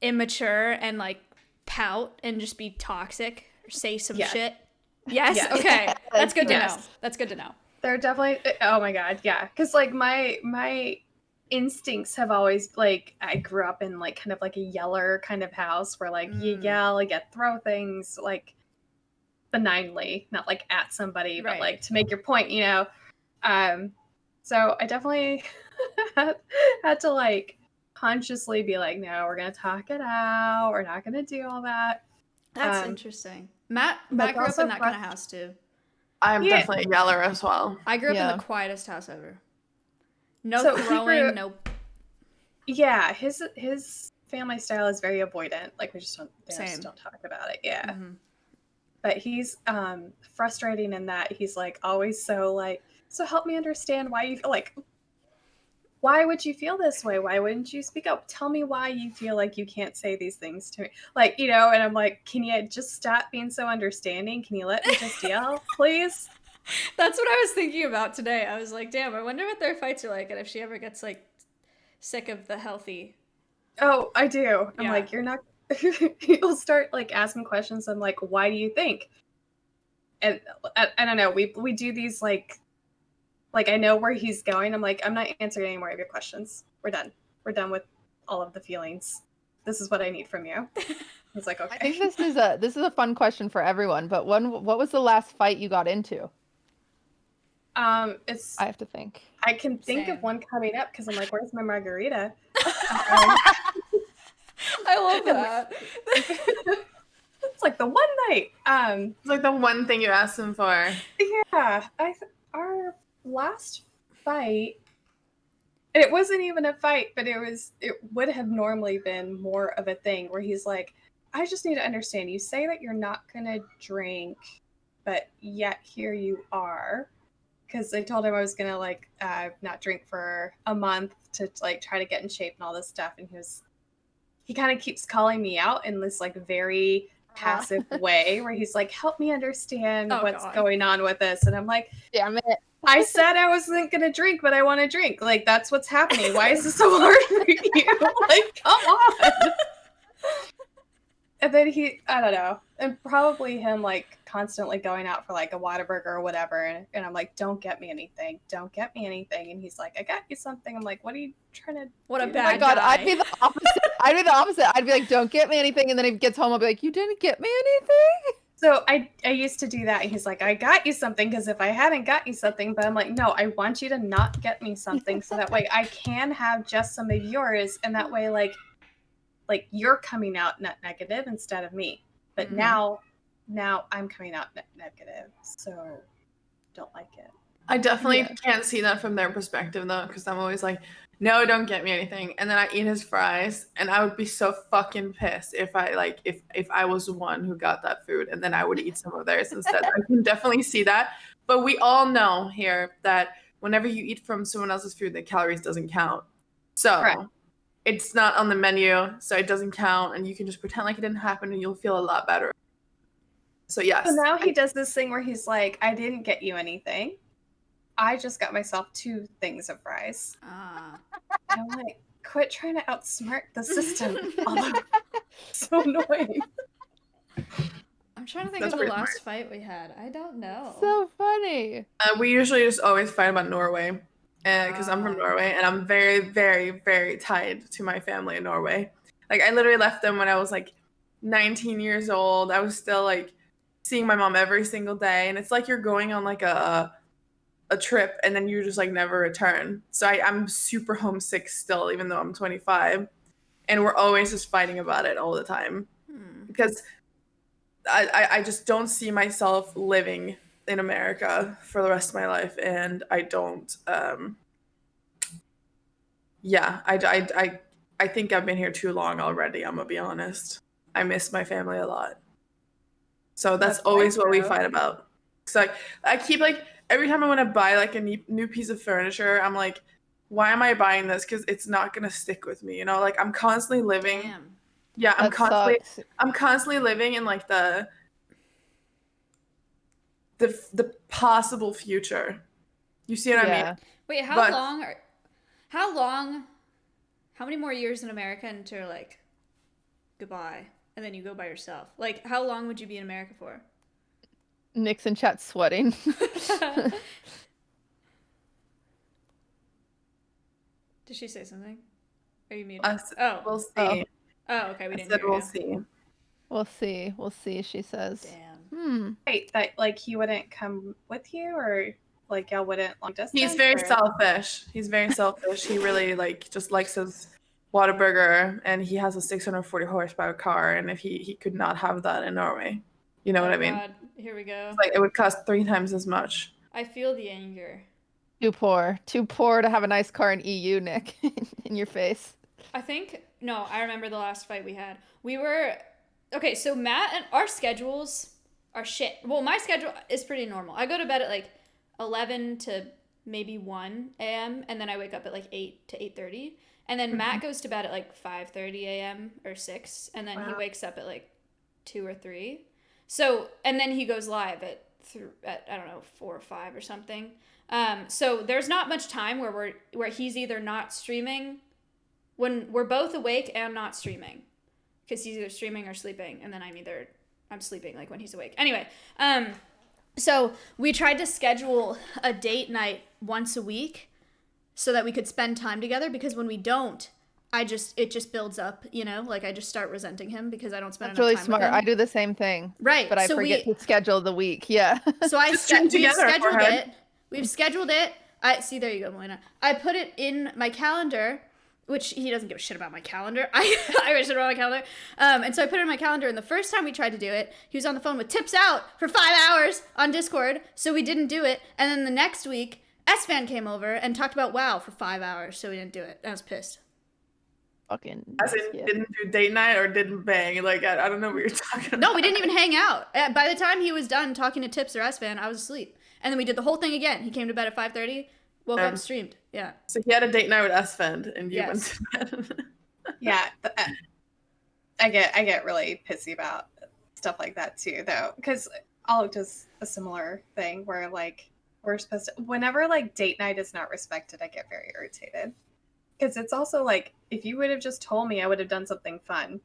immature and like pout and just be toxic or say some Yes. shit? Yes? Yes. Okay. That's good to Yes. know. That's good to know. They're definitely, oh my God. Yeah. Because like my instincts have always like, I grew up in like kind of like a yeller kind of house where like you yell, you throw things like benignly, not like at somebody, but Right. like to make your point, you know. So I definitely had to like consciously be like, no, we're gonna talk it out. We're not gonna do all that. That's interesting. Matt but grew up also in that kind of frust- house too. I'm Yeah. definitely a yeller as well. I grew up in Yeah. the quietest house ever. No So he throwing, grew- no. Yeah, his family style is very avoidant. Like we just Same. don't talk about it. Yeah. Mhm. But he's frustrating in that he's like always so like, so help me understand why you feel like, why would you feel this way? Why wouldn't you speak up? Tell me why you feel like you can't say these things to me. Like, you know, and I'm like, can you just stop being so understanding? Can you let me just yell, please? That's what I was thinking about today. I was like, damn, I wonder what their fights are like and if she ever gets like sick of the healthy. Oh, I do. I'm Yeah. like, you're not, you'll start like asking questions. I'm like, why do you think? And I don't know. We do these like I know where he's going. I'm like, I'm not answering any more of your questions. We're done. We're done with all of the feelings. This is what I need from you. He's like, okay. I think this is a fun question for everyone, but what was the last fight you got into? It's I have to think. I can think Same. of one coming up because I'm like, where's my margarita? I love that. It's like the one night. It's like the one thing you asked him for. Yeah, our last fight. It wasn't even a fight, but it would have normally been more of a thing where he's like, I just need to understand. You say that you're not gonna drink, but yet here you are. Because I told him I was gonna like not drink for a month to like try to get in shape and all this stuff, and he kind of keeps calling me out in this like very passive way where he's like, help me understand Oh, what's God. going on with this, and I'm like, Damn it. I said I wasn't gonna drink, but I want to drink. Like that's what's happening. Why is this so hard for you? Like, come on. And then I don't know, and probably him like constantly going out for like a Whataburger or whatever, and I'm like, don't get me anything, don't get me anything, and he's like, I got you something. I'm like, what are you trying to? What a do? Oh my bad god, guy. I'd be the opposite. I'd be like, don't get me anything, and then he gets home, I'll be like, you didn't get me anything? So I used to do that, and he's like, I got you something because if I hadn't got you something, but I'm like, no, I want you to not get me something so that way I can have just some of yours, and that way like you're coming out net negative instead of me. But Mhm. now I'm coming out net negative, so don't like it. I definitely Yeah. can't see that from their perspective though, because I'm always like, no, don't get me anything. And then I eat his fries, and I would be so fucking pissed if I was the one who got that food, and then I would eat some of theirs instead. I can definitely see that. But we all know here that whenever you eat from someone else's food, the calories doesn't count. So Correct. it's not on the menu, so it doesn't count, and you can just pretend like it didn't happen, and you'll feel a lot better. So yes. So now he does this thing where he's like, I didn't get you anything. I just got myself 2 things of fries. Ah. And I'm like, quit trying to outsmart the system. Although it's so annoying. I'm trying to think That's of the pretty last fight we had. I don't know. So funny. We usually just always fight about Norway, because I'm from Norway, and I'm very, very, very tied to my family in Norway. Like, I literally left them when I was like 19 years old. I was still like seeing my mom every single day, and it's like you're going on like a trip, and then you just like never return. So I'm super homesick still, even though I'm 25, and we're always just fighting about it all the time because I just don't see myself living in America for the rest of my life, and I don't. Yeah, I think I've been here too long already. I'm gonna be honest. I miss my family a lot, so that's always what we fight about. So I keep like every time I want to buy like a new piece of furniture, I'm like, why am I buying this? Because it's not gonna stick with me. You know, like I'm constantly living. Damn. Yeah, That sucks. I'm constantly living in like the possible future. You see what I mean? Wait, how But- long? How many more years in America until like goodbye, and then you go by yourself? Like, how long would you be in America for? Nixon chat sweating. Did she say something? Are you muted? Us, Oh. we'll see. Oh. Oh, okay. We I didn't said hear we'll you. see. We'll see. We'll see, she says. Damn. Wait, that like he wouldn't come with you, or like y'all wouldn't long distance? He's very or- selfish. He's very selfish. He really like just likes his Whataburger, and he has a 640 horsepower car, and if he could not have that in Norway, you know what I mean? God, here we go. It's like it would cost 3 times as much. I feel the anger. Too poor. Too poor to have a nice car in EU, Nick. In your face. I remember the last fight we had. Okay, so Matt and our schedules are shit. Well, my schedule is pretty normal. I go to bed at like 11 to maybe 1 a.m. and then I wake up at like 8 to 8:30. And then Matt goes to bed at like 5:30 a.m. or 6, and then he wakes up at like 2 or 3. So, and then he goes live at I don't know, 4 or 5 or something. So there's not much time where he's either not streaming when we're both awake and not streaming, because he's either streaming or sleeping, and then I'm sleeping like when he's awake. Anyway, so we tried to schedule a date night once a week so that we could spend time together, because when we don't, it just builds up, you know, like I just start resenting him because I don't spend That's enough really time smart. with him. I do the same thing. Right. But I so forget to schedule the week. Yeah. So Just stream we've together, scheduled forehead. it. We've scheduled it. See, there you go, Melina. I put it in my calendar, which he doesn't give a shit about my calendar. I wish shit about my calendar. And so I put it in my calendar, and the first time we tried to do it, he was on the phone with tips out for 5 hours on Discord, so we didn't do it. And then the next week, S-Fan came over and talked about WoW for 5 hours, so we didn't do it. I was pissed. Fucking. As in, yeah. didn't do date night or didn't bang. Like I don't know what you're talking about. No, we didn't even hang out. By the time he was done talking to Tips or S-Fan, I was asleep. And then we did the whole thing again. He came to bed at 5:30, woke up, streamed. Yeah. So he had a date night with S-Fend, and you Yes. went to bed. Yeah, I get really pissy about stuff like that too, though, because Alec does a similar thing where like we're supposed to, whenever like date night is not respected, I get very irritated, because it's also like if you would have just told me, I would have done something fun.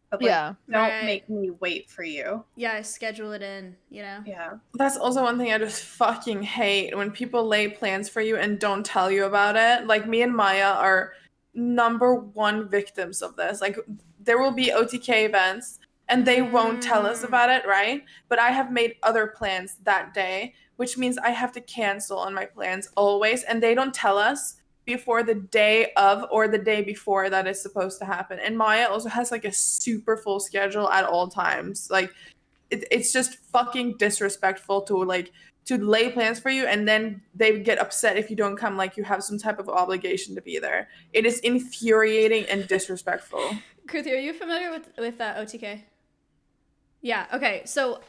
But like, Yeah. don't Right. make me wait for you. Yeah, I schedule it in, you know? Yeah. That's also one thing I just fucking hate, when people lay plans for you and don't tell you about it. Like, me and Maya are #1 victims of this. Like, there will be OTK events and they won't tell us about it, right? But I have made other plans that day, which means I have to cancel on my plans always, and they don't tell us before the day of or the day before that is supposed to happen. And Maya also has like a super full schedule at all times. Like, it's just fucking disrespectful to lay plans for you, and then they get upset if you don't come, like you have some type of obligation to be there. It is infuriating and disrespectful. Kruthi, are you familiar with OTK? Yeah, okay. So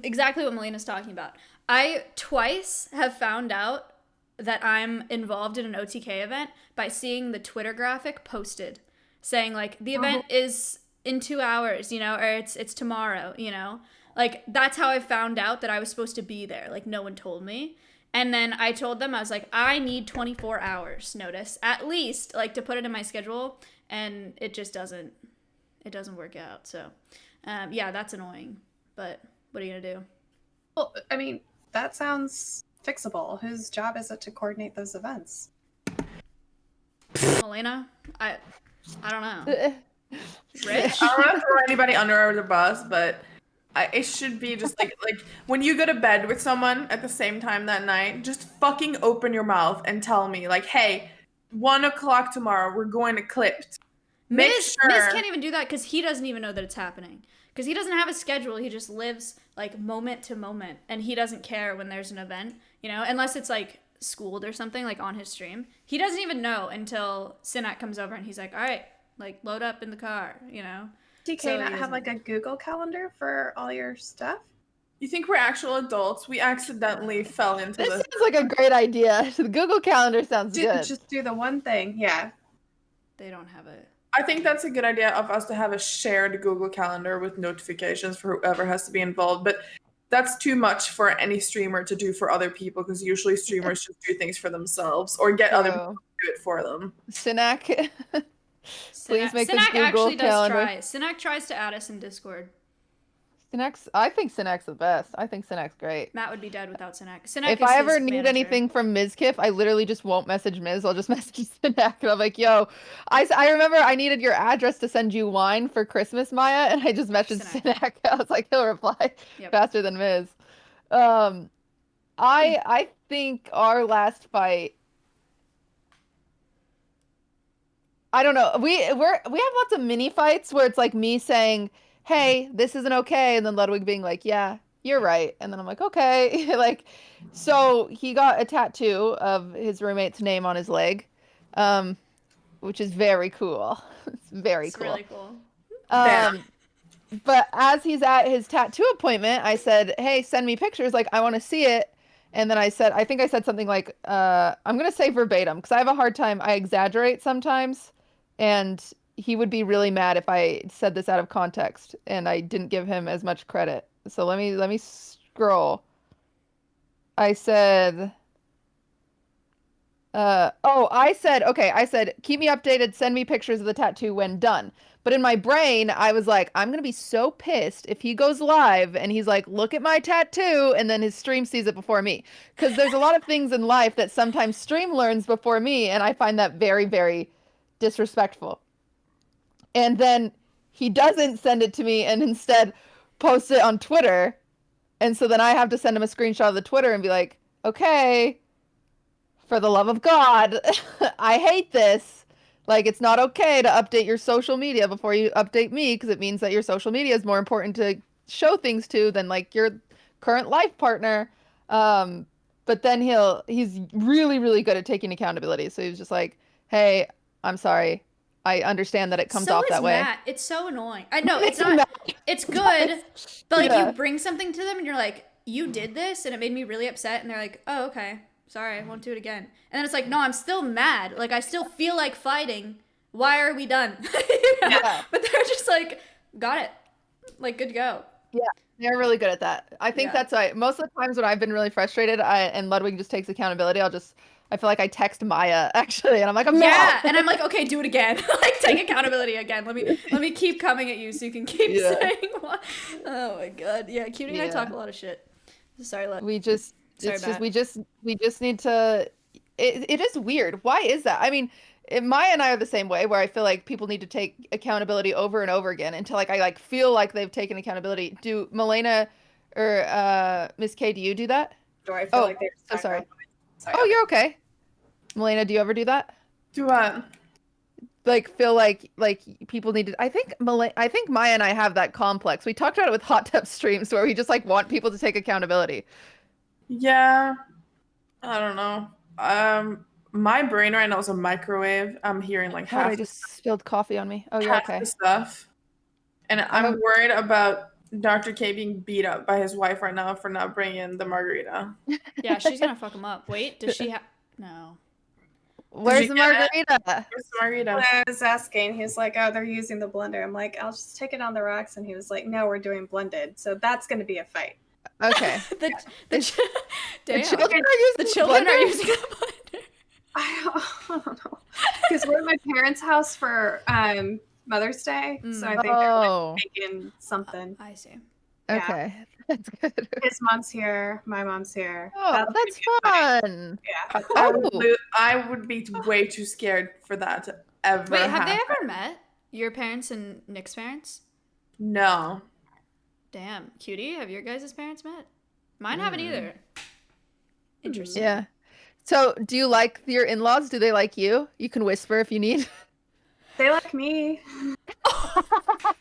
exactly what Melina's talking about. I twice have found out that I'm involved in an OTK event by seeing the Twitter graphic posted saying like the event is in 2 hours, you know, or it's tomorrow, you know. Like, that's how I found out that I was supposed to be there. Like, no one told me. And then I told them, I was like, I need 24 hours notice at least, like, to put it in my schedule, and it just doesn't it doesn't work out. So, yeah, that's annoying. But what are you gonna do? Well, I mean, that sounds fixable. Whose job is it to coordinate those events? Elena, I don't know. Rich? I don't want to throw anybody under the bus, but it should be just like when you go to bed with someone at the same time that night, just fucking open your mouth and tell me like, hey, 1:00 tomorrow, we're going to Clipped. Make Miz sure. can't even do that because he doesn't even know that it's happening. Because he doesn't have a schedule. He just lives like moment to moment, and he doesn't care when there's an event, you know, unless it's like schooled or something like on his stream. He doesn't even know until Sinak comes over and he's like, all right, like load up in the car, you know. DK So not he have doesn't- like a Google Calendar for all your stuff? You think we're actual adults? We accidentally fell into This this. sounds like a great idea. The Google Calendar sounds good. Just do the one thing. Yeah. They don't have it. I think that's a good idea of us to have a shared Google Calendar with notifications for whoever has to be involved. But that's too much for any streamer to do for other people because usually streamers just do things for themselves or get other people to do it for them. Sinak. Please make a Sinak Google actually does Calendar. try. Sinak tries to add us in Discord. I think Sinak's the best. I think Sinak's great. Matt would be dead without Sinak. Sinak If is I ever his need manager. anything from Mizkif, I literally just won't message Miz. I'll just message Sinak. And I'm like, yo, I remember I needed your address to send you wine for Christmas, Maya, and I just messaged Sinak. I was like, he'll reply faster than Miz. I think our last fight, I don't know. We have lots of mini fights where it's like me saying, hey, this isn't okay, and then Ludwig being like, yeah, you're right. And then I'm like, okay. Like, so he got a tattoo of his roommate's name on his leg, which is very cool. It's very cool. Really cool. But as he's at his tattoo appointment, I said, hey, send me pictures. Like, I want to see it. And then I think I said something like, I'm going to say verbatim because I have a hard time. I exaggerate sometimes. And he would be really mad if I said this out of context and I didn't give him as much credit. So let me scroll. I said, I said, keep me updated, send me pictures of the tattoo when done. But in my brain, I was like, I'm going to be so pissed if he goes live and he's like, look at my tattoo, and then his stream sees it before me. Because there's a lot of things in life that sometimes stream learns before me, and I find that very, very disrespectful. And then he doesn't send it to me and instead posts it on Twitter. And so then I have to send him a screenshot of the Twitter and be like, okay, for the love of God, I hate this. Like, it's not okay to update your social media before you update me because it means that your social media is more important to show things to than like your current life partner. But then he's really, really good at taking accountability. So he was just like, hey, I'm sorry. I understand that it comes off that way. Matt. It's so annoying. I know it's not. It's good, but like you bring something to them and you're like, you did this and it made me really upset, and they're like, oh, okay, sorry, I won't do it again. And then it's like, no, I'm still mad. Like I still feel like fighting. Why are we done? Yeah. But they're just like, got it. Like good to go. Yeah, they're really good at that. I think that's why most of the times when I've been really frustrated, and Ludwig just takes accountability, I feel like I text Maya actually, and I'm like, I'm mad. And I'm like, okay, do it again. Like take accountability again. Let me keep coming at you so you can keep saying what. Oh my god. Yeah, Cutie and I talk a lot of shit. Sorry, Lud. We just need to. It is weird. Why is that? I mean, Maya and I are the same way, where I feel like people need to take accountability over and over again until like I like feel like they've taken accountability. Do Milena or Miss K, do you do that? Do I feel like they're so sorry. Oh, you're okay. Milena, do you ever do that? Do what? Like feel like people need to. I think Maya and I have that complex. We talked about it with Hot Tub streams where we just like want people to take accountability. Yeah, I don't know. My brain right now is a microwave. I'm hearing like half. I just spilled coffee on me. Oh, you're okay. The stuff, and I'm worried about Dr. K being beat up by his wife right now for not bringing the margarita. Yeah, she's gonna fuck him up. Wait, does she have? No. Where's the margarita? Where's the margarita? When I was asking, he was like, oh, they're using the blender. I'm like, I'll just take it on the rocks. And he was like, no, we're doing blended. So that's going to be a fight. Okay. The The children are using the blender. I don't know. Because we're at my parents' house for Mother's Day. Mm. So I think they're like Oh, making something. I see. Yeah. okay. That's good. His mom's here. My mom's here. Oh, gonna that's be funny. fun. Yeah. Oh, I would be way too scared for that to ever Wait, have they happen. ever met? Your parents and Nick's parents? No. Damn, cutie, have your guys' parents met? Mine haven't either. Interesting. yeah. So, do you like your in-laws? Do they like you? You can whisper if you need. They like me. Oh my god!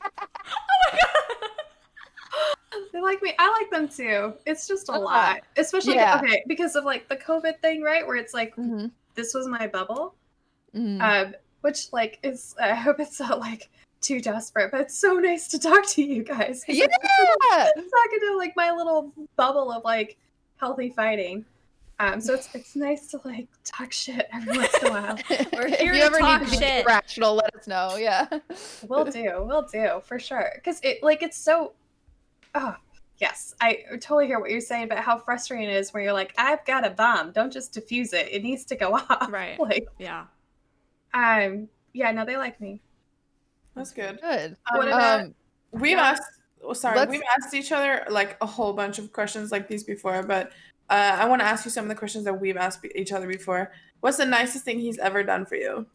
They like me. I like them too. It's just a Ah, lot. Especially yeah. okay, because of like the COVID thing, right? Where it's like Mhm. this was my bubble. Mhm. Which like is I hope it's not like too desperate, but it's so nice to talk to you guys. 'Cause Yeah. I'm talking to like my little bubble of like healthy fighting. So it's nice to like talk shit every once in a while. We're If here you to ever talk need to be shit. rational, let us know. Yeah. We'll do for sure. Because it's so. Oh yes, I totally hear what you're saying, but how frustrating it is when you're like, I've got a bomb. Don't just diffuse it. It needs to go off. Right. Like Yeah. yeah, no, they like me. That's good. Good. What about We've Yeah. asked sorry, Let's- we've asked each other like a whole bunch of questions like these before, but I want to ask you some of the questions that we've asked each other before. What's the nicest thing he's ever done for you?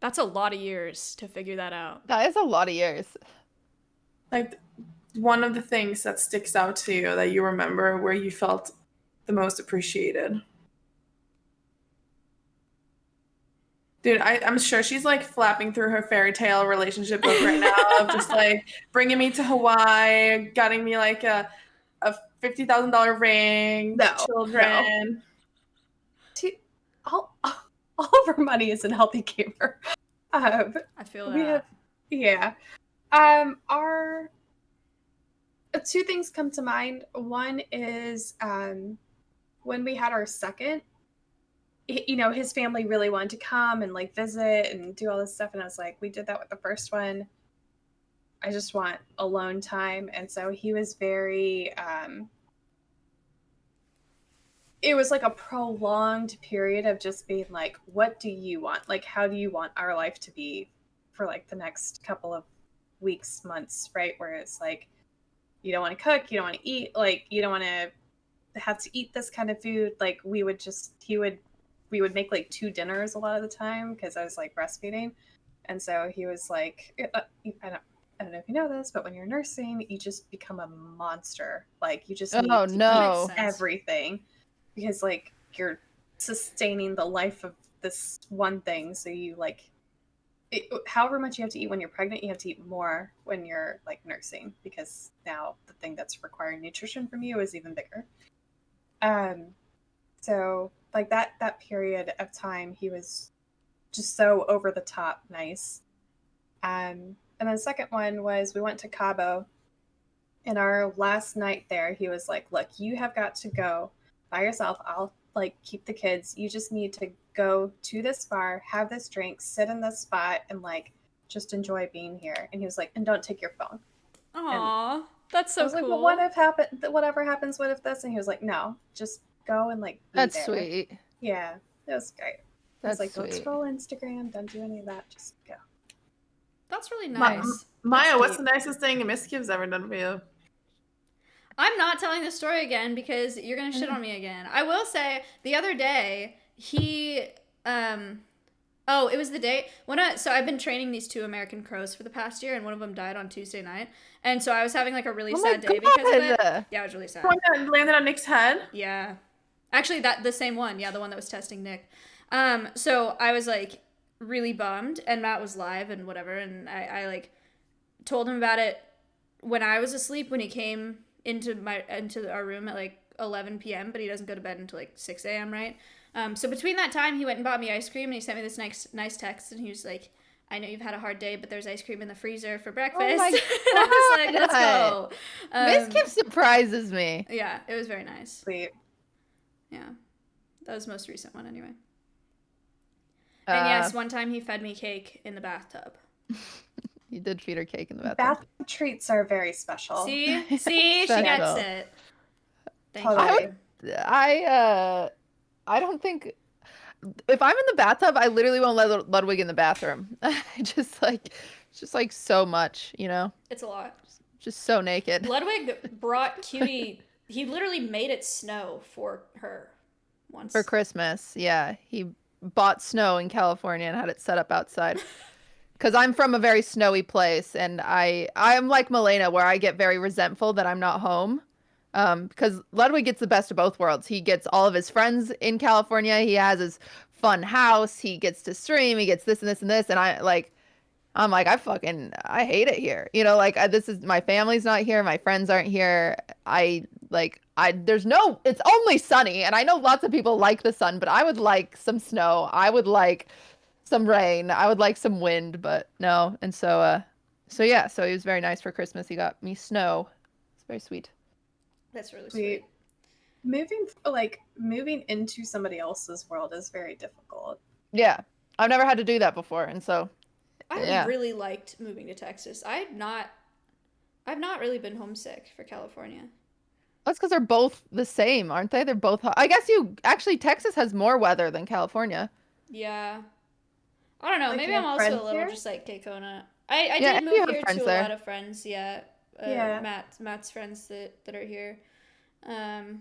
That's a lot of years to figure that out. That is a lot of years. Like one of the things that sticks out to you that you remember where you felt the most appreciated. Dude, I'm sure she's like flapping through her fairy tale relationship book right now of just like bringing me to Hawaii, getting me like a $50,000 ring, No, children. all of our money is in healthy gamer. I feel We that. have yeah. Our two things come to mind. One is when we had our second, his family really wanted to come and like visit and do all this stuff, and I was like, we did that with the first one. I just want alone time, and so he was very. It was like a prolonged period of just being like, what do you want? Like, how do you want our life to be for like the next couple of weeks, months, right? Where it's like, you don't want to cook, you don't want to eat, like, you don't want to have to eat this kind of food. Like, we would make like 2 dinners a lot of the time because I was like breastfeeding. And so he was like, I don't know if you know this, but when you're nursing, you just become a monster. Like, you just need Oh to no. Makes sense. everything because like you're sustaining the life of this one thing. So you like however much you have to eat when you're pregnant, you have to eat more when you're like nursing because now the thing that's requiring nutrition from you is even bigger. So like that period of time, he was just so over the top nice. And then the second one was we went to Cabo. And our last night there, he was like, look, you have got to go by yourself. I'll like keep the kids. You just need to go to this bar, have this drink, sit in this spot, and like just enjoy being here. And he was like, and don't take your phone. Aw, that's so I was cool. like, well, what if whatever happens, what if this? And he was like, no, just go and like be That's there. sweet. Yeah, it was great. I That's was like, don't sweet. scroll Instagram, don't do any of that, just go. That's really Ma- nice. Maya, That's what's the deep. nicest thing Miss Kiv's ever done for you? I'm not telling this story again because you're gonna shit on me again. I will say the other day he oh, it was the day so I've been training these 2 American crows for the past year and one of them died on Tuesday night. And so I was having like a really Oh my sad day because of it. God. Yeah, it was really sad. The one that landed on Nick's head? Yeah. Actually the same one, yeah, the one that was testing Nick. So I was like really bummed and Matt was live and whatever and I like told him about it when I was asleep when he came into our room at like 11 p.m. but he doesn't go to bed until like 6 a.m. right? So between that time he went and bought me ice cream and he sent me this nice text and he was like, I know you've had a hard day, but there's ice cream in the freezer for breakfast. Oh my And I was like, let's go. Miss Kim surprises me. Yeah, it was very nice. Sweet. Yeah. That was the most recent one anyway. And yes, one time he fed me cake in the bathtub. You did feed her cake in the bathroom. Bath treats are very special. See, she Special. gets it. Thank Totally. you. I don't think if I'm in the bathtub, I literally won't let Ludwig in the bathroom. I just like, it's just like so much, you know, It's a lot. just so naked. Ludwig brought Cutie. He literally made it snow for her once. For Christmas. Yeah, he bought snow in California and had it set up outside. Because I'm from a very snowy place, and I'm like Milena, where I get very resentful that I'm not home. Because Ludwig gets the best of both worlds. He gets all of his friends in California. He has his fun house. He gets to stream. He gets this and this and this. And I'm like, I hate it here. You know, like this is my family's not here. My friends aren't here. It's only sunny. And I know lots of people like the sun, but I would like some snow. I would like some rain. I would like some wind, but no. And so he was very nice for Christmas. He got me snow. It's very sweet. That's really sweet. Moving into somebody else's world is very difficult. Yeah. I've never had to do that before, and so I really liked moving to Texas. I've not really been homesick for California. That's because they're both the same, aren't they? They're both hot. I guess Texas has more weather than California. Yeah. I don't know. Like, maybe you I'm have also a friends little here? just like Kona. I Yeah, did you move have here friends to there. a lot of friends. Yeah. Yeah. Matt's friends that are here. And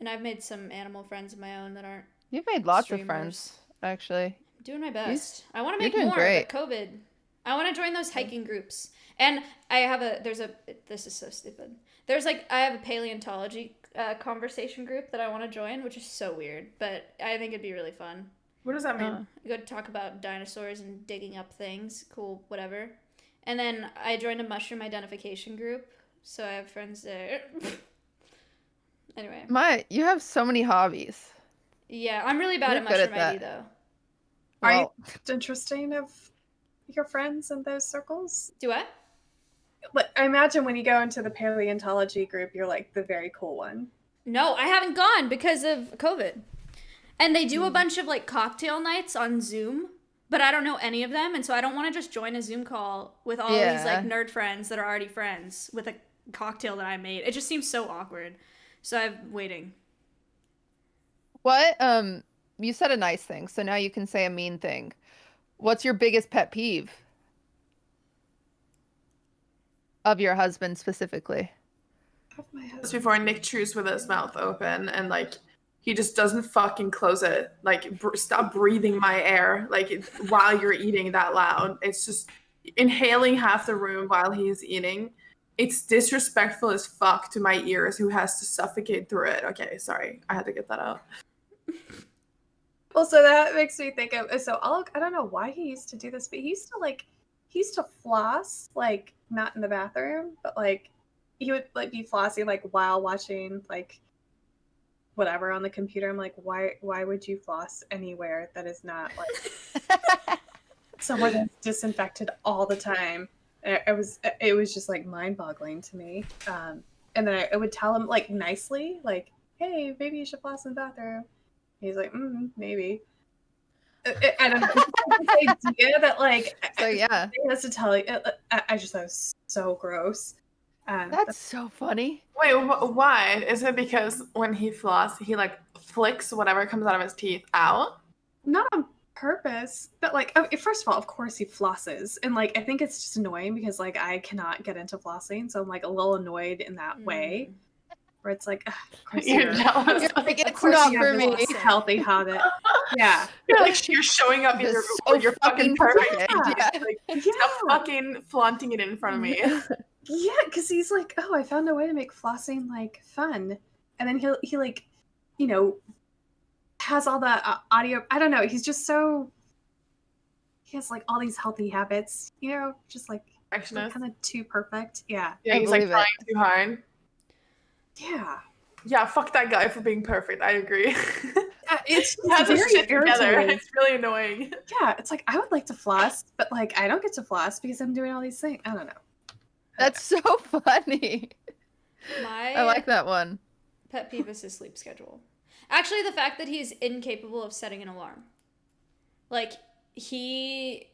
I've made some animal friends of my own that aren't You've made lots streamers. of friends, actually. I'm doing my best. I want to you're make doing more, great. but COVID. I want to join those hiking groups. And this is so stupid. I have a paleontology conversation group that I want to join, which is so weird, but I think it'd be really fun. What does that mean? We go to talk about dinosaurs and digging up things. Cool, whatever. And then I joined a mushroom identification group, so I have friends there. Anyway. You have so many hobbies. Yeah, I'm really bad You're at good at mushroom ID, that. though. Are Well, you interesting of your friends in those circles? Do what? But I imagine when you go into the paleontology group, you're like the very cool one. No, I haven't gone because of COVID. And they do a bunch of like cocktail nights on Zoom, but I don't know any of them, and so I don't want to just join a Zoom call with all these like nerd friends that are already friends with a cocktail that I made. It just seems so awkward. So I'm waiting. what? You said a nice thing, so now you can say a mean thing. What's your biggest pet peeve? Of your husband specifically. Of my husband. Just before Nick chews with his mouth open and like he just doesn't fucking close it. Like stop breathing my air like while you're eating that loud. It's just inhaling half the room while he's eating. It's disrespectful as fuck to my ears who has to suffocate through it. Okay, sorry. I had to get that out. Well, so that makes me think of I don't know why he used to do this, but he used to floss, like not in the bathroom, but like he would like be flossing like while watching like whatever on the computer. I'm like, why would you floss anywhere that is not like someone is disinfected all the time? And it was just like mind-boggling to me. And then I would tell him like nicely, like, hey, maybe you should floss in the bathroom. He's like, maybe. I don't know. This idea that like So yeah, he has to tell you. I just thought it was so gross. that's so funny. Wait, why? Is it because when he floss, he like flicks whatever comes out of his teeth out? Not on purpose, but like first of all, of course he flosses, and like I think it's just annoying because like I cannot get into flossing, so I'm like a little annoyed in that way. Where it's like, of course You're jealous. You're like, of it's course not you for have me. this healthy habit. Yeah. You're showing up in your room Just where so you're fucking perfect. Yeah. Yeah. Like, stop fucking flaunting it in front of me. Yeah, because he's like, oh, I found a way to make flossing like fun, and then he like, you know, has all the audio. I don't know. He's just so. He has like all these healthy habits, you know, just like Perfectionist. kind of too perfect. Yeah. Yeah, I he's like believe it. trying too hard. Yeah. Yeah, fuck that guy for being perfect. I agree. It's He has his very shit together. irritating. It's really annoying. Yeah, it's like I would like to floss, but like I don't get to floss because I'm doing all these things. I don't know. That's so funny. My I like that one. pet peeve is his sleep schedule. Actually, the fact that he's incapable of setting an alarm. Like, he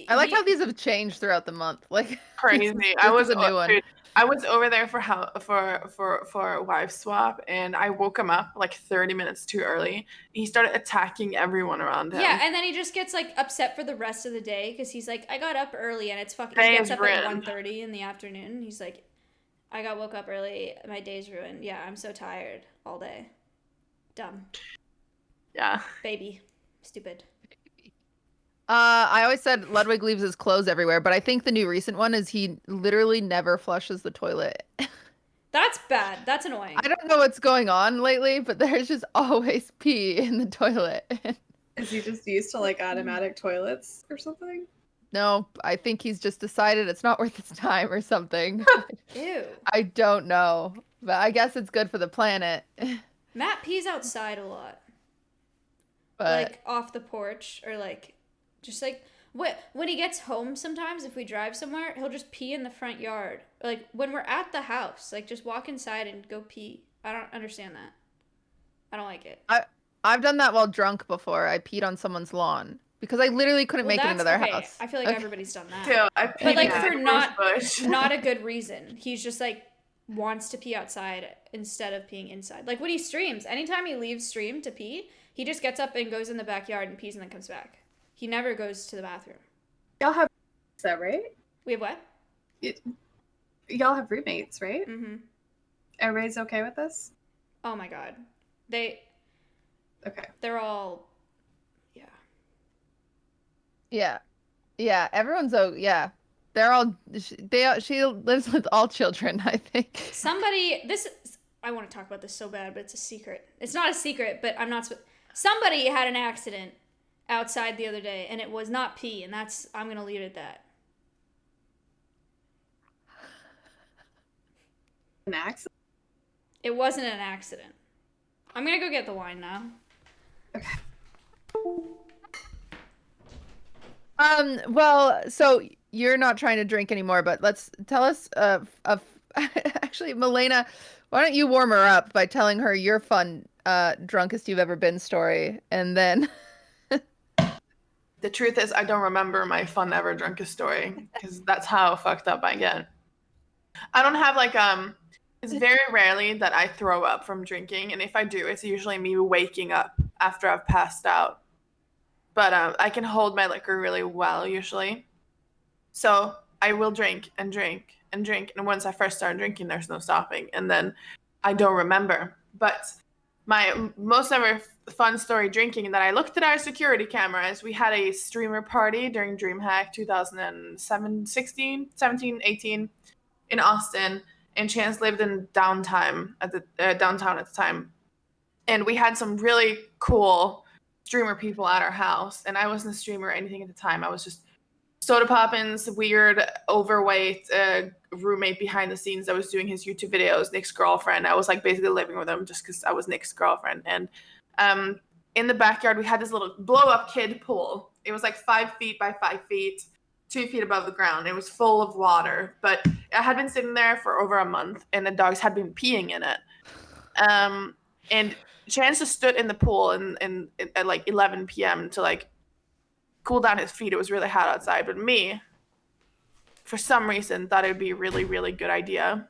I like how these have changed throughout the month. Like Crazy. this I was is a new one. dude, I was over there for a wife swap, and I woke him up like 30 minutes too early. He started attacking everyone around him. Yeah, and then he just gets like upset for the rest of the day because he's like, I got up early and it's fucking. Day He gets is up ruined. at 1:30 in the afternoon. And he's like, woke up early. My day's ruined. Yeah, I'm so tired all day. Dumb. Yeah. Baby. Stupid. I always said Ludwig leaves his clothes everywhere, but I think the new recent one is he literally never flushes the toilet. That's bad. That's annoying. I don't know what's going on lately, but there's just always pee in the toilet. Is he just used to like automatic toilets or something? No, I think he's just decided it's not worth his time or something. Ew. I don't know, but I guess it's good for the planet. Matt pees outside a lot. But Like off the porch or like just like when he gets home sometimes if we drive somewhere, he'll just pee in the front yard. Like when we're at the house, like just walk inside and go pee. I don't understand that. I don't like it. I've done that while drunk before. I peed on someone's lawn because I literally couldn't make it into their house. I feel like everybody's done that. Too. I peed But like in for the not bush. not a good reason. He's just like wants to pee outside instead of peeing inside. Like when he streams, anytime he leaves stream to pee, he just gets up and goes in the backyard and pees and then comes back. He never goes to the bathroom. Y'all have that, right? We have what? Y'all have roommates, right? Mm-hmm. Everybody's okay with this? Oh my god. Okay. They're all Yeah. Yeah, everyone's yeah. They're all she lives with all children, I think. I want to talk about this so bad, but it's a secret. It's not a secret, but somebody had an accident outside the other day and it was not pee, and I'm going to leave it at that. An accident? It wasn't an accident. I'm going to go get the wine now. Okay. Well, so you're not trying to drink anymore, but tell us actually, Milena, why don't you warm her up by telling her your fun drunkest you've ever been story, and then The truth is, I don't remember my fun ever drunkest story because that's how fucked up I get. I don't have like it's very rarely that I throw up from drinking, and if I do, it's usually me waking up after I've passed out. But I can hold my liquor really well usually, so I will drink and drink and drink, and once I first start drinking, there's no stopping, and then I don't remember. But my most ever fun story drinking that I looked at our security cameras. We had a streamer party during DreamHack 2017, 17, 18 in Austin, and Chance lived in downtown at the time. And we had some really cool streamer people at our house, and I wasn't a streamer or anything at the time. I was just Soda Poppins, weird, overweight roommate behind the scenes that was doing his YouTube videos, Nick's girlfriend. I was like basically living with him just because I was Nick's girlfriend. And in the backyard, we had this little blow-up kid pool. It was like 5 feet by 5 feet, 2 feet above the ground. It was full of water, but it had been sitting there for over a month, and the dogs had been peeing in it. And Chance just stood in the pool and at like 11 p.m. to like cool down his feet. It was really hot outside, but me, for some reason, thought it would be a really, really good idea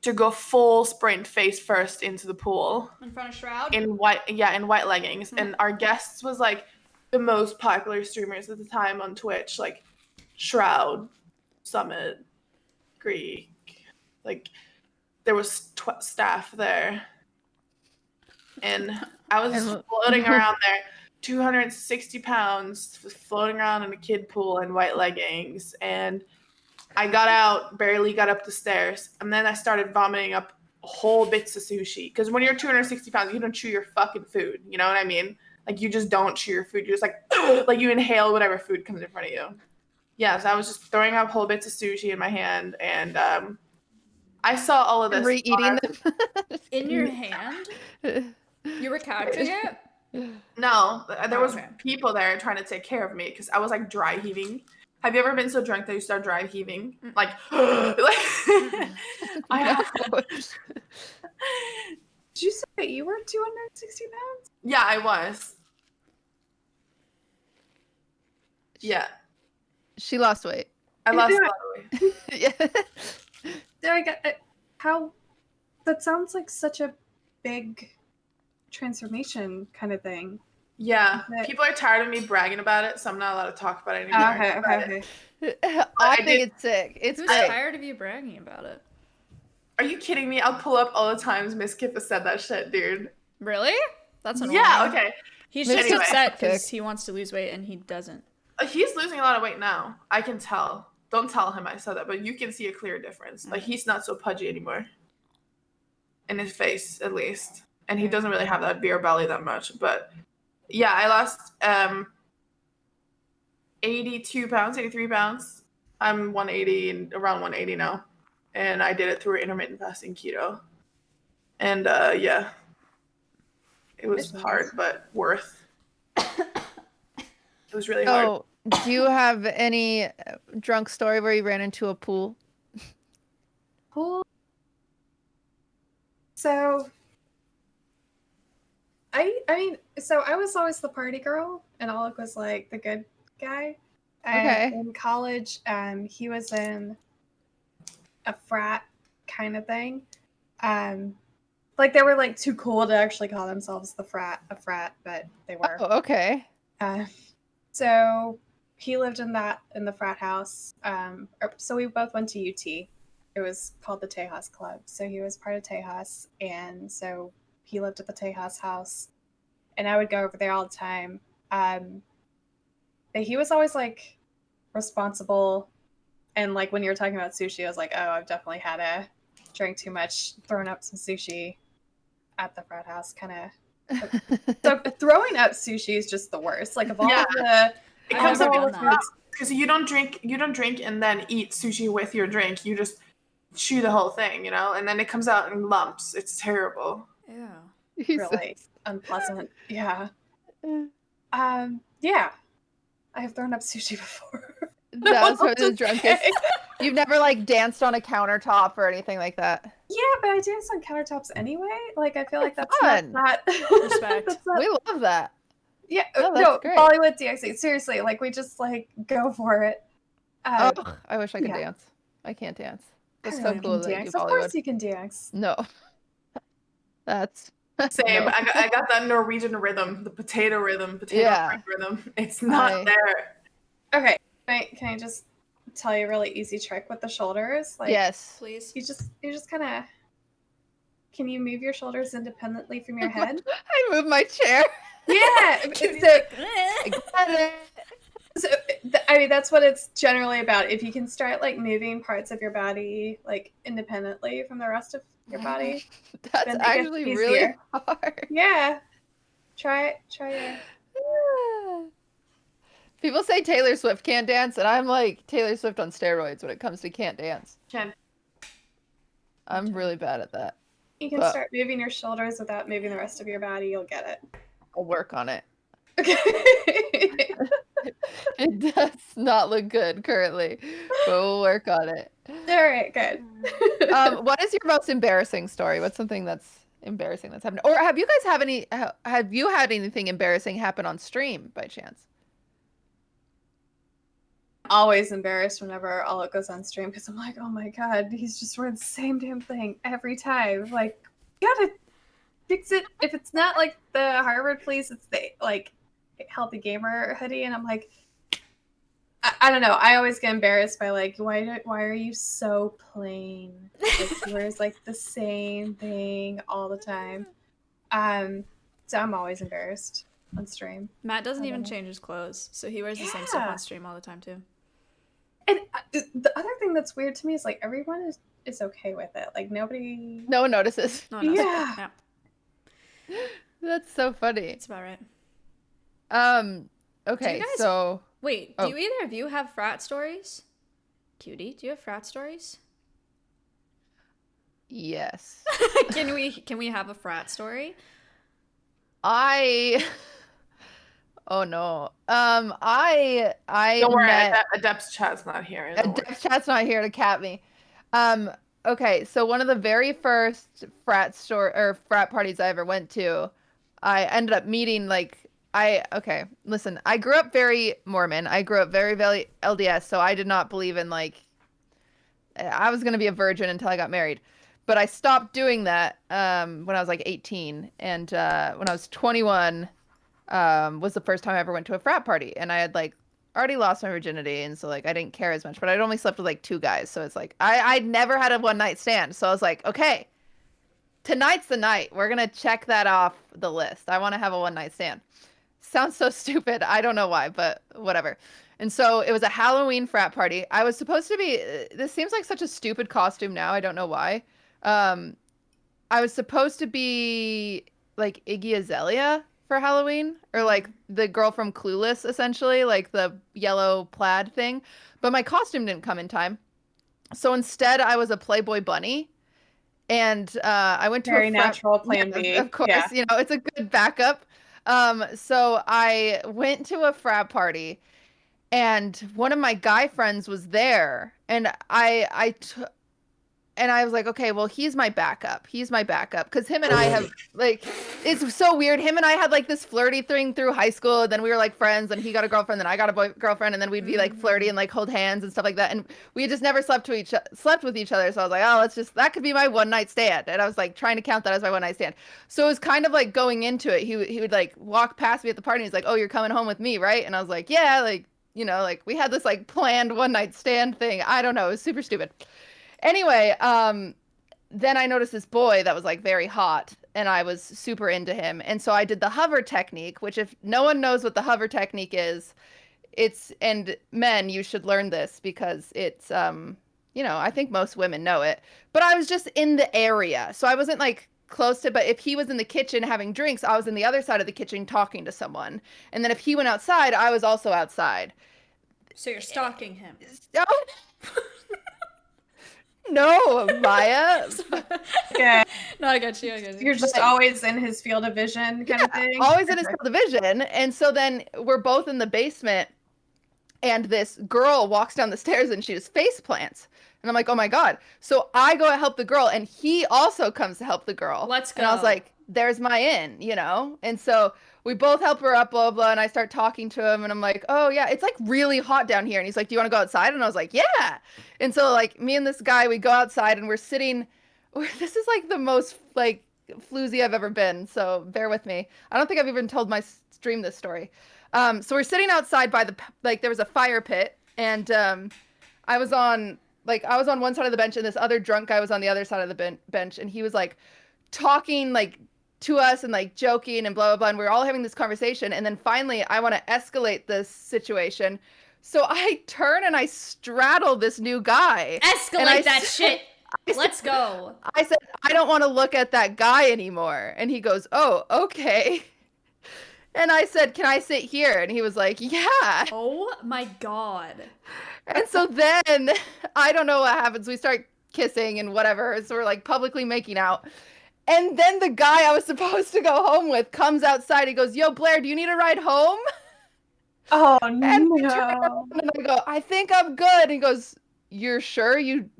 to go full sprint face first into the pool In front of Shroud? in white leggings. And our guests was like the most popular streamers at the time on Twitch, like Shroud, Summit, Greek, like there was staff there, and I was floating around there, 260 pounds, floating around in a kid pool in white leggings, and I got out, barely got up the stairs, and then I started vomiting up whole bits of sushi. Because when you're 260 pounds, you don't chew your fucking food. You know what I mean? Like, you just don't chew your food. You're just like you inhale whatever food comes in front of you. Yeah, so I was just throwing up whole bits of sushi in my hand, and I saw all of this. Re-eating them. In your hand? You were couching it? No, there was Okay. people there trying to take care of me because I was like dry heaving. Have you ever been so drunk that you start dry heaving? Like, Did you say that you were 260 pounds? yeah, I was. Yeah. She lost weight. I lost a Yeah. lot of weight. Yeah. I get how that sounds like such a big transformation kind of thing. Yeah, But- people are tired of me bragging about it, so I'm not allowed to talk about it anymore. Okay. I I think did- it's sick. It's Who's great. tired of you bragging about it? Are you kidding me? I'll pull up all the times Miss Kippa said that shit, dude. Really? That's annoying. Yeah, okay. He's Maybe just it's upset because sick. he wants to lose weight and he doesn't. He's losing a lot of weight now. I can tell. Don't tell him I said that, but you can see a clear difference. Like, he's not so pudgy anymore. In his face, at least. And he doesn't really have that beer belly that much. But yeah, I lost 82 pounds, 83 pounds. I'm 180 and around 180 now. And I did it through intermittent fasting keto. And yeah, it was hard, but worth. It was really hard. Oh, do you have any drunk story where you ran into a pool? Cool. So I was always the party girl, and Alec was like the good guy. And Okay. in college, he was in a frat kind of thing. Like they were like too cool to actually call themselves a frat, but they were. Oh, okay. So he lived in the frat house. So we both went to UT. It was called the Tejas Club. So he was part of Tejas, and so he lived at the Tejas house, and I would go over there all the time. But he was always like responsible, and like when you were talking about sushi, I was like, oh, I've definitely had a drink too much, thrown up some sushi at the frat house, kind of. So throwing up sushi is just the worst. Like of all the, It I comes have up all done the that. foods. because you don't drink and then eat sushi with your drink. You just chew the whole thing, you know, and then it comes out in lumps. It's terrible. Yeah. Really unpleasant. Yeah. Jesus. Yeah. I have thrown up sushi before. That's what the Okay. drunkest. You've never like danced on a countertop or anything like that. Yeah, but I dance on countertops anyway. Like I feel like that's Fun. not Respect. that's not- We love that. yeah, No, that's no, great. Bollywood dancing. Seriously, like we just like go for it. Oh, I wish I could yeah. dance. I can't dance. That's so Everyone cool can that you dance. do Of course Bollywood. you can dance. No. That's Same. No. I got that Norwegian rhythm, the potato Yeah. drink rhythm. It's not there. Okay, can I just tell you a really easy trick with the shoulders? Like yes. Please. you just kind of can you move your shoulders independently from your head? I moved my chair. Yeah. I got it. I mean, that's what it's generally about. If you can start like moving parts of your body like independently from the rest of your body, That's then it gets actually really easier. hard. yeah. Try it. Try it. People say Taylor Swift can't dance, and I'm like Taylor Swift on steroids when it comes to can't dance. Can't. I'm really bad at that. You can But- start moving your shoulders without moving the rest of your body. You'll get it. I'll work on it. Okay. It does not look good currently, but we'll work on it. All right. Good. What is your most embarrassing story? What's something that's embarrassing that's happened? Or have you guys have you had anything embarrassing happen on stream by chance? Always embarrassed whenever Alec goes on stream because I'm like, oh my god, he's just wearing the same damn thing every time. Like, you gotta fix it. If it's not like the Harvard fleece, it's the like healthy gamer hoodie, and I'm like, I don't know. I always get embarrassed by like, why are you so plain? Like, he wears like the same thing all the time. So I'm always embarrassed on stream. Matt doesn't I even don't know. change his clothes, so he wears the same stuff Yeah. on stream all the time too. And the other thing that's weird to me is like everyone is okay with it. Like nobody. No one notices. No, no. Yeah. That's so funny. It's about right. Okay, guys- so Wait, Oh. do either of you have frat stories? Cutie, do you have frat stories? yes. Can we have a frat story? I Oh no. I Don't worry, met Adept's chat's not here. Don't worry. Dev Chat's not here to cat me. Okay, so one of the very first frat parties I ever went to, I ended up meeting like Okay, listen, I grew up very Mormon. I grew up very, very LDS, so I did not believe in like I was gonna be a virgin until I got married. But I stopped doing that when I was like 18, and when I was 21 was the first time I ever went to a frat party, and I had like already lost my virginity, and so like I didn't care as much. But I'd only slept with like 2 guys, so it's like I'd never had a one night stand. So I was like, okay, tonight's the night. We're gonna check that off the list. I want to have a one night stand. Sounds so stupid. I don't know why, but whatever. And so it was a Halloween frat party. I was supposed to be, this seems like such a stupid costume now. I don't know why. Um, I was supposed to be like Iggy Azalea for Halloween, or like the girl from Clueless, essentially, like the yellow plaid thing. But my costume didn't come in time. So instead, I was a Playboy bunny. And I went to Very a frat. natural plan Yeah, B. of course, Yeah. you know, it's a good backup. So I went to a frat party, and one of my guy friends was there, and I was like, okay, well, he's my backup. He's my backup because him and I have like, it's so weird. Him and I had like this flirty thing through high school. And then we were like friends, and he got a girlfriend, then I got a girlfriend, and then we'd be like flirty and like hold hands and stuff like that. And we had just never slept with each other. So I was like, oh, that could be my one night stand. And I was like trying to count that as my one night stand. So it was kind of like going into it. He would like walk past me at the party. And he's like, oh, you're coming home with me, right? And I was like, yeah, like, you know, like we had this like planned one night stand thing. I don't know. It was super stupid. Anyway, then I noticed this boy that was like very hot, and I was super into him. And so I did the hover technique, which if no one knows what the hover technique is, and men, you should learn this because it's you know, I think most women know it. But I was just in the area. So I wasn't like close to, but if he was in the kitchen having drinks, I was in the other side of the kitchen talking to someone. And then if he went outside, I was also outside. So you're stalking him. Oh, no, Maya. Yeah. No, I got you. You're just always in his field of vision kind of thing. Always in his field of vision. And so then we're both in the basement, and this girl walks down the stairs and she just face plants. And I'm like, oh my God. So I go to help the girl, and he also comes to help the girl. Let's go. And I was like, there's my in, you know? And so we both help her up, blah, blah. And I start talking to him, and I'm like, oh yeah, it's like really hot down here. And he's like, do you want to go outside? And I was like, yeah. And so like me and this guy, we go outside, and we're sitting, this is like the most like floozy I've ever been. So bear with me. I don't think I've even told my stream this story. So we're sitting outside by there was a fire pit, and I was on one side of the bench, and this other drunk guy was on the other side of the bench, and he was like talking like to us and like joking and blah blah blah, and we were all having this conversation. And then finally I want to escalate this situation, so I turn and I straddle this new guy. Escalate that shit. Let's go. I said, I don't want to look at that guy anymore. And he goes, oh, okay. And I said, can I sit here? And he was like, yeah. Oh my God. And so then I don't know what happens. We start kissing and whatever. So we're like publicly making out. And then the guy I was supposed to go home with comes outside. He goes, yo, Blair, do you need a ride home? Oh, And no. and I go, I think I'm good. And he goes, you're sure you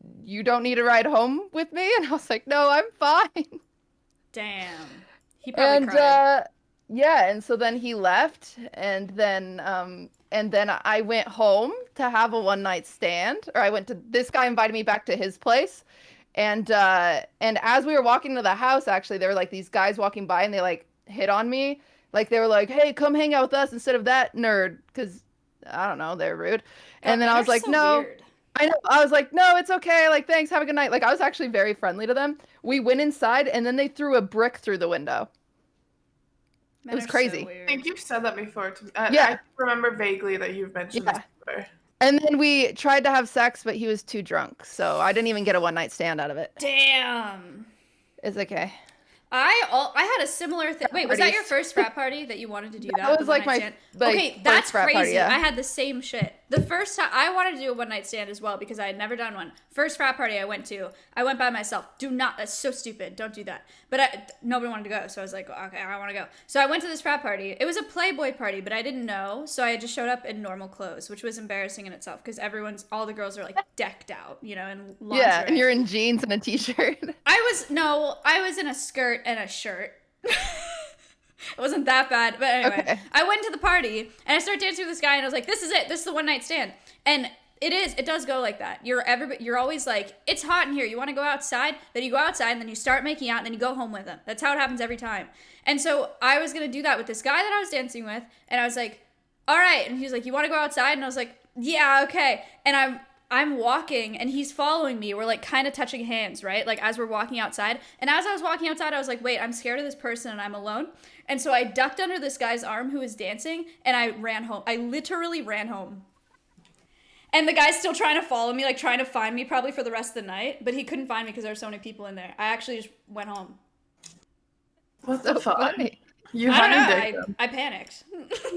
don't need a ride home with me? And I was like, no, I'm fine. Damn. He probably cried. Yeah, and so then he left, and then I went home to have a one night stand, or this guy invited me back to his place, and as we were walking to the house, actually, there were like these guys walking by, and they like hit on me, like they were like, hey, come hang out with us instead of that nerd, because I don't know, they're rude. And then I was like, so no. weird. I know. I was like, no, it's okay. Like, thanks. Have a good night. Like, I was actually very friendly to them. We went inside, and then they threw a brick through the window. Men It was are so crazy. I weird. think you've said that before to me. Yeah. I remember vaguely that you've mentioned this before. And then we tried to have sex, but he was too drunk. So I didn't even get a one night stand out of it. Damn. It's okay. I had a similar thing. Wait, was that your first frat party that you wanted to do that? That was the like one-night my stand? Okay, first that's frat crazy. party, yeah. I had the same shit. The first time I wanted to do a one night stand as well because I had never done one. First frat party I went by myself. That's so stupid. Don't do that. But nobody wanted to go, so I was like, okay, I want to go. So I went to this frat party. It was a Playboy party, but I didn't know, so I just showed up in normal clothes, which was embarrassing in itself because all the girls are like decked out, you know, in lingerie. Yeah, and you're in jeans and a t-shirt. I was in a skirt and a shirt. It wasn't that bad, but anyway. Okay. I went to the party and I started dancing with this guy and I was like, this is it. This is the one night stand. And it does go like that. You're always like, it's hot in here. You want to go outside? Then you go outside and then you start making out and then you go home with him. That's how it happens every time. And so I was going to do that with this guy that I was dancing with. And I was like, all right. And he was like, you want to go outside? And I was like, yeah, okay. And I'm walking and he's following me. We're like kind of touching hands, right? Like as we're walking outside. And as I was walking outside, I was like, wait, I'm scared of this person and I'm alone. And so I ducked under this guy's arm who was dancing and I ran home. I literally ran home. And the guy's still trying to follow me, like trying to find me probably for the rest of the night, but he couldn't find me because there were so many people in there. I actually just went home. What the fuck? Funny. You I don't had know. I panicked.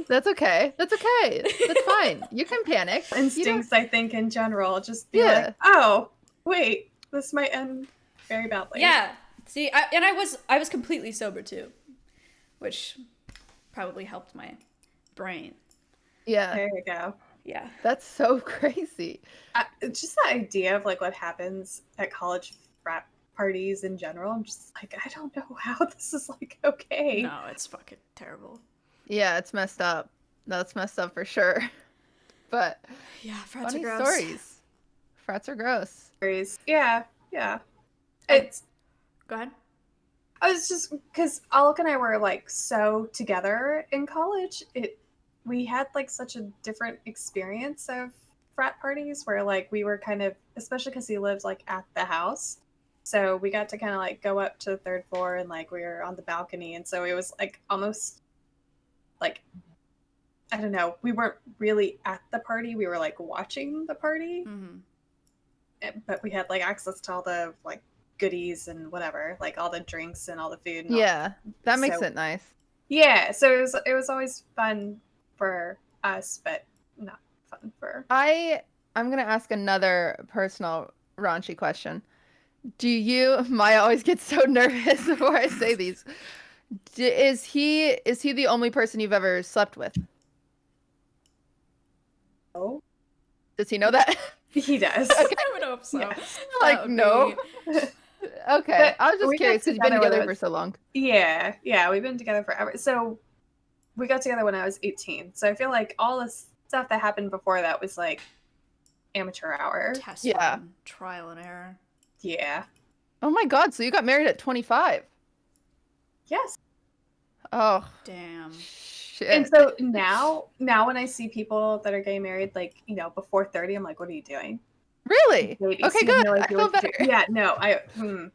That's okay. That's okay. That's fine. You can panic. You don't- Instincts, I think, in general, just be Yeah. like, oh, wait, this might end very badly. Yeah. See, I was completely sober too, which probably helped my brain. Yeah. There you go. Yeah. That's so crazy. It's just the idea of like what happens at college frat parties in general. I'm just like, I don't know how this is like okay. No, it's fucking terrible. Yeah, it's messed up. That's messed up for sure. But Yeah, frats are funny gross. stories. Frats are gross. Yeah, yeah. It's Go ahead. I was just because Alec and I were like so together in college. We had like such a different experience of frat parties where like we were kind of, especially because he lives like at the house, so we got to kind of like go up to the third floor and like we were on the balcony, and so it was like almost like, I don't know, we weren't really at the party, we were like watching the party, but we had like access to all the like goodies and whatever, like all the drinks and all the food and all. Yeah, that makes So- it nice. Yeah, so it was always fun for us, but not fun for. I'm gonna ask another personal raunchy question. Do you? Maya always gets so nervous before I say these. Is he the only person you've ever slept with? Oh, Does he know that? he does. I would hope so. Yeah. That Like, would no. be- Okay, But I was just we got curious because you've been together when together I for was- so long. Yeah, we've been together forever. So we got together when I was 18. So I feel like all this stuff that happened before that was like amateur hour. Test Yeah. run, trial and error. Yeah. Oh my God! So you got married at 25? Yes. Oh Damn. shit! And so now when I see people that are getting married, like, you know, before 30, I'm like, what are you doing? Really? Babies. Okay, You have good. no I idea feel what better. you're doing. Yeah, no,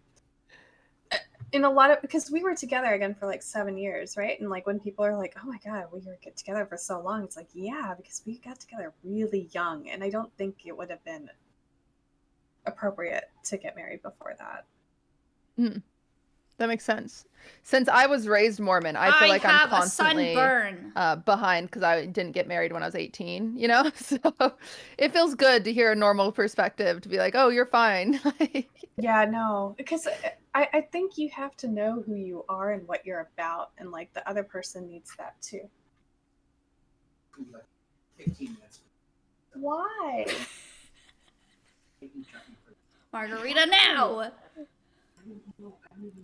in a lot of, because we were together again for like 7 years, right? And like when people are like, oh my God, we were together for so long, it's like, yeah, because we got together really young, and I don't think it would have been appropriate to get married before that. That makes sense. Since I was raised Mormon, I feel like I'm have constantly a sunburn. behind because I didn't get married when I was 18, you know? So it feels good to hear a normal perspective to be like, oh, you're fine. Yeah, no, because I think you have to know who you are and what you're about, and like the other person needs that too. 15 minutes. Why? Margarita now.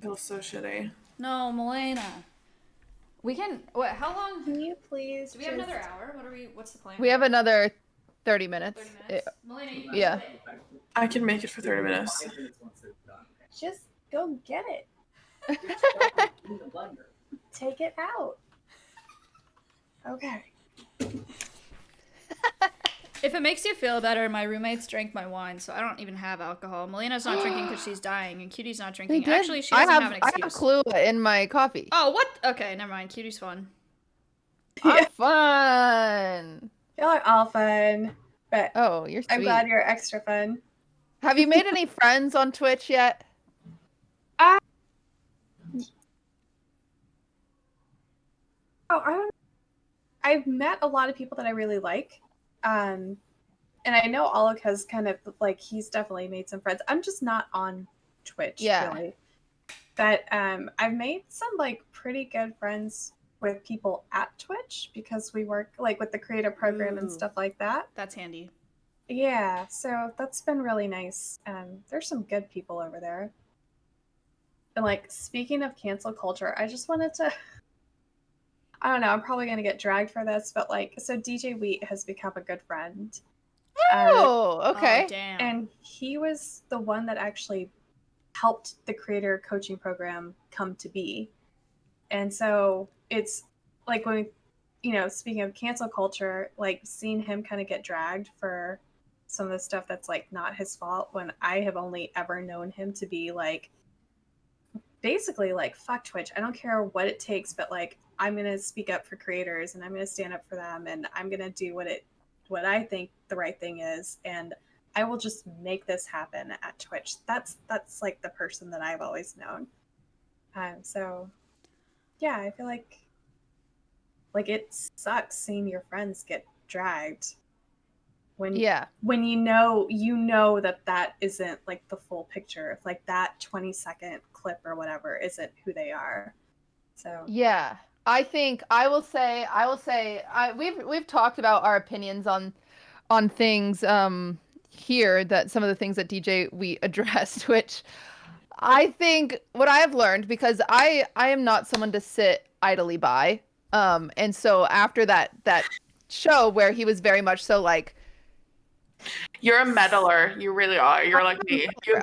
Feels so shitty. No, Milena. We can. What? How long? Can you please? Do we have just- another hour? What's the plan? We have another 30 minutes. 30 minutes. Milena, you can Yeah. do it. I can make it for 30 minutes. Just go get it. Take it out. Okay. If it makes you feel better, my roommates drank my wine, so I don't even have alcohol. Melena's not drinking because she's dying, and Cutie's not They drinking. did. Actually, she I doesn't have have an I excuse. have Kahlua in my coffee. Oh, what? Okay, never mind. Cutie's fun. I'm fun. Y'all are all fun, but Oh, you're sweet. I'm glad you're extra fun. Have you made any friends on Twitch yet? Oh, I don't. I've met a lot of people that I really like, and I know Alec has kind of like he's definitely made some friends. I'm just not on Twitch, Yeah. really. But I've made some like pretty good friends with people at Twitch because we work like with the creator program and Ooh. stuff like that. That's handy. Yeah, so that's been really nice. There's some good people over there. And like speaking of cancel culture, I just wanted to I don't know, I'm probably gonna get dragged for this, but like, so DJ Wheat has become a good friend. Oh, Oh, okay. damn. And he was the one that actually helped the creator coaching program come to be. And so it's like when, speaking of cancel culture, like seeing him kind of get dragged for some of the stuff that's like not his fault when I have only ever known him to be like, basically like, fuck Twitch. I don't care what it takes, but like, I'm going to speak up for creators and I'm going to stand up for them and I'm going to do what I think the right thing is. And I will just make this happen at Twitch. That's like the person that I've always known. So yeah, I feel like it sucks seeing your friends get dragged when when you know that isn't like the full picture. If like that 20-second clip or whatever isn't who they are. So Yeah. I think I will say we've talked about our opinions on things here, that some of the things that DJ we addressed, which I think what I have learned, because I am not someone to sit idly by. And so after that show where he was very much so like, You're a meddler. You really are. You're like me. You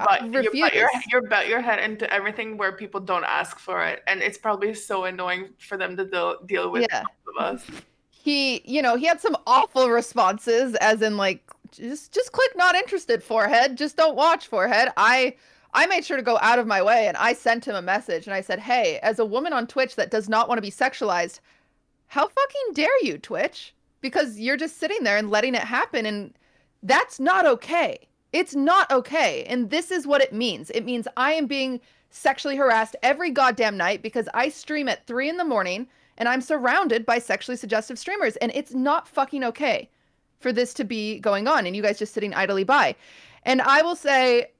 bet your head into everything where people don't ask for it, and it's probably so annoying for them to deal with. Yeah. Both of us. He had some awful responses, as in like, just click not interested, forehead. Just don't watch, forehead. I made sure to go out of my way, and I sent him a message and I said, "Hey, as a woman on Twitch that does not want to be sexualized, how fucking dare you, Twitch? Because you're just sitting there and letting it happen, and that's not okay. It's not okay. And this is what it means. It means I am being sexually harassed every goddamn night because I stream at 3 a.m. and I'm surrounded by sexually suggestive streamers, and it's not fucking okay for this to be going on and you guys just sitting idly by." And I will say,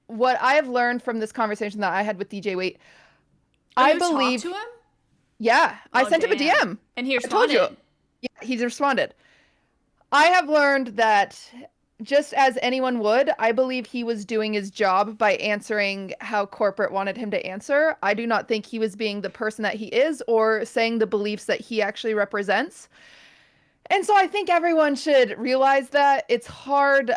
what I have learned from this conversation that I had with DJ Wait, I believe. Talked to him? Yeah, I sent him a damn. DM. And he I told responded. you. Yeah, he's responded. I have learned that just as anyone would, I believe he was doing his job by answering how corporate wanted him to answer. I do not think he was being the person that he is or saying the beliefs that he actually represents. And so I think everyone should realize that it's hard.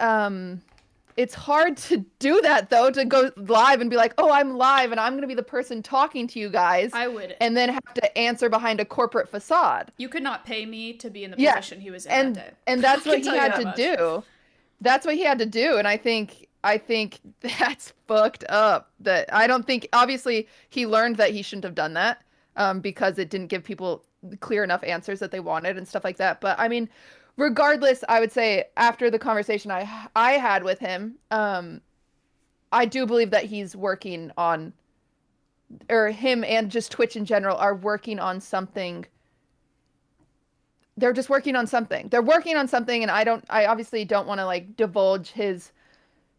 It's hard to do that, though, to go live and be like, "Oh, I'm live and I'm going to be the person talking to you guys." I would. And then have to answer behind a corporate facade. You could not pay me to be in the position he was in that day. And that's what he tell you had that to much. do. That's what he had to do. And I think that's fucked up. That I don't think, obviously he learned that he shouldn't have done that, because it didn't give people clear enough answers that they wanted and stuff like that. But I mean, regardless, I would say after the conversation I had with him, I do believe that he's working on, or him and just Twitch in general are working on something. They're just working on something. They're working on something, and I obviously don't want to like divulge his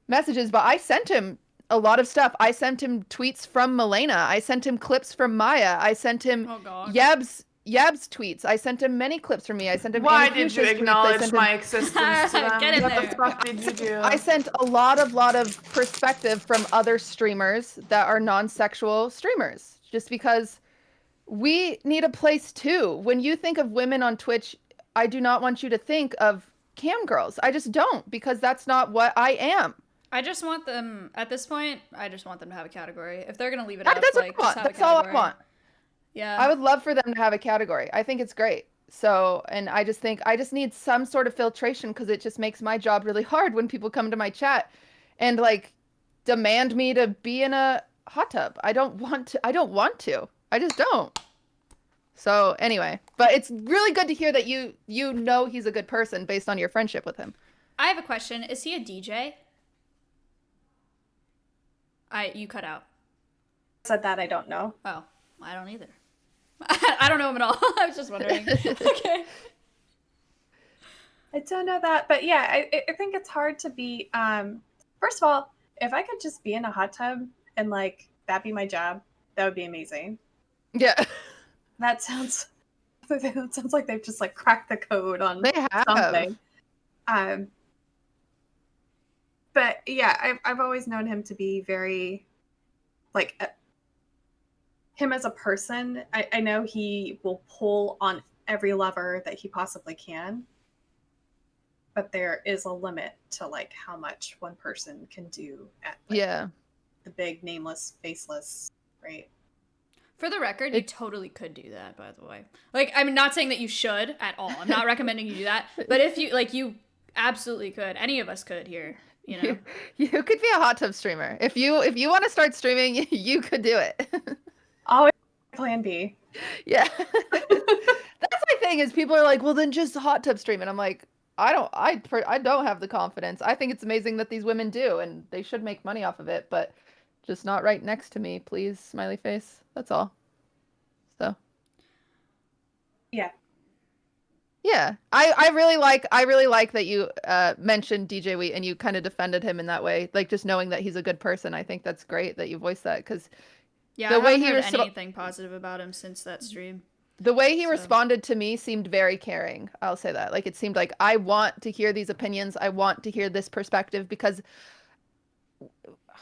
messages, but I sent him a lot of stuff. I sent him tweets from Milena. I sent him clips from Maya. I sent him Yab's tweets. I sent him many clips from me. I sent him Why Anna did you Fuchsia's acknowledge my existence to them? Get in What there. the fuck did you do? I sent a lot of perspective from other streamers that are non-sexual streamers, just because we need a place too. When you think of women on Twitch, I do not want you to think of cam girls. I just don't, because that's not what I am. I just want them, at this point, I just want them to have a category. If they're going to leave it That's up, what like, I want. just have That's a all category. I want. Yeah. I would love for them to have a category. I think it's great. So, and I just think I just need some sort of filtration, because it just makes my job really hard when people come to my chat and like demand me to be in a hot tub. I don't want to. I just don't. So anyway, but it's really good to hear that you know he's a good person based on your friendship with him. I have a question. Is he a DJ? You cut out. said that I don't know. Oh, I don't either. I don't know him at all. I was just wondering. Okay. I don't know that, but yeah, I think it's hard to be. First of all, if I could just be in a hot tub and like that be my job, that would be amazing. Yeah. That sounds like they've just like cracked the code on They have. something. But yeah, I've always known him to be very like him as a person, I know he will pull on every lever that he possibly can, but there is a limit to like how much one person can do at like, Yeah. the big nameless, faceless, right? For the record, you totally could do that, by the way. Like, I'm not saying that you should at all. I'm not recommending you do that. But if you, like, you absolutely could. Any of us could here, you know? You could be a hot tub streamer. If you want to start streaming, you could do it. Always plan B. Yeah. That's my thing is people are like, well, then just hot tub stream. And I'm like, I don't have the confidence. I think it's amazing that these women do, and they should make money off of it, but just not right next to me, please, smiley face. That's all. So. Yeah. Yeah, I really like that you mentioned DJ Wheat and you kind of defended him in that way, like just knowing that he's a good person. I think that's great that you voiced that because Yeah, the I way haven't he heard anything positive about him since that stream. the way he So. responded to me seemed very caring. I'll say that. Like it seemed like I want to hear these opinions. I want to hear this perspective because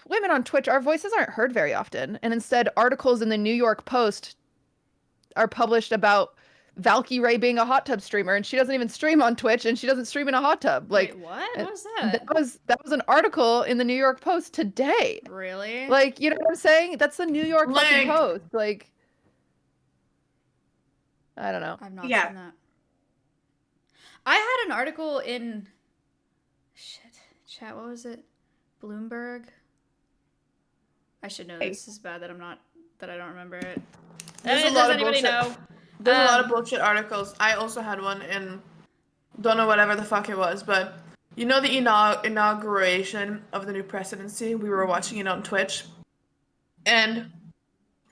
women on Twitch, our voices aren't heard very often, and instead articles in the New York Post are published about Valky Ray being a hot tub streamer, and she doesn't even stream on Twitch, and she doesn't stream in a hot tub. Like, wait, what? What was that? That was an article in the New York Post today. Really? Like, you know what I'm saying? That's the New York fucking Post. Like, I don't know. I've not seen that. I had an article in chat. What was it? Bloomberg. I should know this. This is bad that I don't remember it. There's a lot of bullshit. There's a lot of bullshit articles. I also had one in, don't know whatever the fuck it was, but you know the inauguration of the new presidency? We were watching it on Twitch. And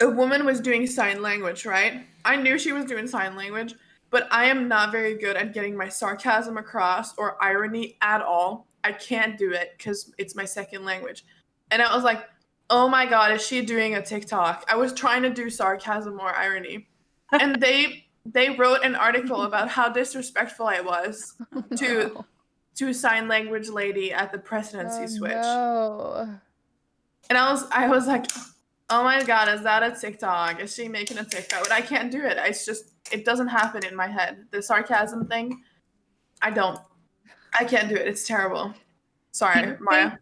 a woman was doing sign language, right? I knew she was doing sign language, but I am not very good at getting my sarcasm across or irony at all. I can't do it because it's my second language. And I was like, oh my God, is she doing a TikTok? I was trying to do sarcasm or irony. And they wrote an article about how disrespectful I was to sign language lady at the presidency switch. No. And I was like, oh my God, is that a TikTok? Is she making a TikTok? But I can't do it. It doesn't happen in my head. The sarcasm thing, I can't do it. It's terrible. Sorry, Maya.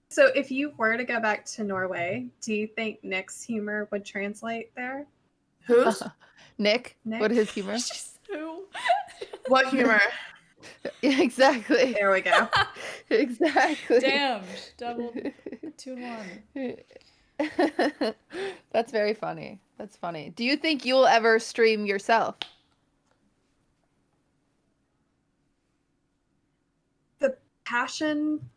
So if you were to go back to Norway, do you think Nick's humor would translate there? Whose? Nick? What is his humor? Who? What humor? Yeah, exactly. There we go. Exactly. Damn. Double 2 in 1. That's very funny. That's funny. Do you think you'll ever stream yourself? The passion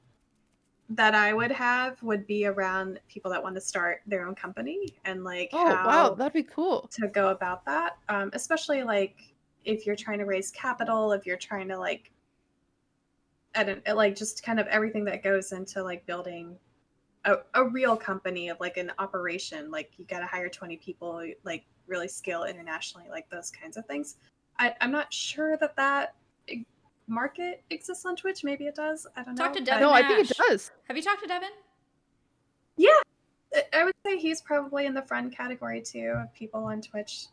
that I would have would be around people that want to start their own company and like wow, that'd be cool to go about that. Especially like if you're trying to raise capital, if you're trying to like, I don't like just kind of everything that goes into like building a real company of like an operation. Like you got to hire 20 people, like really scale internationally, like those kinds of things. I'm not sure that market exists on Twitch. Maybe it does. I don't know. Talk to Devin. No, Nash. I think it does. Have you talked to Devin? Yeah, I would say he's probably in the friend category too of people on Twitch.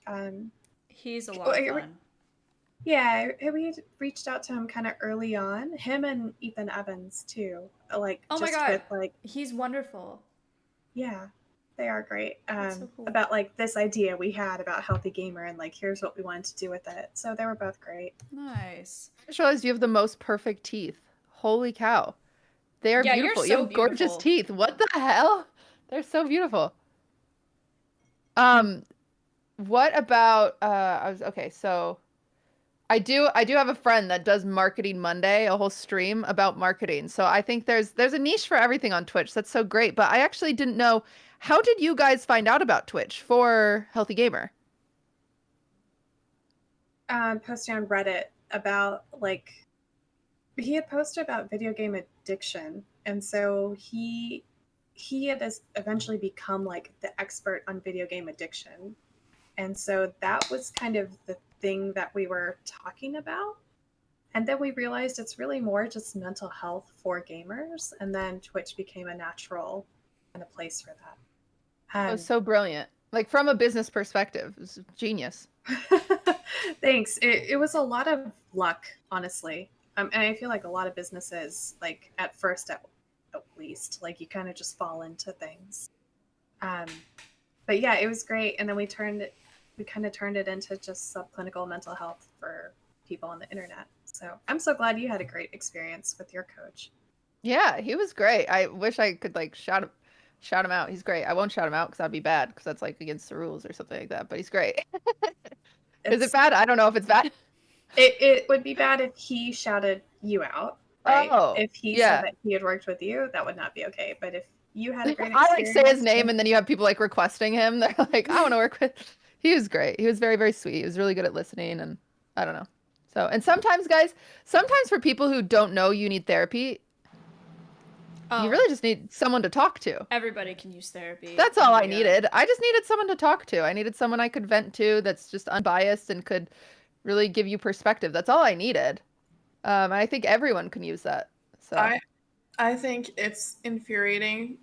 He's a lot of fun. Yeah, we reached out to him kind of early on. Him and Ethan Evans too. Like, oh just my God, with, like, he's wonderful. Yeah, they are great. So cool. About like this idea we had about Healthy Gamer and like here's what we wanted to do with it. So they were both great. Nice. I just realized you have the most perfect teeth. Holy cow. They are beautiful. You're so you have gorgeous beautiful. teeth. What the hell? They're so beautiful. What about so I do have a friend that does Marketing Monday, a whole stream about marketing. So I think there's a niche for everything on Twitch. That's so great. But I actually didn't know, how did you guys find out about Twitch for Healthy Gamer? Posting on Reddit about like he had posted about video game addiction, and so he had eventually become like the expert on video game addiction, and so that was kind of the thing that we were talking about. And then we realized it's really more just mental health for gamers, and then Twitch became a natural kind of place for that. That was so brilliant. Like from a business perspective, it's genius. Thanks. It was a lot of luck, honestly. And I feel like a lot of businesses, like at first, at least, like you kind of just fall into things. Um, but yeah, it was great. And then we kind of turned it into just subclinical mental health for people on the internet. So I'm so glad you had a great experience with your coach. Yeah, he was great. I wish I could like shout him out. He's great. I won't shout him out because that'd be bad because that's like against the rules or something like that. But he's great. Is it It's bad? I don't know if it's bad. it would be bad if he shouted you out, right? Oh, If he said yeah. that he had worked with you, that would not be okay. But if you had a great I like say his experience, name and then you have people like requesting him. They're like, I want to work with. He was great. He was very, very sweet. He was really good at listening and I don't know. So, and sometimes, guys, sometimes for people who don't know you need therapy, Oh, you really just need someone to talk to. everybody can use therapy. That's Oh all my I God. needed. I just needed someone to talk to. I needed someone I could vent to that's just unbiased and could really give you perspective. That's all I needed. I think everyone can use that. So, I think it's infuriating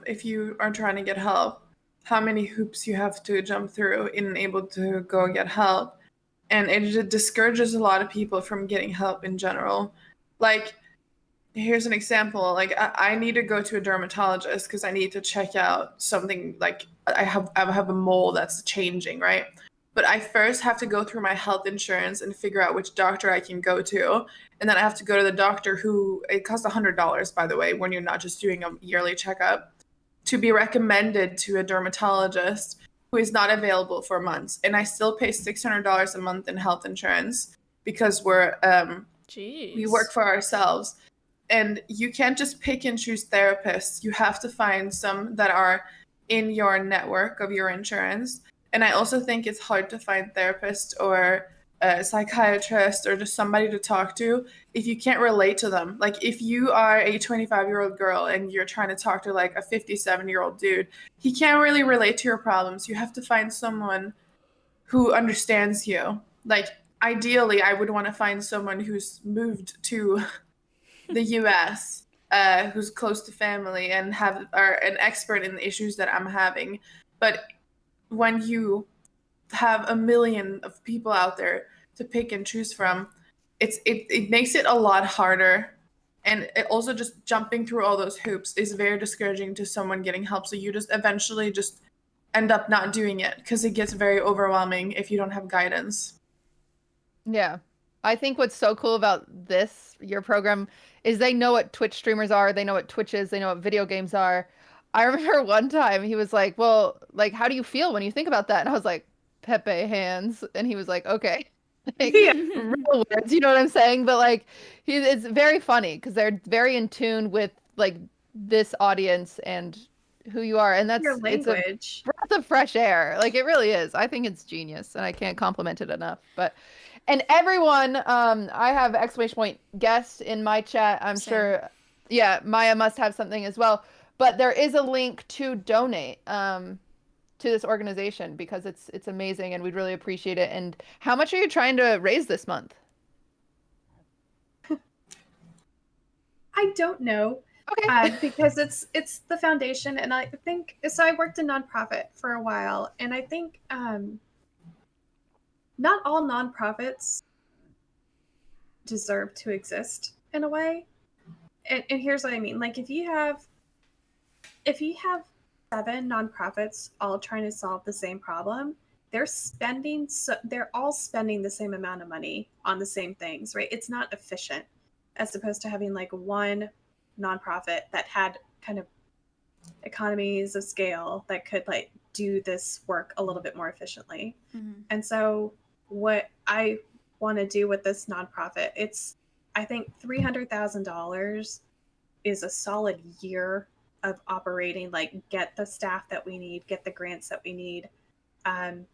if you are trying to get help, how many hoops you have to jump through in able to go get help. And it discourages a lot of people from getting help in general. Like, here's an example. Like, I need to go to a dermatologist because I need to check out something. Like, I have a mole that's changing, right? But I first have to go through my health insurance and figure out which doctor I can go to. And then I have to go to the doctor who, it costs $100, by the way, when you're not just doing a yearly checkup, to be recommended to a dermatologist who is not available for months. And I still pay $600 a month in health insurance because we work Jeez. for ourselves. And you can't just pick and choose therapists. You have to find some that are in your network of your insurance. And I also think it's hard to find therapists or a psychiatrist or just somebody to talk to if you can't relate to them. Like if you are a 25-year-old girl and you're trying to talk to like a 57-year-old dude, he can't really relate to your problems. You have to find someone who understands you. Like ideally, I would want to find someone who's moved to the US, who's close to family and are an expert in the issues that I'm having. But when you have a million of people out there to pick and choose from, it makes it a lot harder. And it also just jumping through all those hoops is very discouraging to someone getting help. So you just eventually just end up not doing it because it gets very overwhelming if you don't have guidance. yeah. I think what's so cool about your program, is they know what Twitch streamers are, they know what Twitch is, they know what video games are. I remember one time he was like, well, like, how do you feel when you think about that? And I was like, Pepe hands. And he was like, okay. Like, Yeah. real words, you know what I'm saying? But like, it's very funny because they're very in tune with like this audience and who you are. And Your it's a language. breath of fresh air. Like, it really is. I think it's genius and I can't compliment it enough. But and everyone, I have exclamation point guest in my chat. I'm Same. sure, yeah, Maya must have something as well. But there is a link to donate to this organization because it's amazing and we'd really appreciate it. And how much are you trying to raise this month? I don't know. Okay. Because it's the foundation, and I think so. I worked in nonprofit for a while, and I think not all nonprofits deserve to exist in a way. And here's what I mean: like if you have 7 nonprofits all trying to solve the same problem, they're all spending the same amount of money on the same things, right? It's not efficient, as opposed to having like one nonprofit that had kind of economies of scale that could like do this work a little bit more efficiently. Mhm. And so what I want to do with this nonprofit, I think $300,000 is a solid year of operating, like get the staff that we need, get the grants that we need,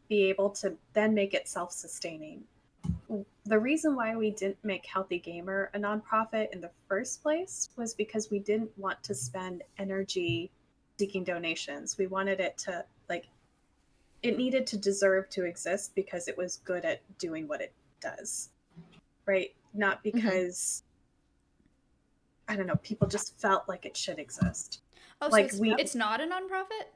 be able to then make it self-sustaining. The reason why we didn't make Healthy Gamer a nonprofit in the first place was because we didn't want to spend energy seeking donations. We wanted it to it needed to deserve to exist because it was good at doing what it does, right? Not because I don't know, people just felt like it should exist. Oh, so Like we it's not a nonprofit?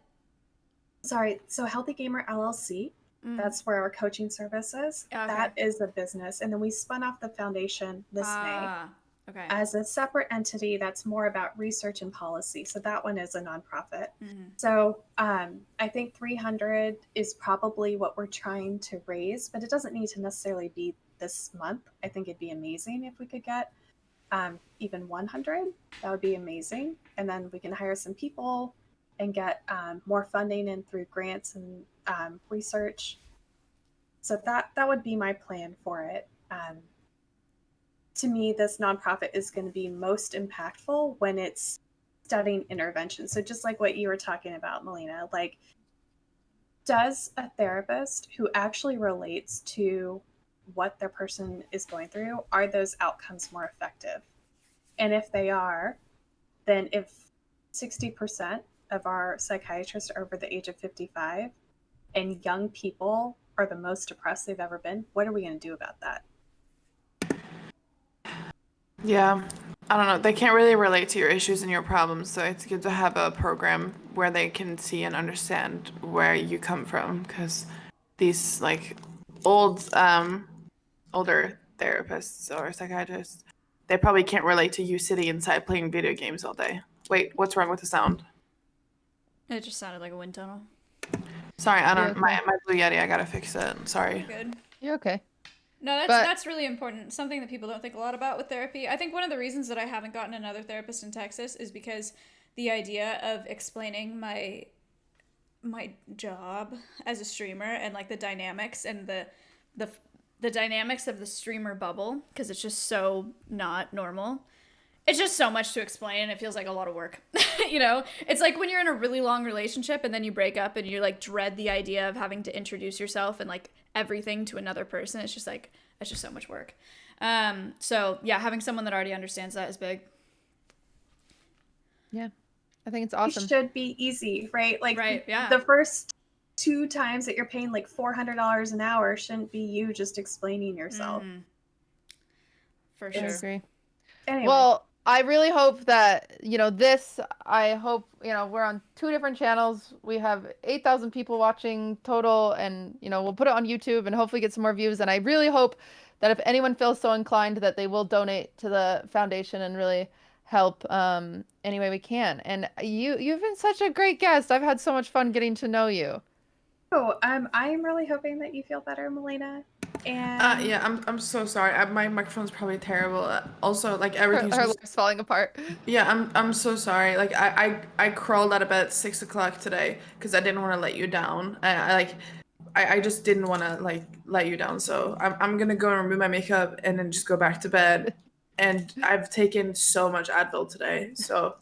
Sorry, so Healthy Gamer LLC, that's where our coaching service is. Okay. That is a business. And then we spun off the foundation this May Okay. as a separate entity that's more about research and policy. So that one is a nonprofit. Mhm. So I think 300 is probably what we're trying to raise, but it doesn't need to necessarily be this month. I think it'd be amazing if we could get even 100. That would be amazing. And then we can hire some people and get more funding and through grants and research. So that would be my plan for it. To me, this nonprofit is going to be most impactful when it's studying intervention. So just like what you were talking about, Melina, like, does a therapist who actually relates to what their person is going through, are those outcomes more effective? And if they are, then if 60% of our psychiatrists are over the age of 55 and young people are the most depressed they've ever been, what are we going to do about that? Yeah, I don't know. They can't really relate to your issues and your problems, so it's good to have a program where they can see and understand where you come from. Because these like older therapists or psychiatrists, they probably can't relate to you sitting inside playing video games all day. Wait, what's wrong with the sound? It just sounded like a wind tunnel. Sorry, I don't. okay? My Blue Yeti, I gotta fix it. Sorry. Good. You're okay. No, But- that's really important. Something that people don't think a lot about with therapy. I think one of the reasons that I haven't gotten another therapist in Texas is because the idea of explaining my job as a streamer and like the dynamics and the dynamics of the streamer bubble, because it's just so not normal. It's just so much to explain and it feels like a lot of work. You know, it's like when you're in a really long relationship and then you break up and you like dread the idea of having to introduce yourself and like everything to another person. It's just so much work. So yeah, having someone that already understands that is big. Yeah, I think it's awesome. It should be easy, right? Like Right, yeah. the first 2 times that you're paying like $400 an hour shouldn't be you just explaining yourself. Mhm. For I sure. agree. Anyway, Well, I really hope that, I hope, we're on 2 different channels. We have 8,000 people watching total, and, we'll put it on YouTube and hopefully get some more views. And I really hope that if anyone feels so inclined that they will donate to the foundation and really help any way we can. And you've been such a great guest. I've had so much fun getting to know you. I'm really hoping that you feel better, Melina. And Yeah, I'm so sorry. My microphone's probably terrible. Also, like everything's Her just life's falling apart. Yeah, I'm so sorry. Like I crawled out of bed at 6 o'clock today because I didn't want to let you down. I just didn't want to like let you down. So I'm gonna go and remove my makeup and then just go back to bed. And I've taken so much Advil today. So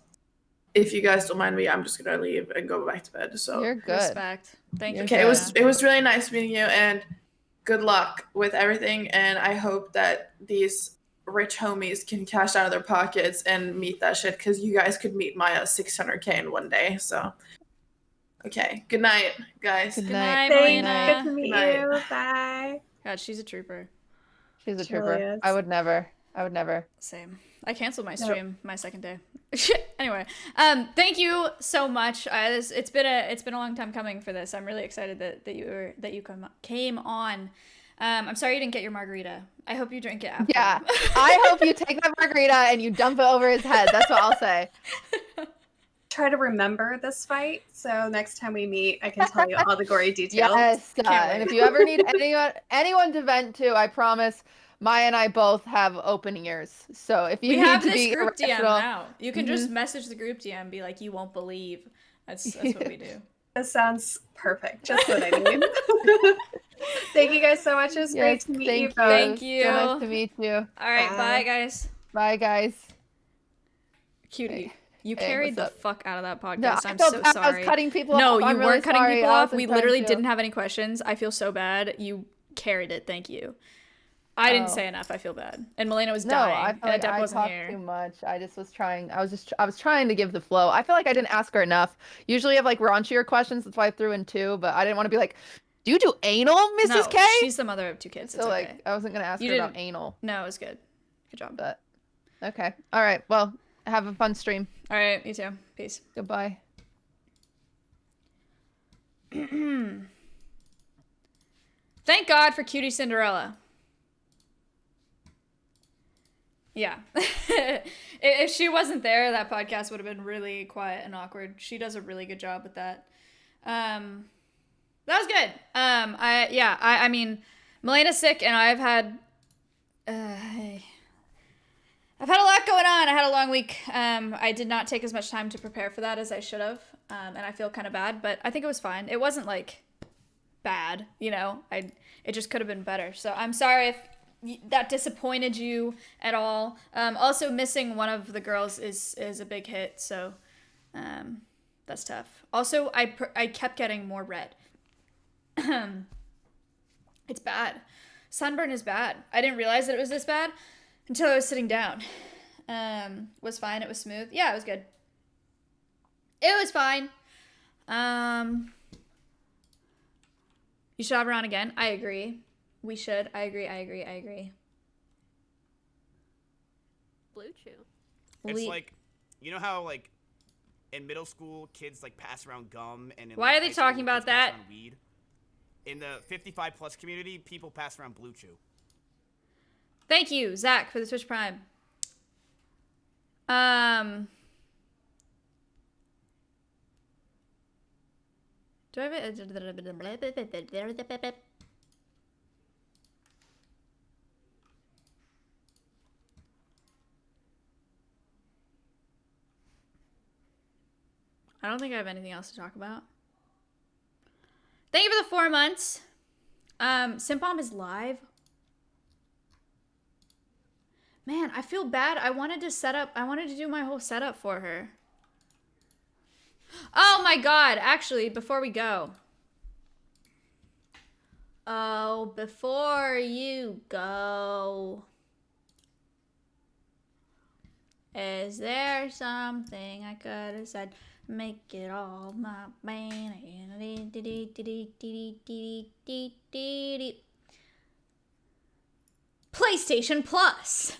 if you guys don't mind me, I'm just gonna leave and go back to bed. So You're good. Respect. Thank you. You're okay, good. it was really nice meeting you and good luck with everything. And I hope that these rich homies can cash out of their pockets and meet that shit because you guys could meet my 600K in one day. So, okay. Good night, guys. Good Good night. night, thanks. Melina. Good to meet Good night. you. Bye. God, she's a trooper. She's a She really trooper. is. I would never. Same. I canceled my Nope. stream my second day. Anyway, thank you so much. It's been a long time coming for this. I'm really excited that you came on. I'm sorry you didn't get your margarita. I hope you drink it after. Yeah. I hope you take that margarita and you dump it over his head. That's what I'll say. Try to remember this fight, so next time we meet, I can tell you all the gory details. Yes. Can't And wait. if you ever need anyone to vent to, I promise Maya and I both have open ears. So if you We need have to this be group DM irrational, now. You can just message the group DM and be like, "You won't believe." That's what we do. This sounds perfect. Just what I need. Thank you guys so much. It was great yes, to meet thank you you. both. Thank you. So nice to meet you. All right, Bye. bye guys. Bye, guys. Cutie, Hey. you Hey, carried the what's up? fuck out of that podcast. No, I I'm felt so bad. sorry. I was cutting people No, off. you I'm weren't really cutting sorry. people I off. We wasn't trying literally to. didn't have any questions. I feel so bad. You carried it. Thank you. I didn't Oh. say enough. I feel bad. And Melina was No, I dying. feel like and Adept I wasn't talked here. too much. I just was trying. I was trying to give the flow. I feel like I didn't ask her enough. Usually, I have like raunchier questions. That's why I threw in 2. But I didn't want to be like, "Do you do anal, Mrs. No, K?" she's the mother of 2 kids. So It's like, okay. I wasn't gonna ask You her about didn't- anal. No, it was good. Good job. But okay, all right. Well, have a fun stream. All right, you too. Peace. Goodbye. Thank God for Cutie Cinderella. Yeah. If she wasn't there, that podcast would have been really quiet and awkward. She does a really good job with that. That was good. I mean, Melena's sick, and I've had a lot going on. I had a long week. I did not take as much time to prepare for that as I should have, and I feel kind of bad, but I think it was fine. It wasn't like bad, you know. It just could have been better. So I'm sorry if that disappointed you at all. Also, missing one of the girls is a big hit, so that's tough. Also, I kept getting more red. It's bad. Sunburn is bad. I didn't realize that it was this bad until I was sitting down. Was fine. It was smooth. Yeah, it was good. It was fine. You should have her on again. I agree. We should. I agree. Blue Chew. It's like, you know how like in middle school kids like pass around gum, and in, Why like, are they high school, talking about kids pass that? around weed? In the 55 plus community, people pass around Blue Chew. Thank you, Zach, for the Twitch Prime. Do I have it? I don't think I have anything else to talk about. Thank you for the 4 months. Simpom is live. Man, I feel bad. I wanted to do my whole setup for her. Oh my god, actually, before we go. Oh, before you go. Is there something I could have said? Make it all my man. PlayStation Plus.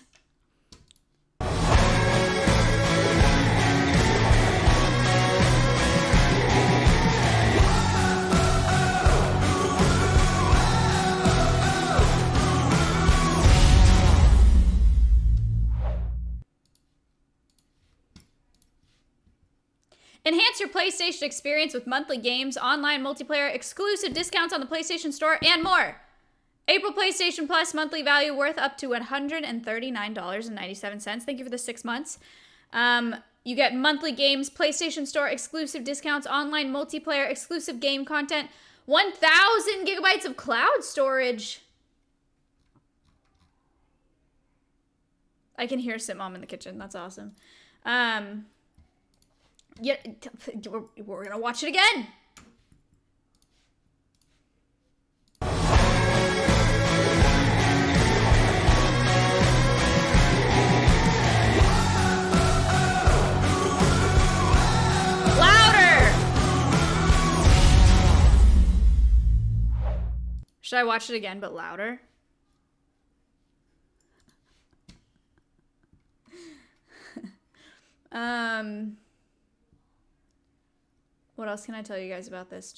Enhance your PlayStation experience with monthly games, online multiplayer, exclusive discounts on the PlayStation Store, and more. April PlayStation Plus monthly value worth up to $139.97. Thank you for the 6 months. You get monthly games, PlayStation Store exclusive discounts, online multiplayer, exclusive game content, 1,000 gigabytes of cloud storage. I can hear Sitmom in the kitchen. That's awesome. Yeah, we're gonna watch it again. Louder! Should I watch it again, but louder? What else can I tell you guys about this?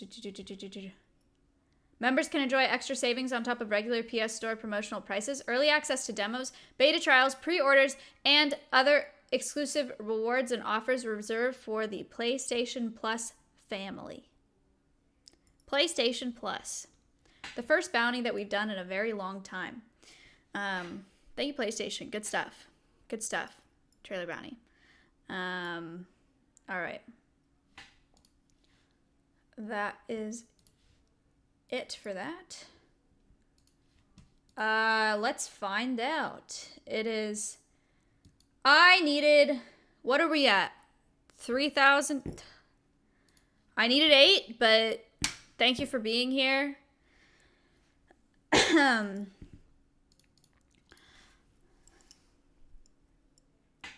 Members can enjoy extra savings on top of regular PS Store promotional prices, early access to demos, beta trials, pre-orders, and other exclusive rewards and offers reserved for the PlayStation Plus family. PlayStation Plus. The first bounty that we've done in a very long time. Thank you, PlayStation. Good stuff. Good stuff. Trailer bounty. All right. That is it for that. Let's find out. It is... I needed... What are we at? 3,000... I needed 8, but thank you for being here.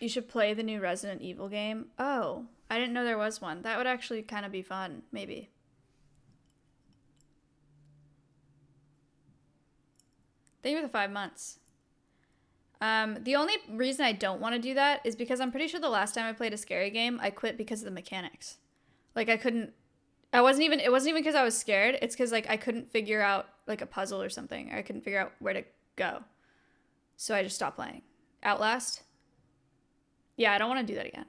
You should play the new Resident Evil game. Oh, I didn't know there was one. That would actually kind of be fun, maybe. Thank you for the 5 months. The only reason I don't want to do that is because I'm pretty sure the last time I played a scary game, I quit because of the mechanics. Like, I couldn't... It wasn't even because I was scared. It's because like I couldn't figure out like a puzzle or something. I couldn't figure out where to go. So I just stopped playing. Outlast? Yeah, I don't want to do that again.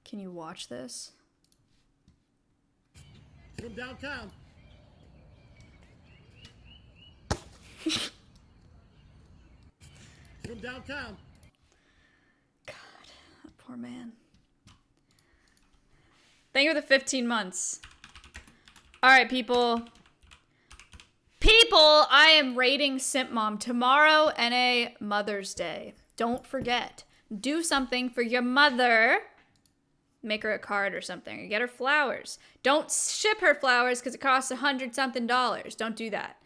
Can you watch this? From downtown. From downtown. God, that poor man. Thank you for the 15 months. All right, people. People, I am rating Simp Mom tomorrow, NA Mother's Day. Don't forget. Do something for your mother. Make her a card or something, or get her flowers. Don't ship her flowers because it costs $100-something. Don't do that.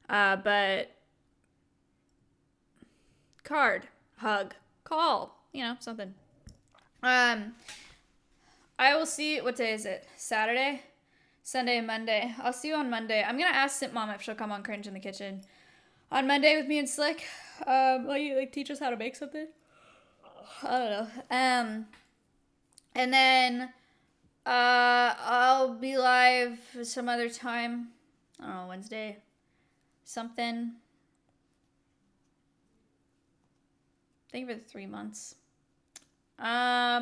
But card, hug, call, something. I will see. What day is it? Saturday, Sunday, and Monday. I'll see you on Monday. I'm gonna ask Simp Mom if she'll come on Cringe in the Kitchen on Monday with me and Slick. Will you teach us how to make something? I don't know. And then I'll be live some other time. I don't know, Wednesday. Something. Thank you for the 3 months. I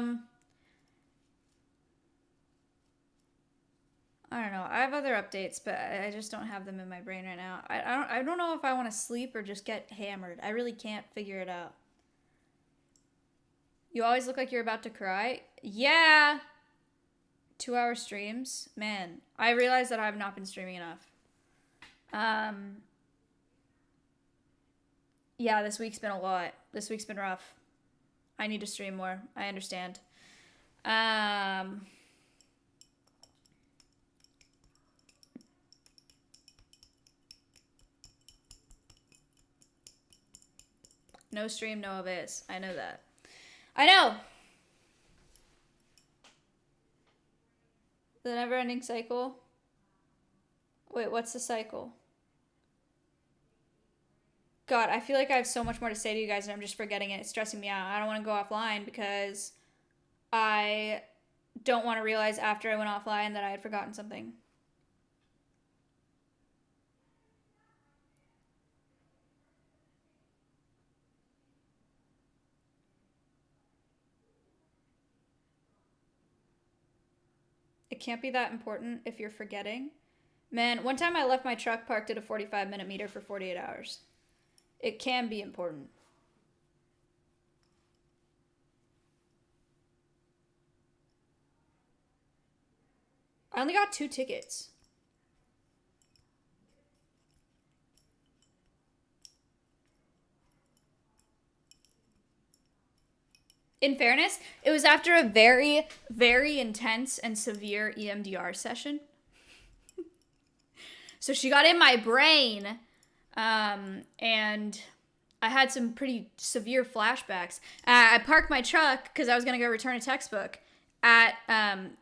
don't know. I have other updates, but I just don't have them in my brain right now. I don't know if I want to sleep or just get hammered. I really can't figure it out. You always look like you're about to cry. Yeah. 2-hour streams. Man, I realize that I have not been streaming enough. Yeah, this week's been a lot. This week's been rough. I need to stream more. I understand. No stream, no abyss. I know that. I know! The never-ending cycle? Wait, what's the cycle? God, I feel like I have so much more to say to you guys and I'm just forgetting it. It's stressing me out. I don't want to go offline because I don't want to realize after I went offline that I had forgotten something. It can't be that important if you're forgetting. Man, one time I left my truck parked at a 45-minute meter for 48 hours. It can be important. I only got 2 tickets. In fairness, it was after a very, very intense and severe EMDR session. So she got in my brain, and I had some pretty severe flashbacks. I parked my truck because I was going to go return a textbook at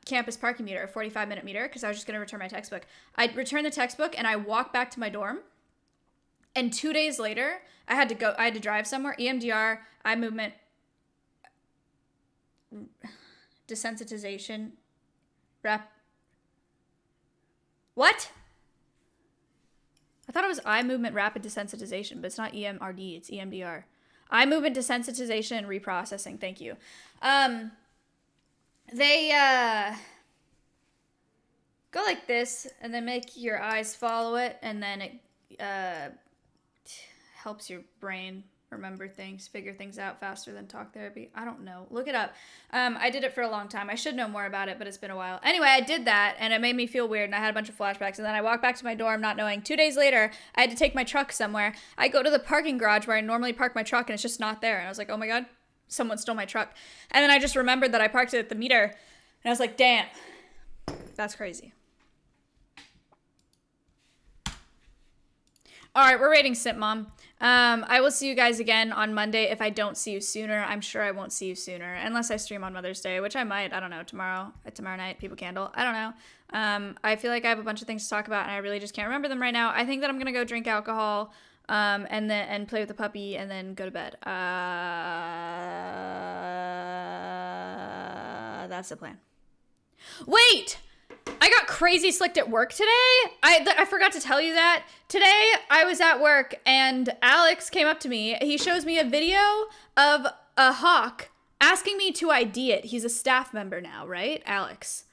campus parking meter, a 45-minute meter, because I was just going to return my textbook. I returned the textbook, and I walked back to my dorm. And 2 days later, I had to drive somewhere. EMDR, eye movement, desensitization, what? I thought it was eye movement rapid desensitization, but it's not EMRD, it's EMDR. Eye movement desensitization and reprocessing, thank you. They go like this and then make your eyes follow it, and then it helps your brain remember things, figure things out faster than talk therapy. I don't know. Look it up. I did it for a long time. I should know more about it, but it's been a while. Anyway, I did that, and it made me feel weird, and I had a bunch of flashbacks, and then I walked back to my dorm not knowing. 2 days later, I had to take my truck somewhere. I go to the parking garage where I normally park my truck, and it's just not there. And I was like, oh my God, someone stole my truck. And then I just remembered that I parked it at the meter, and I was like, damn, that's crazy. All right, we're rating Simp Mom. I will see you guys again on Monday. If I don't see you sooner, I'm sure I won't see you sooner, unless I stream on Mother's Day, which I might. I don't know. Tomorrow night, People Candle. I don't know. I feel like I have a bunch of things to talk about, and I really just can't remember them right now. I think that I'm gonna go drink alcohol, and play with the puppy, and then go to bed. That's the plan. Wait! I got crazy slicked at work today. I forgot to tell you that. Today, I was at work, and Alex came up to me. He shows me a video of a hawk asking me to ID it. He's a staff member now, right? Alex.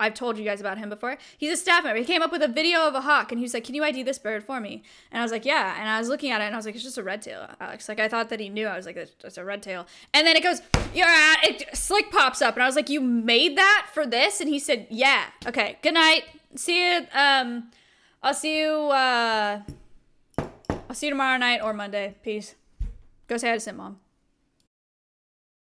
I've told you guys about him before. He's a staff member. He came up with a video of a hawk, and he was like, can you ID this bird for me? And I was like, yeah. And I was looking at it, and I was like, it's just a red tail, Alex. Like, I thought that he knew. I was like, it's a red tail. And then it goes, yeah, Slick pops up, and I was like, you made that for this? And he said, yeah. Okay, good night. See you, I'll see you tomorrow night or Monday. Peace. Go say hi to Sim Mom.